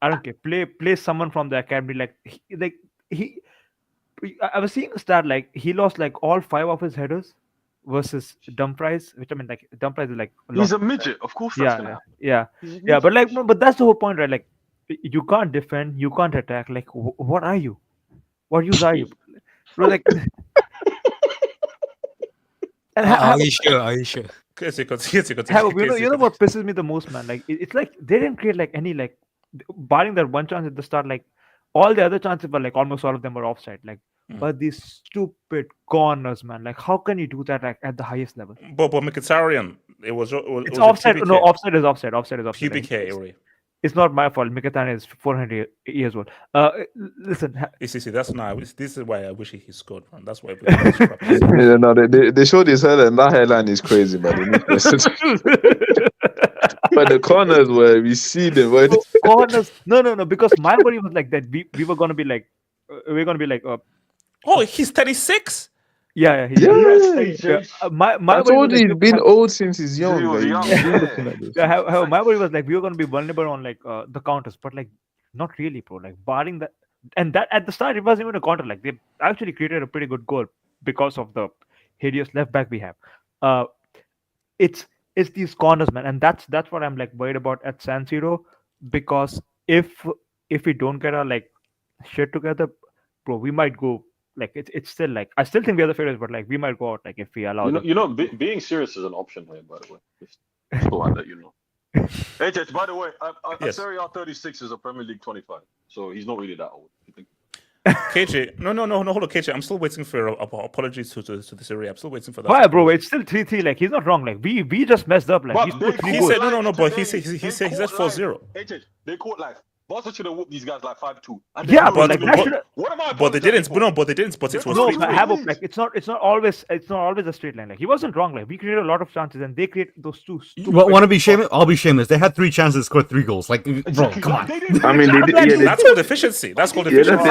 I don't care. Play someone from the academy. I was seeing a stat like he lost like all 5 of his headers versus Dumfries, which I mean like Dumfries is like He's a midget, of course. That's gonna happen. Yeah. But like, no, but that's the whole point, right? Like, you can't defend, you can't attack. Like, what are you? What use are you? Bro, like, and Are you sure? Casey, you know what pisses me the most, man? Like, it's like they didn't create like any like, barring that one chance at the start, like all the other chances were like almost all of them were offside. Like, but these stupid corners, man. Like, how can you do that like at the highest level? But Mkhitaryan, it's offside. No, offside is offside. PBK. It's not my fault. Mkhitaryan is 400 years old. Listen. That's not. This is why I wish he scored, man. That's why. They showed his head, and that headline is crazy, man. But the corners where we see them, corners. No. Because my worry was like that. We were gonna be like, oh, he's 36. Yeah. I told you he's been old since he's young. My worry was like we were going to be vulnerable on like the counters, but like not really, bro. Like barring that, and that at the start it wasn't even a counter. Like they actually created a pretty good goal because of the hideous left back we have. It's these corners, man, and that's what I'm like worried about at San Siro, because if we don't get our like shit together, bro, we might go. Like it's still like I still think we are the favorites, but like we might go out like if we allow. Being serious is an option here, by the way. Just so I let you know. HH, by the way, Serie A 36 is a Premier League 25, so he's not really that old. You think? KJ, no, hold on, KJ. I'm still waiting for apologies to the Serie. I'm still waiting for that. Why, bro? It's still 3-3. Like, he's not wrong. Like, we just messed up. Like, But he scored 3 He goals. said no. But he said 4-0. AJ, they caught like Barca should have whooped these guys like 5-2. Yeah, but like that should. What am I? But they didn't. No, but they didn't. But it was No, 3-3. but like it's not always a straight line. Like he wasn't wrong. Like we created a lot of chances and they create those two. Want to be shameless? I'll be shameless. They had 3 chances to score 3 goals. Like, bro, come on. I mean, that's called efficiency. That's called efficiency.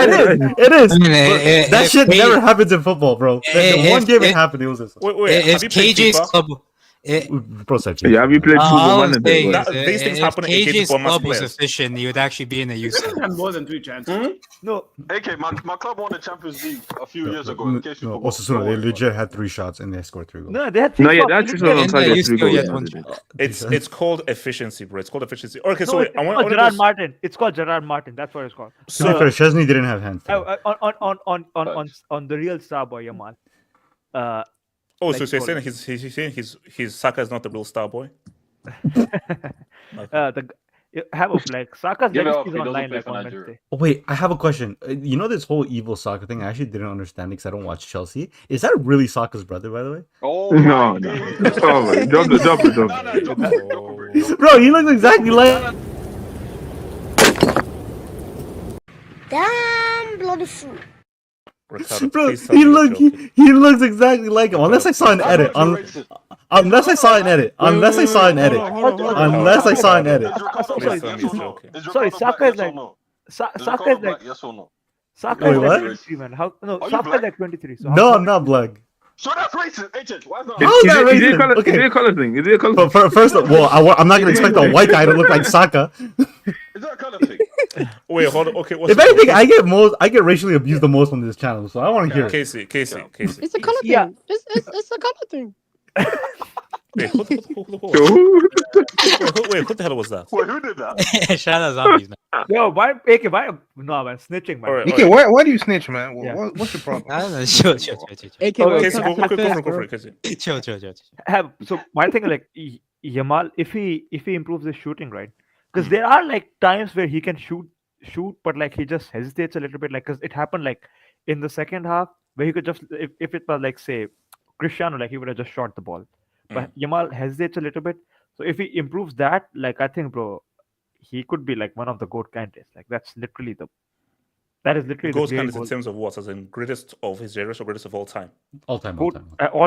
It is. That shit never happens in football, bro. The one game it happened, it was this. Wait. Have you played KJ's FIFA? club. Yeah, have you played Football Manager? These things happen in KJ's Bournemouth club was players. efficient. He would actually be in the youth. had more than 3 chances. No. AK, my club won the Champions League a few years ago. In case you forgot. Also, they legit had 3 shots and they scored 3 goals. No, they had. No, yeah, that's just on target 3 goals. It's called efficiency, bro. It's called efficiency. Okay, No, so it's called Gerard Martin. It's called Gerard Martin. That's what it's called. To be fair, Chesney didn't have hands. On the real star boy Yamal. Oh, so you're saying his Saka is not the real star boy? Saka's Give it up, legacy is he doesn't online play like for on Nigeria. Wednesday. Oh, wait, I have a question. You know this whole evil soccer thing? I actually didn't understand because I don't watch Chelsea. Is that really Saka's brother, by the way? Oh, no. Oh, my. Drop it. Bro, he looks exactly like. Damn bloody fool. Bro, he looks exactly like him. Unless I saw an edit. Unless I saw an edit. Sorry, Saka is like. Saka is like. Yes or no? Saka is Wait, like what? 23, man. How? No, Are you Saka is black? like 23. So No, I'm not black. So that's racist. AJ, why is that? How is that Is it racist? a color thing? Is it a color But thing? first of all, I'm not gonna expect a white guy to look like Saka. Is that a color thing? Wait, hold on. Okay, If anything, I get racially abused the most on this channel, so I want to hear it. Casey. It's a color thing. Yeah. It's a color thing. Wait, who the hell was that? Wait, who did that? Shout out zombies, man. Yo, why? AK, why? No, man, snitching, man. Alright, Okay, why do you snitch, man? Yeah. What's your problem? I don't know. Chill. AK, Casey, go for it, Casey. Chill. So my thing is like Yamal, if he improves his shooting, right? Because there are like times where he can shoot, but like he just hesitates a little bit. Like, because it happened like in the second half where he could just if it was like say Cristiano, like he would have just shot the ball. But Yamal hesitates a little bit. So if he improves that, like I think, bro, he could be like one of the GOAT candidates. Like that is literally the Goals great candidates goal. in terms of what? As in greatest of his generation or greatest of all time? All time. All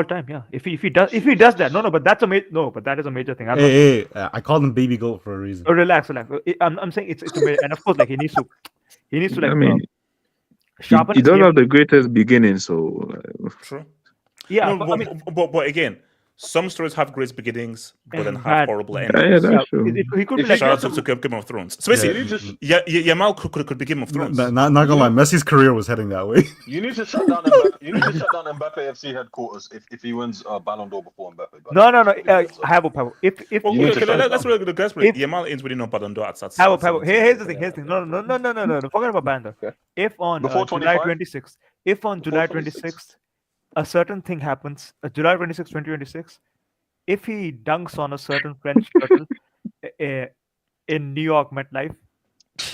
time, yeah. If he does that, but that's but that is a major thing. Hey, I called him baby goat for a reason. Oh, relax. I'm saying it's a major, and of course, like he needs to like. I mean, sharpen he his does game. have the greatest beginning, so. True. Yeah, No, but, I mean, but again, some stories have great beginnings, but then And have bad. horrible Yeah, endings. that's true. he could be like Shout out to Game of Thrones. So basically, Yamal could be Game of Thrones. Not gonna lie, Messi's career was heading that way. You need to shut down Mbappe. You need to shut down Mbappe FC headquarters if he wins Ballon d'Or before Mbappe. No. Have If Let's really guys. Yamal is winning no Ballon d'Or at Sats. Here's the thing. No. Forget about Ballon d'Or. If on Before July 25? 26th, a certain thing happens, July 26, 2026, if he dunks on a certain French turtle in New York MetLife,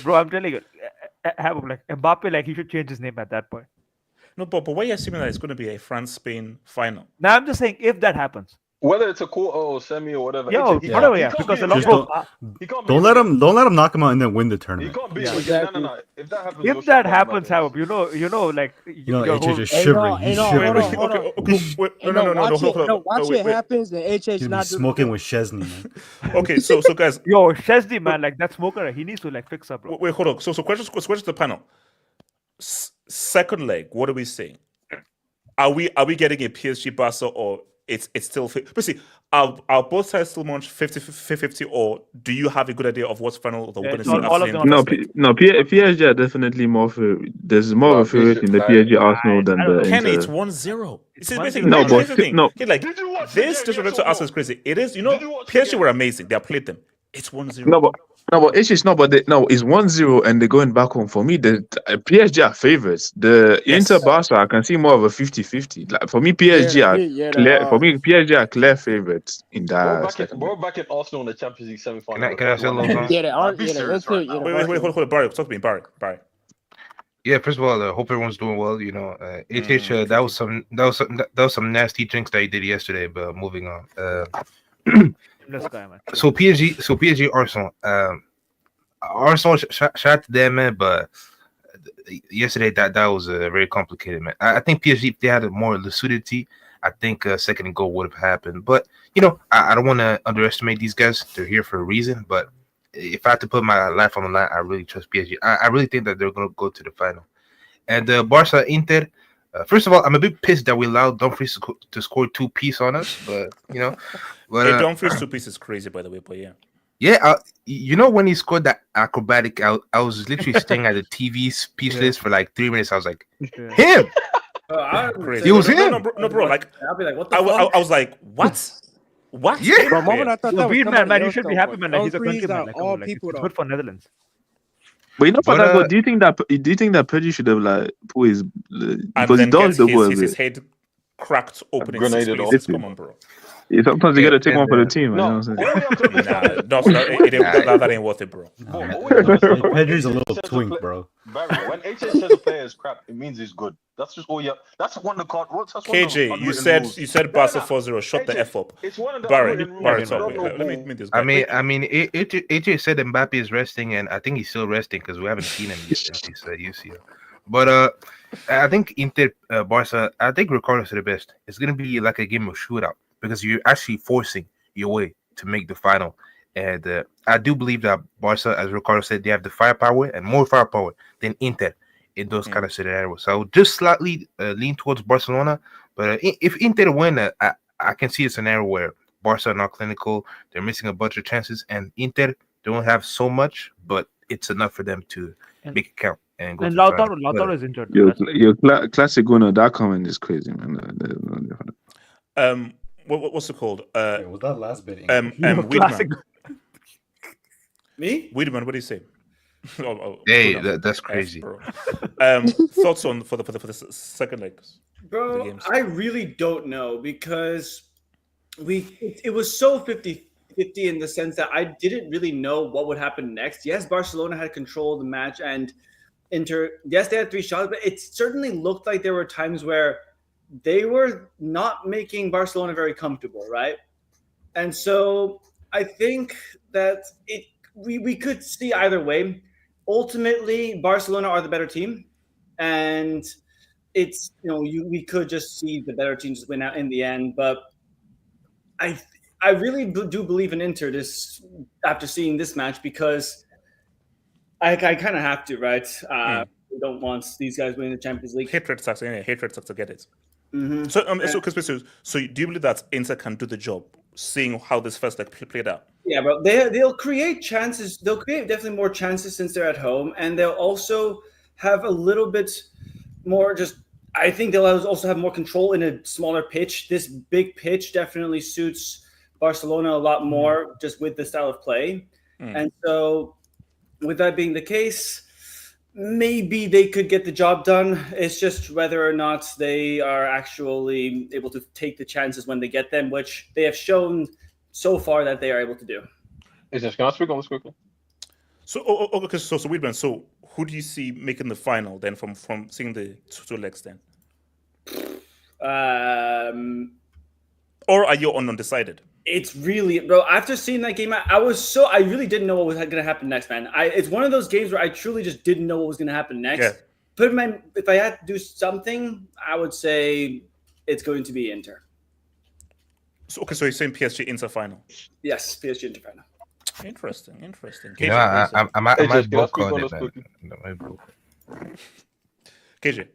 bro, I'm telling you, like Mbappe, like he should change his name at that point. No, but why are you assuming that it's going to be a France-Spain final? Now I'm just saying if that happens. Whether it's a quarter or semi or whatever. Because a lot Don't let him knock him out and then win the He tournament. can't beat No. If that happens, If that happens, Habib, you know, like your whole- HH is shivering. He's shivering. Watch it happens, and HH He'll be not smoking with Chesney, man. Okay, so guys, yo, Chesney, man, like that smoker, he needs to like fix up, bro. wait, hold on. So question to the panel. Second leg, what are we saying? Are we getting a PSG Barca or it's still? But see, are both sides still much 50-50, or do you have a good idea of what's final that we're going to see? PSG are definitely more favorite. There's more of a favorite in the PSG Arsenal than the Kenny, Inter. it's 1-0. It's basically No, here's the but thing. no. Okay, like this disrespect to Arsenal is crazy. It is, PSG were amazing. They played them. It's 1-0. No, it's just it's 1-0 and they're going back home. For me, the PSG are favorites. The Inter Barca, I can see more of a 50-50. Like for me, PSG are clear. For me, PSG are clear favorites in that. We're back in Arsenal in the Champions League semi-final. Can I say a little something? Be serious right now. Wait, hold on. Barry, talk to me. Barry. Yeah, first of all, I hope everyone's doing well. You know, HH, that was some nasty drinks that he did yesterday. But moving on. Let's go, man. So PSG Arsenal. Arsenal shout out to them, man. But yesterday that was very complicated, man. I think PSG, if they had more lucidity, I think a second goal would have happened. But you know, I don't want to underestimate these guys. They're here for a reason. But if I had to put my life on the line, I really trust PSG. I really think that they're going to go to the final. And Barca Inter. First of all, I'm a bit pissed that we allowed Dumfries to score 2 piece on us, but you know, but Hey, Dumfries 2 piece is crazy, by the way, but yeah. Yeah, you know when he scored that acrobatic out, I was literally staying at the TV speechless for like 3 minutes. I was like, him. Crazy. It was no, him. No, bro. Like, I'll be like, what the I fuck? was like, what? What? Yeah. Bro, moment I thought that was Weird, man. You should be happy, man. Like, he's a Dumfries countryman. are Like, all like, people, it's though. good for Netherlands. But you know, But, but do you think that Pedri should have like put his And because he then does gets the work. his head cracked open in 6 Grenaded off. places. Come on, bro. Yeah, sometimes you Yeah, gotta take one and, for the team. No, You know what I'm saying? all we have to understand Nah, is- that ain't worth it, bro. Bro, all we have to understand, when Pedri's a HH little says twink, play- bro. Barry, when HH says a player is crap, it means he's good. That's just all you. That's one of the card. That's one of the KJ, you unwritten said rules. Barca Nah, 4-0. Shut the HH, F up. It's one of the Barry, unwritten rules. Barry, You talk. don't know Let me ball. meet this guy. I mean, AJ said Mbappe is resting, and I think he's still resting because we haven't seen him yet since he's UCL. But I think Inter Barca. I think Ricardo said it best. It's gonna be like a game of shootout because you're actually forcing your way to make the final. And I do believe that Barca, as Ricardo said, they have the firepower and more firepower than Inter in those kind of scenarios. So I would just slightly lean towards Barcelona. But if Inter win, I can see a scenario where Barca are not clinical. They're missing a bunch of chances, and Inter don't have so much, but it's enough for them to make it count and go And to the final. Lautaro is injured. Your classic winner. That comment is crazy, man. What's it called? Was that last bit? Wiedemann. Me? Wiedemann, what do you say? Hey, good enough. that's crazy. Bro. Thoughts on for the second leg? Bro, I really don't know because it was so 50-50 in the sense that I didn't really know what would happen next. Yes, Barcelona had control of the match and Inter, yes, they had 3 shots, but it certainly looked like there were times where they were not making Barcelona very comfortable, right? And so I think that we could see either way. Ultimately, Barcelona are the better team, and it's we could just see the better team just win out in the end. But I really do believe in Inter this after seeing this match because I kind of have to, right? We don't want these guys winning the Champions League. Hatred sucks. Yeah, hatred sucks to get it. Mm-hmm. So do you believe that Inter can do the job, seeing how this first leg played out? Yeah, bro. They'll create chances. They'll create definitely more chances since they're at home, and they'll also have a little bit more. I think they'll also have more control in a smaller pitch. This big pitch definitely suits Barcelona a lot more, just with the style of play. And so, with that being the case, maybe they could get the job done. It's just whether or not they are actually able to take the chances when they get them, which they have shown so far that they are able to do. Can I speak on this quickly? So okay, so Wiedemann, so who do you see making the final then from seeing the two legs then? Or are you undecided? It's really, bro. After seeing that game, I really didn't know what was going to happen next, man. It's one of those games where I truly just didn't know what was going to happen next. Yeah. But if I had to do something, I would say it's going to be Inter. So you're saying PSG Inter final? Yes, PSG Inter final. Interesting. You know, I might book on it, man. KJ.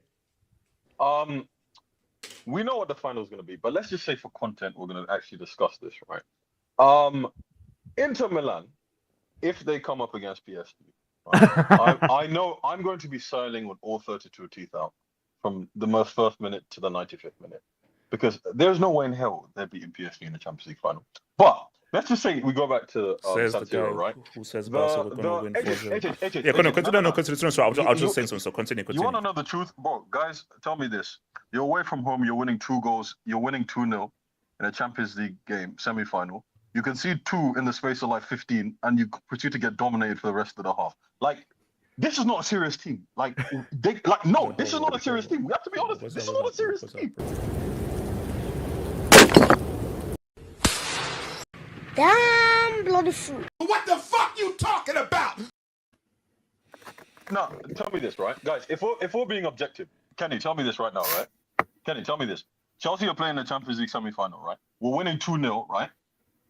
We know what the final is going to be, but let's just say for content, we're going to actually discuss this, right? Inter Milan, if they come up against PSG, right, I know I'm going to be smiling with all 32 teeth out from the first minute to the 95th minute, because there's no way in hell they're beating PSG in the Champions League final. But let's just say we go back to San Siro, right? Who says Barca we're going to win 4-0? Yeah, continue. So I'll just say something. So continue. You want to know the truth? Bro, guys, tell me this. You're away from home, you're winning 2 goals, you're winning 2-0 in a Champions League game, semi-final. You concede 2 in the space of like 15, and you proceed to get dominated for the rest of the half. Like, this is not a serious team. Like, this is not a serious team. We have to be honest. This is not a serious team. Damn bloody fool. What the fuck you talking about? No, tell me this, right, guys. If we're being objective, Kenny, tell me this right now, right? Kenny, tell me this. Chelsea are playing the Champions League semi-final, right? We're winning 2-0, right?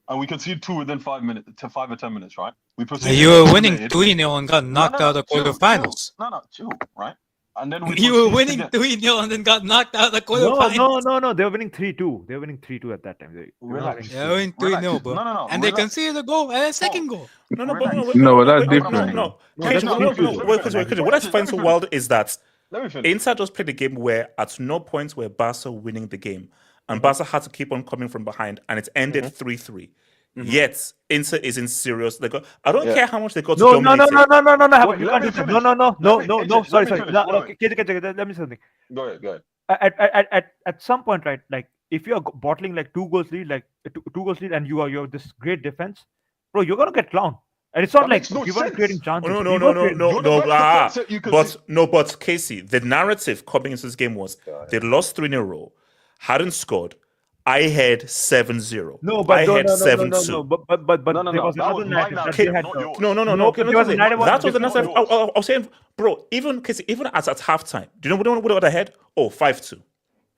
And we concede 2 within 5 minutes, to 5 or 10 minutes, right? We proceed. You were winning 3-0 and got knocked out of the quarterfinals. Chill, right? And then we You were winning 3-0 and then got knocked out of the quarterfinals. No. They were winning 3-2. They were winning 3-2 at that time. They were winning 3-0, bro. No. And they conceded a goal and a second goal. No, that's different. No. What I find so wild is that Inter just played a game where at no point were Barca winning the game. And Barca had to keep on coming from behind, and it ended 3-3. Yet Inter is in serious. I don't care how much they got to dominate. No. Sorry. Let me say something. Go ahead. At some point, right? Like if you're bottling like 2 goals lead, and you're this great defense, bro, you're gonna get clowned. And it's not like you weren't creating chances. No. But Casey, the narrative coming into this game was they lost 3 in a row, hadn't scored. I had 7-0. No, but I had 7-2. No. But there was another narrative that they had. That was the narrative. I was saying, bro, even at halftime, do you know what I had? 5-2.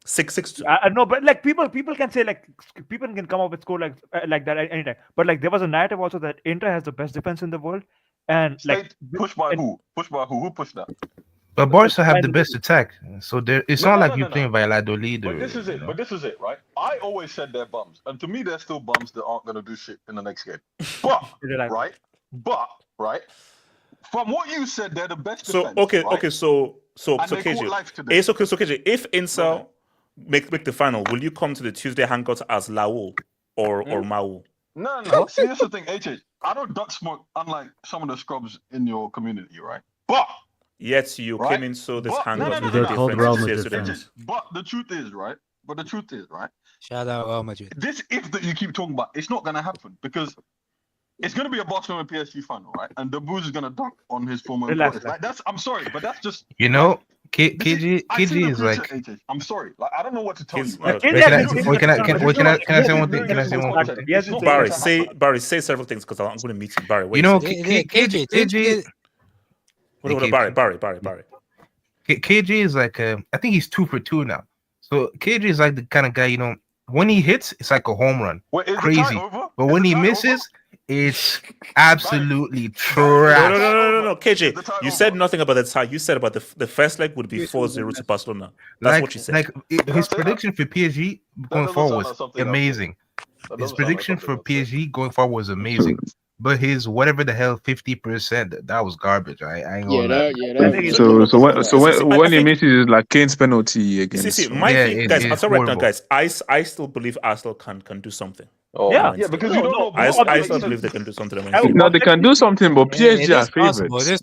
6-2. No, but like people can say like people can come up with score like that at any time. But like there was a narrative also that Inter has the best defense in the world, and like push by who? Who pushed that? But Barca have the best attack, so it's not like you're playing Valladolid. But this is it, right? I always said they're bums, and to me, they're still bums that aren't gonna do shit in the next game. But right, from what you said, they're the best. So defense, so KJ, if Inter make the final, will you come to the Tuesday hangout as Laul or Maul? No. See, that's the thing, HH. I don't duck smoke, unlike some of the scrubs in your community, right? But yet you came in so this hangout with They're called Real Madrid fans. But the truth is, right? Shout out Real Madrid. This if that you keep talking about, it's not gonna happen because it's gonna be a Barcelona and PSG final, right? And the Booz is gonna dunk on his former employees. Like I'm sorry, but that's just KG is like. I'm sorry, like I don't know what to tell you. Right? Can I say one thing? Barry, say several things because I'm going to meet you. Barry, wait. KG. Barry. KG is like I think he's 2 for 2 now. So KG is like the kind of guy, when he hits, it's like a home run. Crazy. But when he misses, it's absolutely trash. No. KJ, you said nothing about the tie. You said about the first leg would be 4-0 to Barcelona. That's what you said. His prediction for PSG going forward was amazing. His prediction for PSG going forward was amazing. But his whatever the hell 50%, that was garbage. I ain't gonna lie. So when he misses, it's like Kane's penalty against. Guys, I'm sorry right now, guys. I still believe Arsenal can do something. Because you don't know. I still believe they can do something. No, they can do something, but PSG are favorites.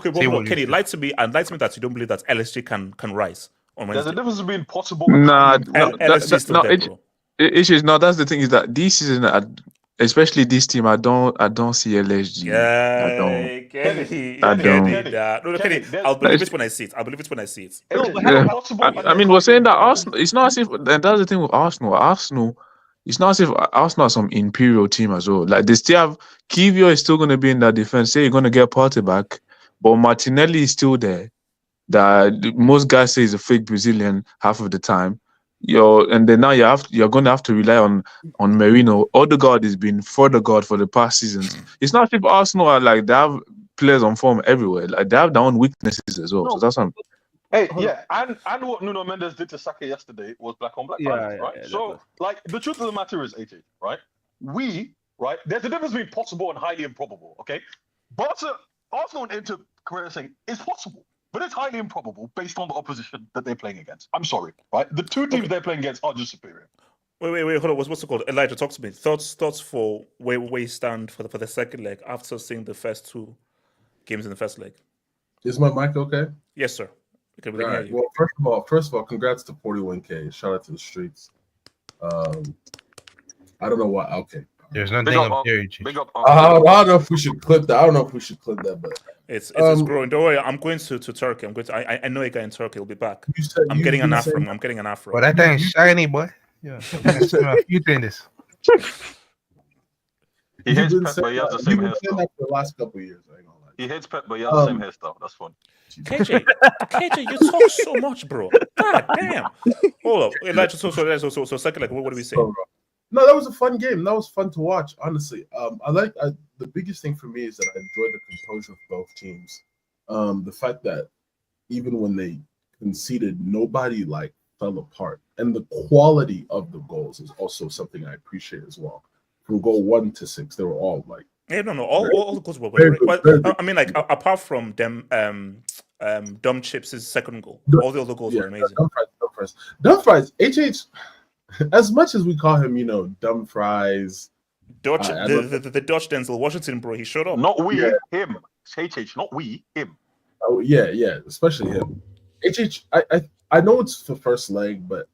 Okay, Kenny, lie to me that you don't believe that LSG can rise on Wednesday. There's a difference between possible. LSG is still there, bro. That's the thing is that this season, especially this team, I don't see LSG. I don't. Kenny, I'll believe it when I see it. I mean, we're saying that Arsenal. It's not as if, and that's the thing with Arsenal. Arsenal, it's not as if Arsenal are some imperial team as well. Like they still have Kivio is still going to be in that defense. Say you're going to get Partey back, but Martinelli is still there. That most guys say is a fake Brazilian half of the time. And then now you're going to have to rely on Merino. Odegaard has been further guard for the past seasons. It's not as if Arsenal are like they have players on form everywhere. Like they have their own weaknesses as well. So that's what and what Nuno Mendes did to Saka yesterday was black on black violence, right? So like the truth of the matter is, AJ, right? There's a difference between possible and highly improbable. Okay, Arsenal and Inter saying it's possible. But it's highly improbable based on the opposition that they're playing against. I'm sorry, right? The two teams they're playing against are just superior. Wait, hold on. What's it called? Elijah, talk to me. Thoughts for where you stand for the second leg after seeing the first 2 games in the first leg. Is my mic okay? Yes, sir. Okay, all right. Well, first of all, congrats to 41K. Shout out to the streets. I don't know why. Okay, all There's nothing Big up, up there, Chief. big up. I don't know if we should clip that. I don't know if we should clip that, but it's growing. Don't worry, I'm going to Turkey. I'm going to. I know a guy in Turkey. He'll be back. I'm getting an afro. I'm getting an afro. But that thing's shiny, boy. Yeah, a few things. He hates Pep, but he has the same You've been saying hairstyle. that for the last couple of years. I ain't gonna lie. He hates Pep, but he has the same hairstyle. That's fun. KJ, you talk so much, bro. God damn. Hold up, Elijah. So second, like, what do we say? No, that was a fun game. That was fun to watch. Honestly, the biggest thing for me is that I enjoyed the composure of both teams. The fact that even when they conceded, nobody like fell apart, and the quality of the goals is also something I appreciate as well. From goal 1 to 6, they were all like. Yeah, no. All the goals were great. But I mean, like, apart from them, Dumb Chips' second goal, all the other goals were amazing. Dumfries, HH. As much as we call him, Dumfries, Dutch, the Dutch Denzel Washington, bro, he showed up. Not we, him. HH, not we, him. Oh yeah, especially him. HH, I know it's the first leg, but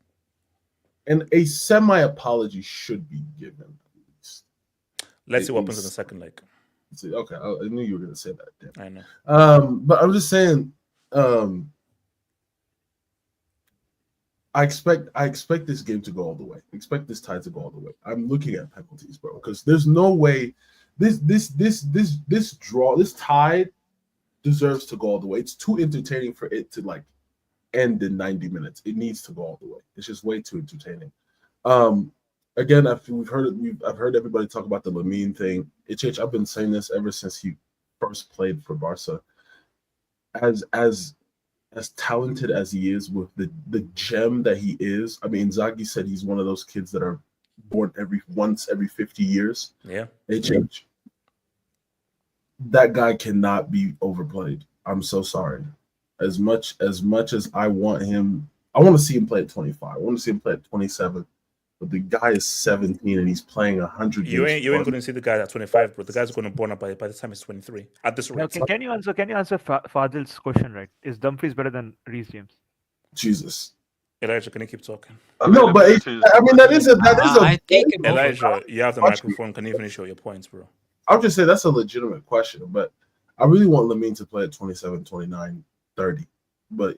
a semi apology should be given at least. Let's see what happens in the second leg. Okay, I knew you were gonna say that. Damn. I know. But I'm just saying, I expect this game to go all the way. I expect this tie to go all the way. I'm looking at penalties, bro, because there's no way this draw, this tie deserves to go all the way. It's too entertaining for it to like end in 90 minutes. It needs to go all the way. It's just way too entertaining. Again, I've heard everybody talk about the Lamine thing. I've been saying this ever since he first played for Barca. As talented as he is, with the gem that he is, I mean, Inzaghi said he's one of those kids that are born once every 50 years. Yeah. That guy cannot be overplayed. I'm so sorry. As much as I want him, I want to see him play at 25. I want to see him play at 27. But the guy is 17 and he's playing 100 games. You ain't going to see the guy at 25, bro. The guy's going to burn up by the time he's 23. At this rate. Okay, can you answer Fadil's question, right? Is Dumfries better than Reece James? Jesus. Elijah, can you keep talking? No, but I mean that is a Elijah, you have the microphone. Can you finish your points, bro? I'll just say that's a legitimate question, but I really want Lamine to play at 27, 29, 30. But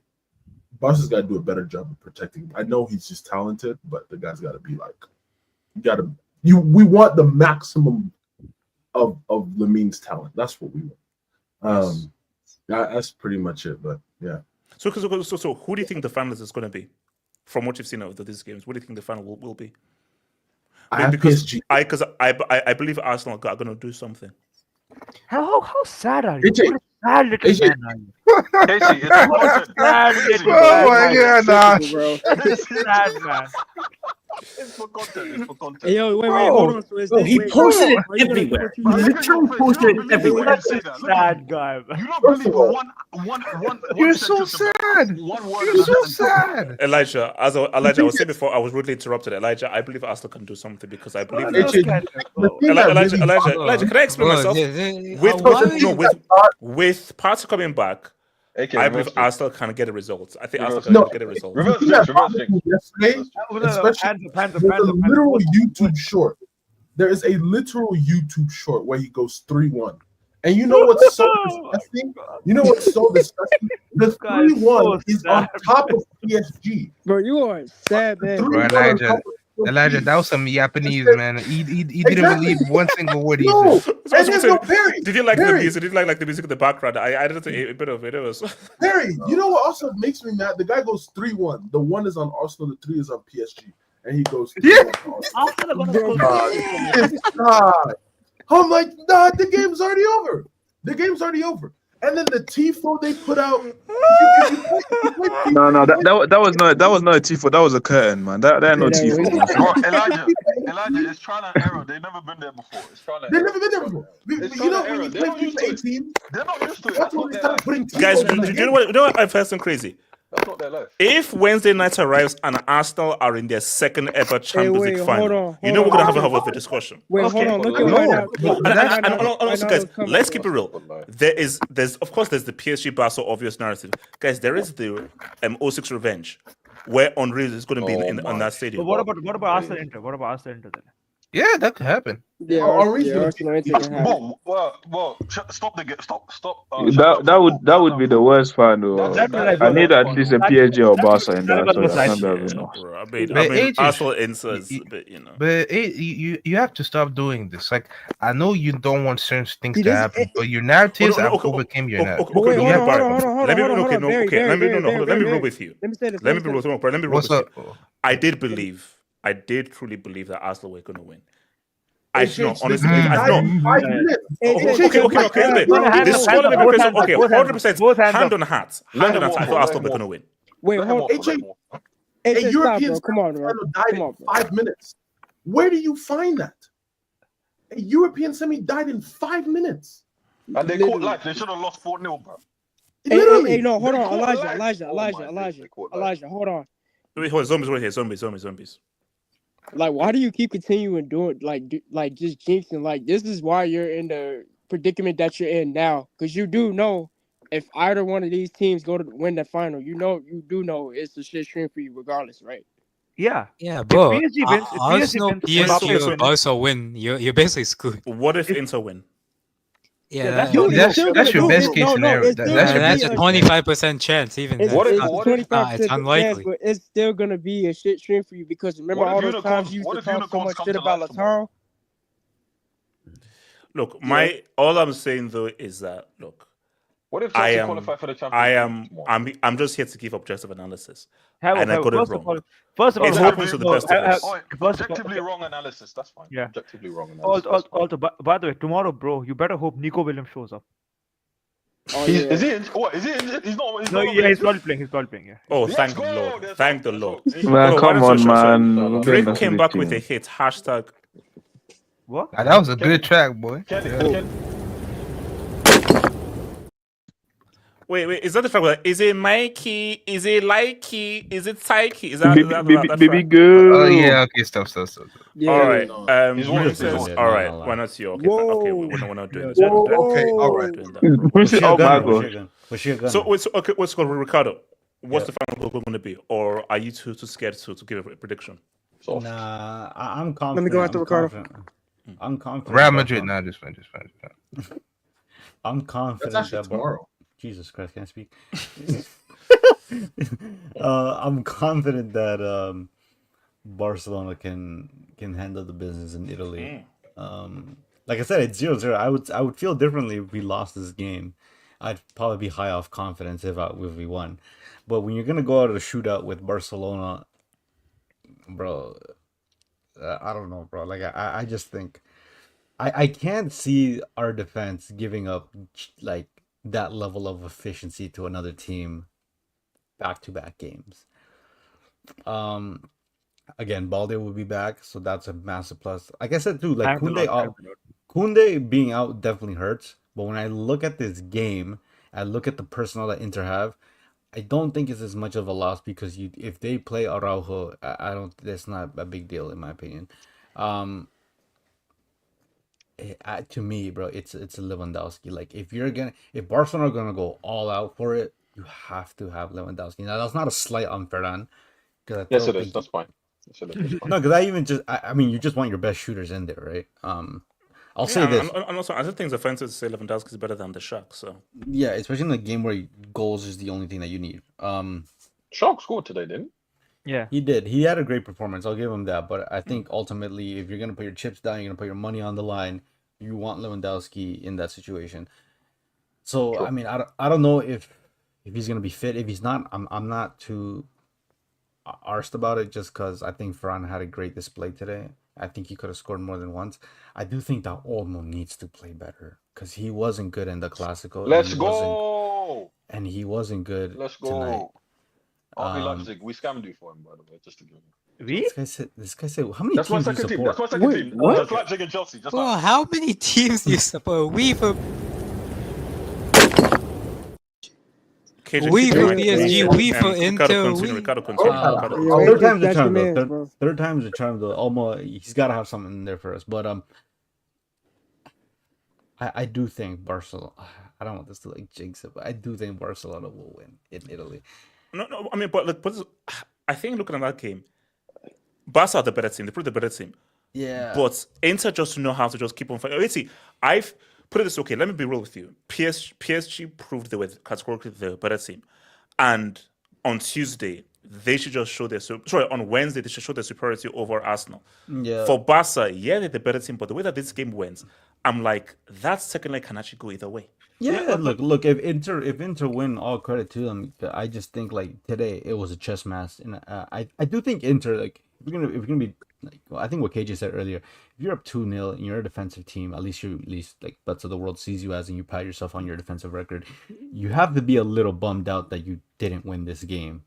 Barca's got to do a better job of protecting him. I know he's just talented, but the guy's got to be like, we want the maximum of Lamine's talent. That's what we want. That's pretty much it. But yeah. So who do you think the finalist is going to be? From what you've seen of these games, what do you think the final will be? I believe Arsenal are going to do something. How sad are you? What a sad little man are you? Casey, it's sad little Oh my god, bro. sad man. It's for content. It's for content. Hey, yo, wait, hold on. So He posted it everywhere. He literally posted it everywhere. Sad guy, man. You don't believe one You're so sad. You're so sad. Elijah, I was saying before, I was rudely interrupted. Elijah, I believe Arsenal can do something because I believe Elijah, can I explain myself? With Partey coming back, I believe Arsenal can get a result. I think Arsenal can get a result. Literal YouTube short. There is a literal YouTube short where he goes 3-1. And you know what's so disgusting? The 3-1 is on top of PSG. Bro, you are sad, man. Bro, Elijah, that was some Japanese, man. He didn't believe one single word he said. Did you like the music? Did you like the music in the background? I did a bit of it. It was Perry, you know what also makes me mad? The guy goes 3-1. The 1 is on Arsenal, the 3 is on PSG. And he goes, I'm like, nah, the game's already over. The game's already over. And then the tifo they put out. No, that was not a tifo. That was a curtain, man. That ain't no tifo. Elijah, it's trial and error. They've never been there before. They've never been there before. You know when you play FIFA 18, they're not used to it. That's when they start putting tifo. Guys, do you know what I find so crazy? That's not their life. If Wednesday night arrives and Arsenal are in their second ever Champions League final, we're going to have a discussion. Hold on. Look at And also, guys, let's keep it real. There's of course there's the PSG Barca obvious narrative, guys. There is the 06 revenge, where Henry is going to be on that stadium. But what about Arsenal Inter? What about Arsenal Inter then? Yeah, that could happen. Yeah, Arsenal ain't taking half. Stop the game. Stop. That would be the worst fan. Though. I need at least a PSG or Barca in that, so that can't be having enough. Bro, I But mean, AJ, Arsenal inserts, but you know. But you have to stop doing this. Like, I know you don't want certain things See, to this- happen, but your narratives Oh, no, have okay, overcame your okay, narrative. But wait, no, hold on, Barry, hold on. let me roll with you. Let me say this. Let me What's truly believe that Arsenal were going to win. I just know, honestly, I've not. Okay. This is one of the because okay, 100% hand on heart. I thought Arsenal were going to win. Wait, hold on. A Stop, European bro. Come on, bro. died in 5 minutes. Where do you find that? A European semi died in 5 minutes. And they caught life. They should have lost 4-0, bro. Literally. Hey, no, hold They on, caught Elijah, life. hold on. Wait, hold on, zombies right here. Zombies. Like, why do you keep continuing doing like just jinxing? Like, this is why you're in the predicament that you're in now, because you do know if either one of these teams go to win the final, you do know it's a shit stream for you regardless, right? Yeah, bro. If PSG wins, Arsenal, Mbappe PSG, or wins. Barca win, you're basically screwed. What if Inter win? Yeah, that's That's your best case scenario. That's a 25% chance. Even It's then. a 25% It's unlikely. chance, but it's still gonna be a shit stream for you because remember all those times you used to talk so much shit about Lautaro. Look, all I'm saying though is that What if Chelsea qualify for the Champions League? I'm just here to give objective analysis, and I got it wrong. First of all, It's happened to the best of us. Objectively wrong analysis. That's fine. Yeah. Objectively wrong analysis. Also, by the way, tomorrow, bro, you better hope Nico Williams shows up. Is he injured? What? Is he injured? He's not. He's probably playing. Yeah. Oh, thank the Lord. Thank the Lord. Man, come on, man. Drake came back with a hit. Hashtag. What? That was a good track, boy. Wait, is that the track? Is it Mikey? Is it Likey? Is it Tyke? Is that baby girl? Oh yeah, okay, stop. Yeah, all right. All right. Why not you? Okay, okay, we're not doing this. Okay, all right. Oh my god. So what's called Ricardo? What's the final goal going to be, or are you too scared to give a prediction? Nah, I'm confident. Let me go after Ricardo. I'm confident. Real Madrid, just fine. I'm confident That's actually tomorrow. Jesus Christ, can I speak? I'm confident that Barcelona can handle the business in Italy. Like I said, it's 0-0. I would feel differently if we lost this game. I'd probably be high off confidence if we won. But when you're gonna go out of a shootout with Barcelona, bro, I don't know, bro. Like I just think I can't see our defense giving up like that level of efficiency to another team back-to-back games. Again, Balde will be back, so that's a massive plus. Like I said too, like Koundé being out definitely hurts. But when I look at this game, I look at the personnel that Inter have, I don't think it's as much of a loss because if they play Araujo, I don't. That's not a big deal in my opinion. To me, bro, it's a Lewandowski. Like if Barcelona are gonna go all out for it, you have to have Lewandowski. Now that's not a slight on Ferran. Yes, it is. That's fine. No, because I mean, you just want your best shooters in there, right? I'll say this. And also, I don't think it's offensive to say Lewandowski is better than the Shark. So yeah, especially in a game where goals is the only thing that you need. Shark scored today, didn't he? Yeah, he did. He had a great performance. I'll give him that. But I think ultimately, if you're gonna put your chips down, you're gonna put your money on the line. You want Lewandowski in that situation. So sure. I mean, I don't know if he's gonna be fit. If he's not, I'm not too arsed about it. Just because I think Ferran had a great display today. I think he could have scored more than once. I do think that Olmo needs to play better because he wasn't good in the Clasico. Let's go. And he wasn't good Let's go. tonight. RB Leipzig, we scammed you for him, by the way, just to give him. This guy said, how many That's teams my do you second team. support? That's my second team. What? Just Leipzig and Chelsea. Just Bro, how many teams do you support? We for PSG, we for Inter. Third time's the charm, though. Almost, he's got to have something in there for us. But I do think Barcelona. I don't want this to like jinx it, but I do think Barcelona will win in Italy. No. I mean, but I think looking at that game, Barca are the better team. They proved the better team. Yeah. But Inter just know how to just keep on fighting. Let's see. I've put it this okay. Let me be real with you. PSG proved they were categorically the better team, and on Tuesday they should just show their on Wednesday they should show their superiority over Arsenal. Yeah. For Barca, yeah, they're the better team, but the way that this game went, I'm like that second leg can actually go either way. Yeah, look. If Inter win, all credit to them. I just think like today it was a chess match, and I do think Inter like if you're gonna be like I think what KJ said earlier, if you're up 2-0 and you're a defensive team, at least like that's what the world sees you as, and you pat yourself on your defensive record. You have to be a little bummed out that you didn't win this game,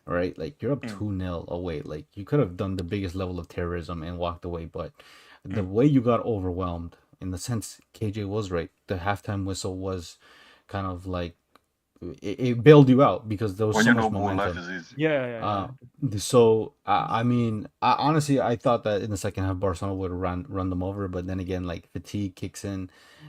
right? Like you're up 2-0 away, like you could have done the biggest level of terrorism and walked away, but the way you got overwhelmed. In the sense, KJ was right. The halftime whistle was kind of like it bailed you out because there was so much momentum. Yeah. So I mean, honestly, I thought that in the second half Barcelona would run them over, but then again, like fatigue kicks in.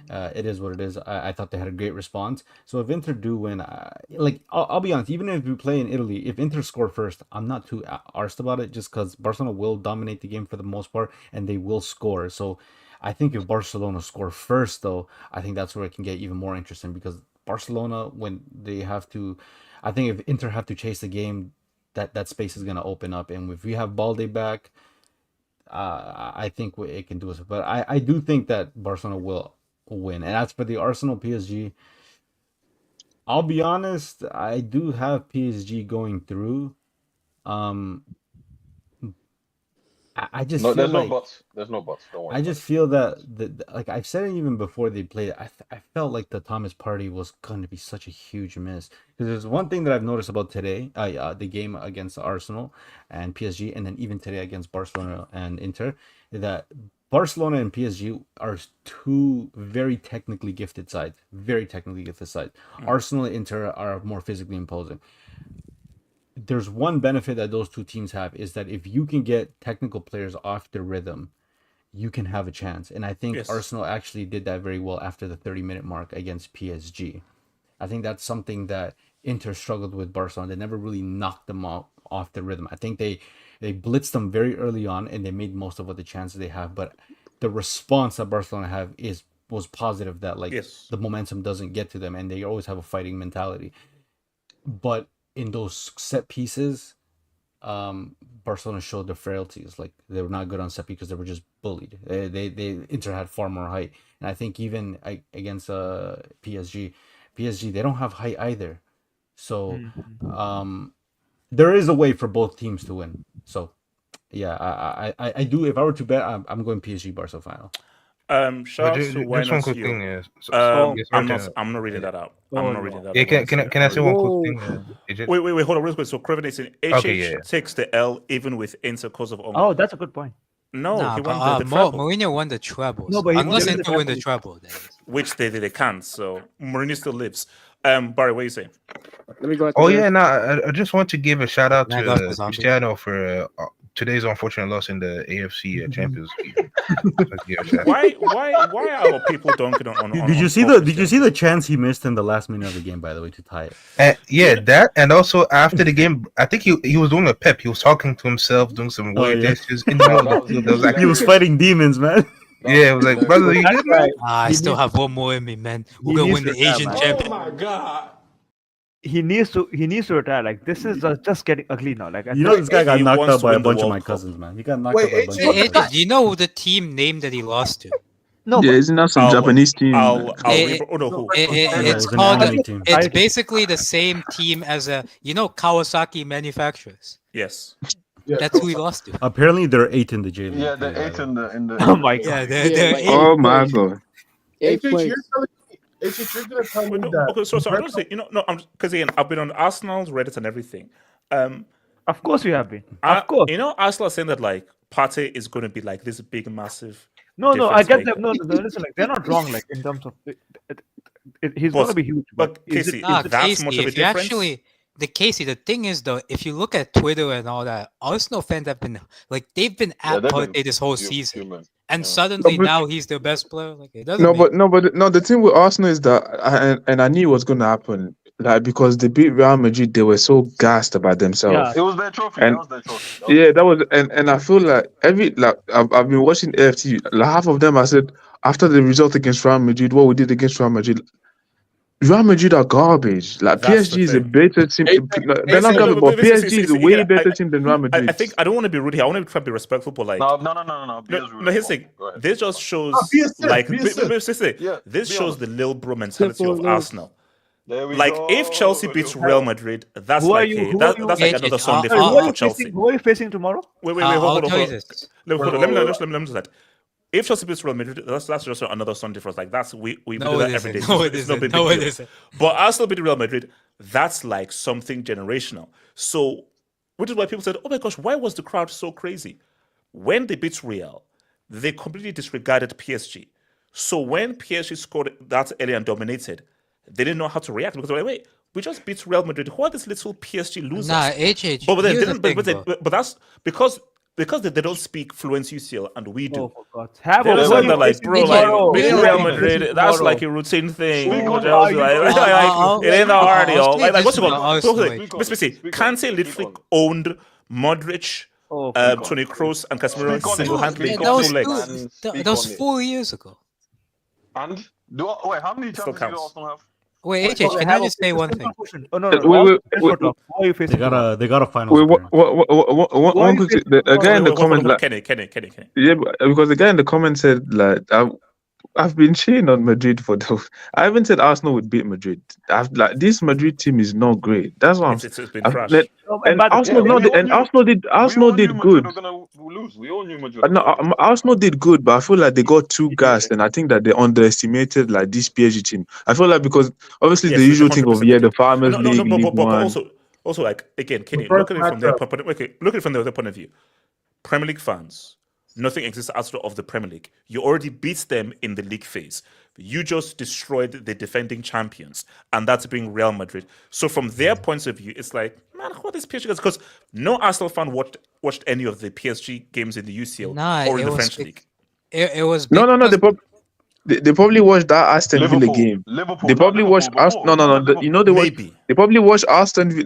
It is what it is. I thought they had a great response. So if Inter do win, like I'll be honest, even if we play in Italy, if Inter score first, I'm not too arsed about it, just because Barcelona will dominate the game for the most part and they will score. So I think if Barcelona score first, though, I think that's where it can get even more interesting because Barcelona, when they have to, I think if Inter have to chase the game, that space is going to open up. And if we have Balde back, I think it can do it. But I do think that Barcelona will win. And as for the Arsenal PSG, I'll be honest, I do have PSG going through. I just feel there's like no buts. There's no buts. Don't worry. I just feel that like I've said it even before they played. I felt like the Thomas Partey was going to be such a huge miss because there's one thing that I've noticed about today, the game against Arsenal and PSG, and then even today against Barcelona and Inter, that Barcelona and PSG are two very technically gifted sides. Arsenal and Inter are more physically imposing. There's one benefit that those two teams have is that if you can get technical players off their rhythm, you can have a chance. And I think Arsenal actually did that very well after the 30-minute mark against PSG. I think that's something that Inter struggled with Barcelona. They never really knocked them off the rhythm. I think they blitzed them very early on and they made most of what the chances they have. But the response that Barcelona have was positive, that like the momentum doesn't get to them and they always have a fighting mentality. But in those set pieces, Barcelona showed their frailties. Like they were not good on set because they were just bullied. They Inter had far more height, and I think even against PSG, they don't have height either. So there is a way for both teams to win. So yeah, I do. If I were to bet, I'm going PSG Barca final. Shout out to Why Not You. I'm not reading that out. I'm not reading that out. Can I say one quick thing? Wait, hold on real quick. So Craven is saying HH takes the L even with Inter cause of Oh, that's a good point. No, he won the treble. Mourinho won the treble. No, but unless Inter win the treble, which they can't. So Mourinho still lives. Barry, what are you saying? Let me go. I just want to give a shout out to Cristiano for today's unfortunate loss in the AFC Champions League. Why are people dunking on? Did you see the chance he missed in the last minute of the game? By the way, to tie it. That, and also after the game, I think he was doing a pep. He was talking to himself, doing some weird gestures. He was fighting demons, man. Yeah, it was like, brother, you good, man? I still have one more in me, man. We're gonna win the Asian champion. Oh my god. He needs to retire. Like this is just getting ugly now. Like this guy got knocked out by a bunch of my cousins, man. He got knocked out by a bunch of my cousins. Do you know the team name that he lost to? No, isn't that some Japanese team? It's basically the same team as Kawasaki manufacturers. Yes. That's who he lost to. Apparently, they're 8 in the J League. Yeah, they're 8 in the. Oh my god! They're 8. Oh my god! You're gonna tell me that. Okay, so I don't say because again I've been on Arsenal's Reddit and everything. Of course you have been. Of course. Arsenal are saying that like Partey is going to be like this big, massive. No, I get them. No, listen, like they're not wrong. Like in terms of he's going to be huge. But Casey, that's much of a difference. The thing is though, if you look at Twitter and all that, Arsenal fans have been they've been at Partey this whole season, and suddenly now he's their best player. Like it doesn't. The thing with Arsenal is that, and I knew it was going to happen. like because they beat Real Madrid, they were so gassed about themselves. It was their trophy. And That was their trophy. that was and I feel like I've been watching AFT. Like half of them, I said after the result against Real Madrid, what we did against Real Madrid are garbage. Like That's the PSG is a thing. better team. They're not garbage, but PSG is a way better team than Real Madrid. I think I don't want to be rude here. I want to try to be respectful, but like No. Here's the thing. This just shows like this shows the little bro mentality of Arsenal. Like if Chelsea beats Real Madrid, that's Who are like you- that's who are like you- another Sunday Who are for you Chelsea. facing? Who are you facing tomorrow? Wait, I'll hold on. tell you Hold on. this. Let me just that. If Chelsea beats Real Madrid, that's just another Sunday for us. Like that's we No, do that it every day. isn't. No, it It's no isn't. big No, it deal. isn't. But Arsenal beat Real Madrid, that's like something generational. So, which is why people said, "Oh my gosh, why was the crowd so crazy?" When they beat Real, they completely disregarded PSG. So when PSG scored that early and dominated, they didn't know how to react because they were like, "Wait, we just beat Real Madrid. Who are these little PSG losers?" Nah, HH. But then here's the didn't. thing, bro. But that's because they don't speak fluent UCL and we do. Oh, for God's sake. They Who are said you that like, facing bro, tomorrow? like beating Who are Real you facing Madrid, that's tomorrow? like a routine thing. Who Chelsea, are you like, facing? it ain't that hard, I'll y'all. say Like this what's it about called? Arsenal. Kante literally owned Modric, Toni Kroos, and Casemiro single-handedly Yeah, got that 2 legs. that was 4 years ago. And wait, how many Champions League do Arsenal have? Wait, HH, can I just say one thing? Oh no, Wait. Who are you facing? They got a finals. Wait, appearance. one quick thing. The guy in the comment, like, Kenny. yeah, because the guy in the comment said like I've been cheering on Madrid for those. I haven't said Arsenal would beat Madrid. This Madrid team is not great. That's what It's been I've, trash. let- and Arsenal did good. We're gonna lose. We all knew Madrid. No, Arsenal did good, but I feel like they got too gassed, and I think that they underestimated like this PSG team. I feel like because obviously Yes, the usual thing of 100% the Farmers No, League, League but One. also like again, Kenny, first look at it from their matchup. point. Okay, look at it from the other point of view. Premier League fans, nothing exists outside of the Premier League. You already beat them in the league phase. You just destroyed the defending champions, and that's being Real Madrid. So from their points of view, it's like, man, what is PSG? Because no Arsenal fan watched any of the PSG games in the UCL Nah, or in it the was French big- league. It was No. because- They probably watched that Aston Villa game. They probably watched They probably watched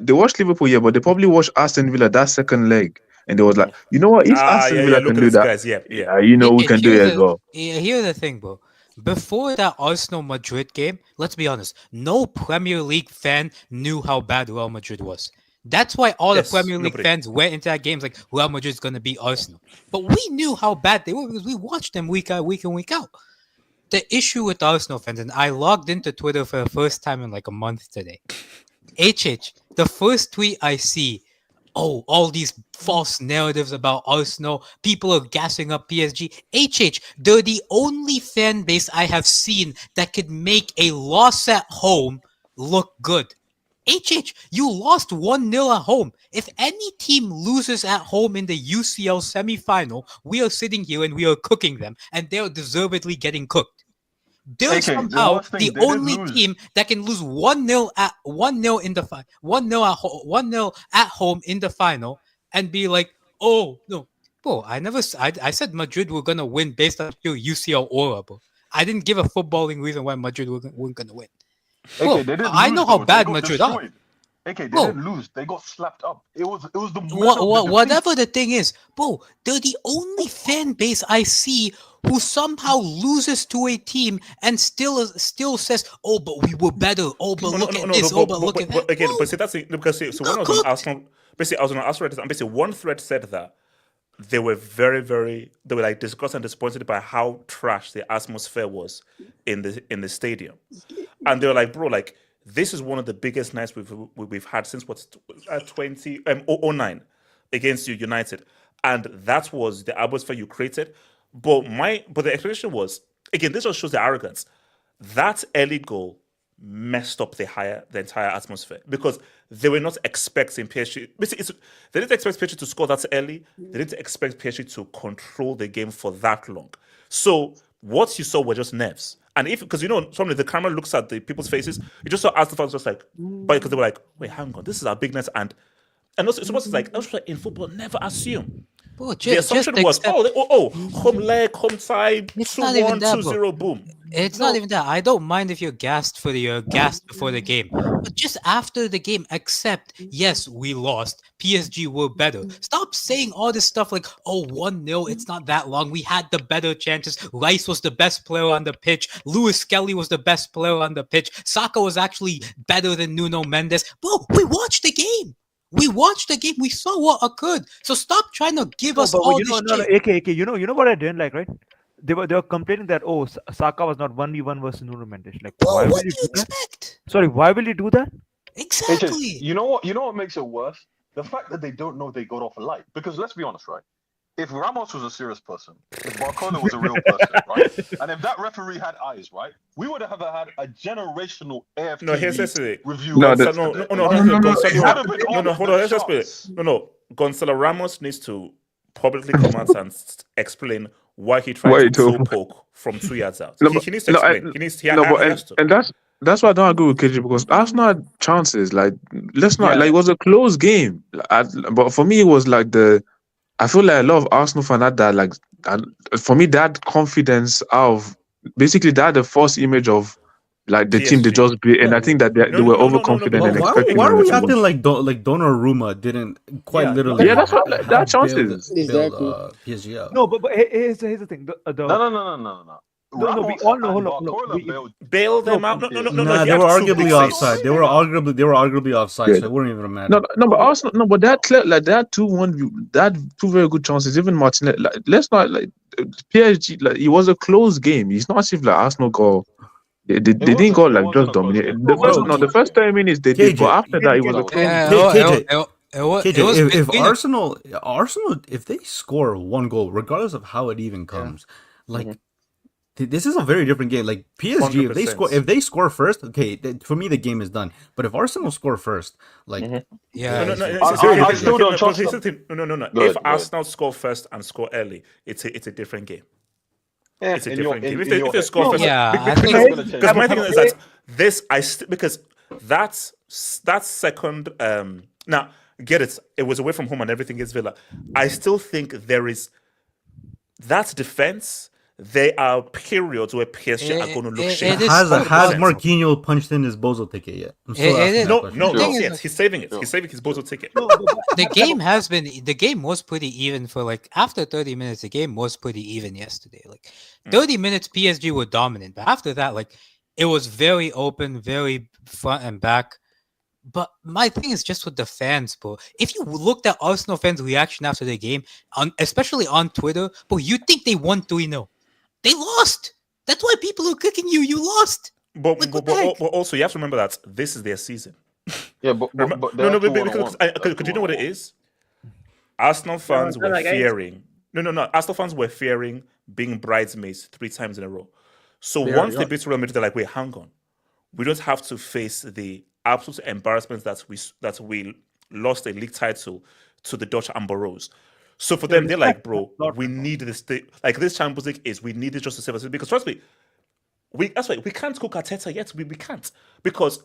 They watched Liverpool, yeah, but they probably watched Aston Villa that second leg, and they was like, you know what? If Aston Villa look can at do these that, guys. Yeah. you know we can do it as well. Here's the thing, bro. Before that Arsenal Madrid game, let's be honest, no Premier League fan knew how bad Real Madrid was. That's why all Yes, the Premier League nobody. fans went into that game like Real Madrid's gonna beat Arsenal. But we knew how bad they were because we watched them week in, week out. The issue with Arsenal fans, and I logged into Twitter for the first time in like a month today. The first tweet I see, all these false narratives about Arsenal. People are gassing up PSG. They're the only fan base I have seen that could make a loss at home look good. You lost 1-0 at home. If any team loses at home in the UCL semi-final, we are sitting here and we are cooking them, and they're deservedly getting cooked. They're AK, the somehow worst thing, the they did only lose. team that can lose 1-0 at 1-0 in the 1-0 at home in the final and be like, oh no, bro. I said Madrid were gonna win based on pure UCL aura, bro. I didn't give a footballing reason why Madrid weren't gonna win. Bro, They didn't I lose, know how though. They bad got Madrid are. destroyed. They Bro. didn't lose. They got slapped up. It was the moment of the Whatever the thing is, bro, they're the only fan base I see who somehow loses to a team and still says, "Oh, but we were better. Oh, but look at this. Oh, but look at that." Again, but see, that's it, because see, so when I was on Arsenal, basically I was on Arsenal, and basically one thread said that they were they were like disgusted and disappointed by how trash the atmosphere was in the stadium, and they were like, bro, like this is one of the biggest nights we've had since 2009 against you United, and that was the atmosphere you created. But the explanation was, again, this just shows the arrogance. That early goal messed up the entire atmosphere because they were not expecting PSG. Basically, they didn't expect PSG to score that early. They didn't expect PSG to control the game for that long. So what you saw were just nerves. And because suddenly the camera looks at the people's faces, you just saw Arsenal fans just like, but because they were like, wait, hang on, this is our big night, and also it's like in football, never assume. Bro, The assumption was, home leg, home side, It's not even 2-1, that, bro. 2-0, boom. It's not even that. I don't mind if you're gassed gassed before the game, but just after the game, accept, yes, we lost. PSG were better. Stop saying all this stuff like, oh, 1-0, it's not that long. We had the better chances. Rice was the best player on the pitch. Lewis Skelly was the best player on the pitch. Saka was actually better than Nuno Mendes. Bro, we watched the game. We watched the game. We saw what occurred. So stop trying to give us all this shit. AK, you know what I didn't like, right? They were complaining that Saka was not 1v1 versus Nuno Mendes. Like, why what will do you you do that? expect? Sorry, why will you do that? Exactly. You know what makes it worse? The fact that they don't know they got off a light. Because let's be honest, right? If Ramos was a serious person, if Barcola was a real person, right? And if that referee had eyes, right? We would have had a generational AFC No, here's the review. No, yesterday. Hold on. Let's just put it. No. Gonzalo Ramos needs to publicly come out and explain why he tried to toe poke from 2 yards out. He needs to explain. He has to. And that's why I don't agree with KG, because Arsenal had chances. Like, let's not like, it was a close game. But for me, it was like I feel like a lot of Arsenal fans had that, like, for me, that confidence of basically that the false image of like the team they just beat, and I think that they were overconfident and expecting. Why are we acting like Donnarumma didn't quite literally? Yeah, that's what that chances. Exactly. PSG out. No, but here's the thing. No. No, we all know. Hold on. Bail them out. No. Nah, they were arguably offside. They were arguably offside. So it wouldn't even matter. No, but Arsenal. No, but that clear, like that 2-1. That two very good chances. Even Martinez. Like, let's not like PSG. Like, it was a close game. It's not as if like Arsenal go. They didn't go like just dominate. The first 10 minutes they did, but after that it was a close. If Arsenal, if they score one goal, regardless of how it even comes, like. This is a very different game. Like PSG, 100%. if they score first, okay, for me the game is done. But if Arsenal score first, like I still don't trust them. No. If Arsenal score first and score early, it's a different game. It's a different game. If they score first, because my thing is that because that's second. Now get it. It was away from home and everything is Villa. I still think there is that defense. There are periods where PSG are going to look shit. Has Marquinhos punched in his Bozo ticket yet? No, yes, he's saving it. He's saving his Bozo ticket. The game was pretty even for like after 30 minutes. The game was pretty even yesterday. Like 30 minutes, PSG were dominant, but after that, like it was very open, very front and back. But my thing is just with the fans, bro. If you looked at Arsenal fans' reaction after the game, especially on Twitter, bro, you think they won 3-0. They lost. That's why people are kicking you. You lost. But also, you have to remember that this is their season. Yeah, but because you know what it is? Arsenal fans were fearing. No. Arsenal fans were fearing being bridesmaids 3 times in a row. So once they beat Real Madrid, they're like, wait, hang on. We don't have to face the absolute embarrassment that we lost a league title to the Dutch Amber Rose. So for them, they're like, bro, we need this thing. Like this Champions League we need this just to save us. Because trust me, that's why we can't cook Arteta yet. We can't. Because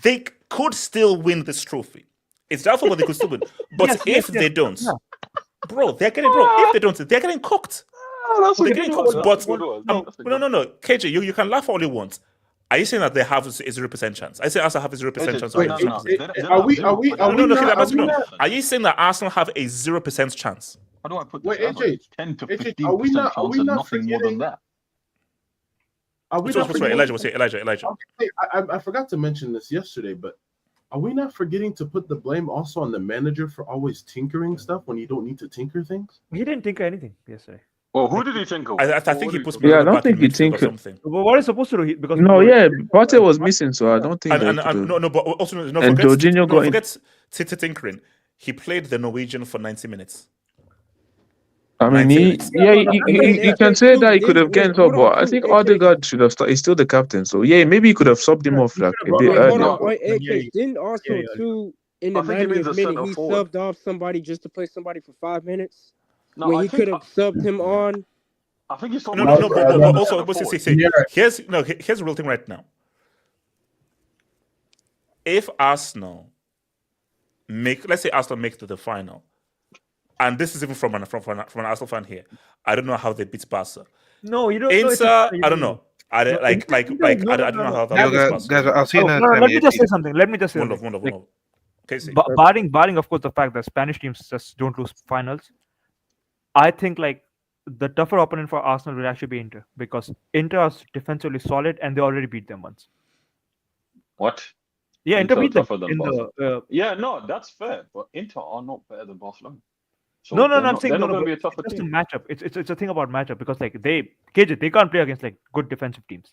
they could still win this trophy. It's doubtful, but they could still win. But if they don't, bro, if they don't, they're getting cooked. They're getting cooked. But no. KJ, you can laugh all you want. Are you saying that they have a 0% chance? I say Arsenal have a 0% chance. Are you saying that Arsenal have a 0% chance? How do I put this? AJ, 10 to 15% chance and nothing more than that. Elijah. I forgot to mention this yesterday, but are we not forgetting to put the blame also on the manager for always tinkering stuff when you don't need to tinker things? He didn't tinker anything yesterday. Well, who did he tinker? I think he puts. I don't think he tinkered. But what is supposed to do? Because Partey was missing, so I don't think. But also and Jorginho got forget tinkering. He played the Norwegian for 90 minutes. I mean, you can say that he could have gained up, but I think Odegaard should have started. He's still the captain, so maybe he could have subbed him off like a bit earlier. Didn't Arsenal too in the 90th minute he subbed off somebody just to play somebody for 5 minutes? When he could have subbed him on. I think he's talking about but also here's the real thing right now. If Arsenal let's say Arsenal make the final, and this is even from an Arsenal fan here. I don't know how they beat Barca. No, you don't. Inter, I don't know. I don't I don't know how that works. Guys, I'll see you another No, time. let me just say something. Let me just say One something. love. Like, Casey. barring of course the fact that Spanish teams just don't lose finals, I think like the tougher opponent for Arsenal will actually be Inter, because Inter are defensively solid and they already beat them once. What? Yeah, Inter beat them tougher than in Barcelona. the. Yeah, no, that's fair. But Inter are not better than Barcelona. So No, they're I'm not, saying they're no, not going to but be a tougher it's just a team. matchup. It's a thing about matchup, because like KJ, they can't play against like good defensive teams.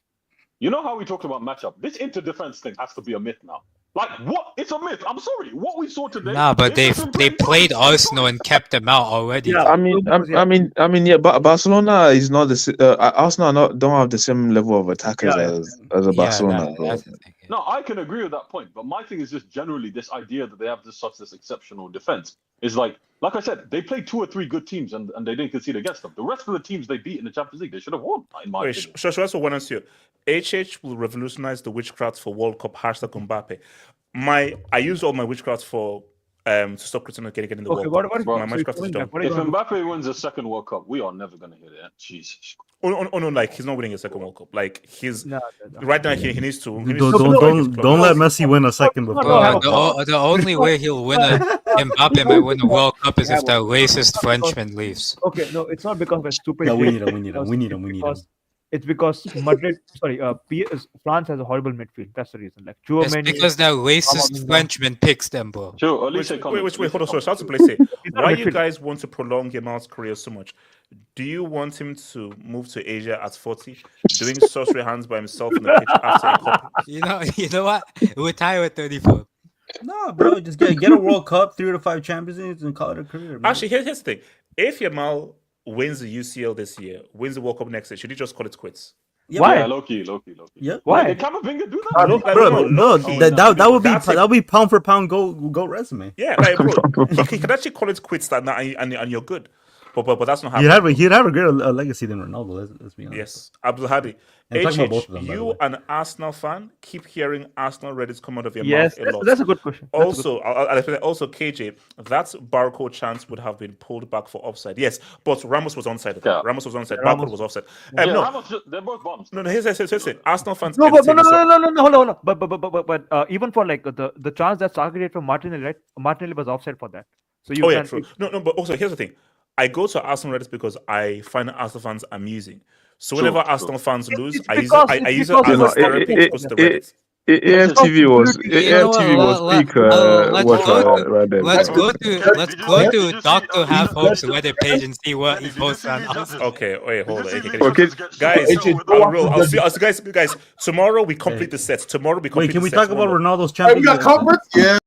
You know how we talked about matchup? This inter defense thing has to be a myth now. Like, what? It's a myth. I'm sorry. What we saw today. Nah, but they Inter's been played Arsenal and kept them out already. I mean, yeah, but Barcelona is not Arsenal don't have the same level of attackers as a Barcelona. That's the thing. No, I can agree with that point, but my thing is just generally this idea that they have this exceptional defense is like I said, they played 2 or 3 good teams and they didn't concede against them. The rest of the teams they beat in the Champions League, they should have won, in my opinion. So also one answer. HH will revolutionize the witchcraft for World Cup #Mbappe. I use all my witchcraft for to stop Cristiano getting the World Cup. My witchcraft is done. If Mbappe wins a second World Cup, we are never going to hit it. Jesus. Oh no! Like he's not winning a second World Cup. Like he's right now he needs to. Don't let Messi win a second before. The only way he'll win Mbappe might win a World Cup is if that racist Frenchman leaves. Okay, no, it's not because we're stupid. No, we need him. It's because France has a horrible midfield. That's the reason. Like It's because that racist Frenchman picks them, bro. Sure, wait, hold on. So start to play say, why you guys want to prolong Yamal's career so much? Do you want him to move to Asia at 40, doing sorcery hands by himself in the pitch after a couple? You know what? Retire at 34. No, bro, just get a World Cup, 3 to 5 Champions Leagues, and call it a career. Man. Actually, here's the thing: if Yamal wins the UCL this year, wins the World Cup next year, should he just call it quits? Yeah, why? Yeah, low key. Yeah. Why? Did Camavinga do that? That would be pound for pound go resume. Yeah, like bro, he could actually call it quits that now, and you're good. But that's not happening. He'd have a greater legacy than Ronaldo. Let's be honest. Yes, Abdul Hadi. And talking about both of them, by the you way. an Arsenal fan keep hearing Arsenal Reddit come out of your Yes, mouth a lot. that's a good question. Also, KJ, that Barco chance would have been pulled back for offside. Yes, but Ramos was onside. Yeah. Ramos was onside. Ramos- Barco was offside. Yeah, No, they're both bombs. no. Here's it. Arsenal fans. No, entertain themselves. hold on. But even for like the chance that's targeted from Martinelli, right? Martinelli was offside for that. So you can True. No, but also here's the thing. I go to Arsenal Reddit because I find Arsenal fans amusing. So whenever Arsenal fans lose, I use it as a therapy to go to the Reddit. AFTV was peak. Let's go to Dr. Half Hope's Reddit page and see what he posts on us. Okay, wait, hold on. Okay. Guys, guys. Tomorrow we complete the sets. Tomorrow we complete. Wait, can we the sets. talk about Hold on. Ronaldo's Champions We got conference? Yeah.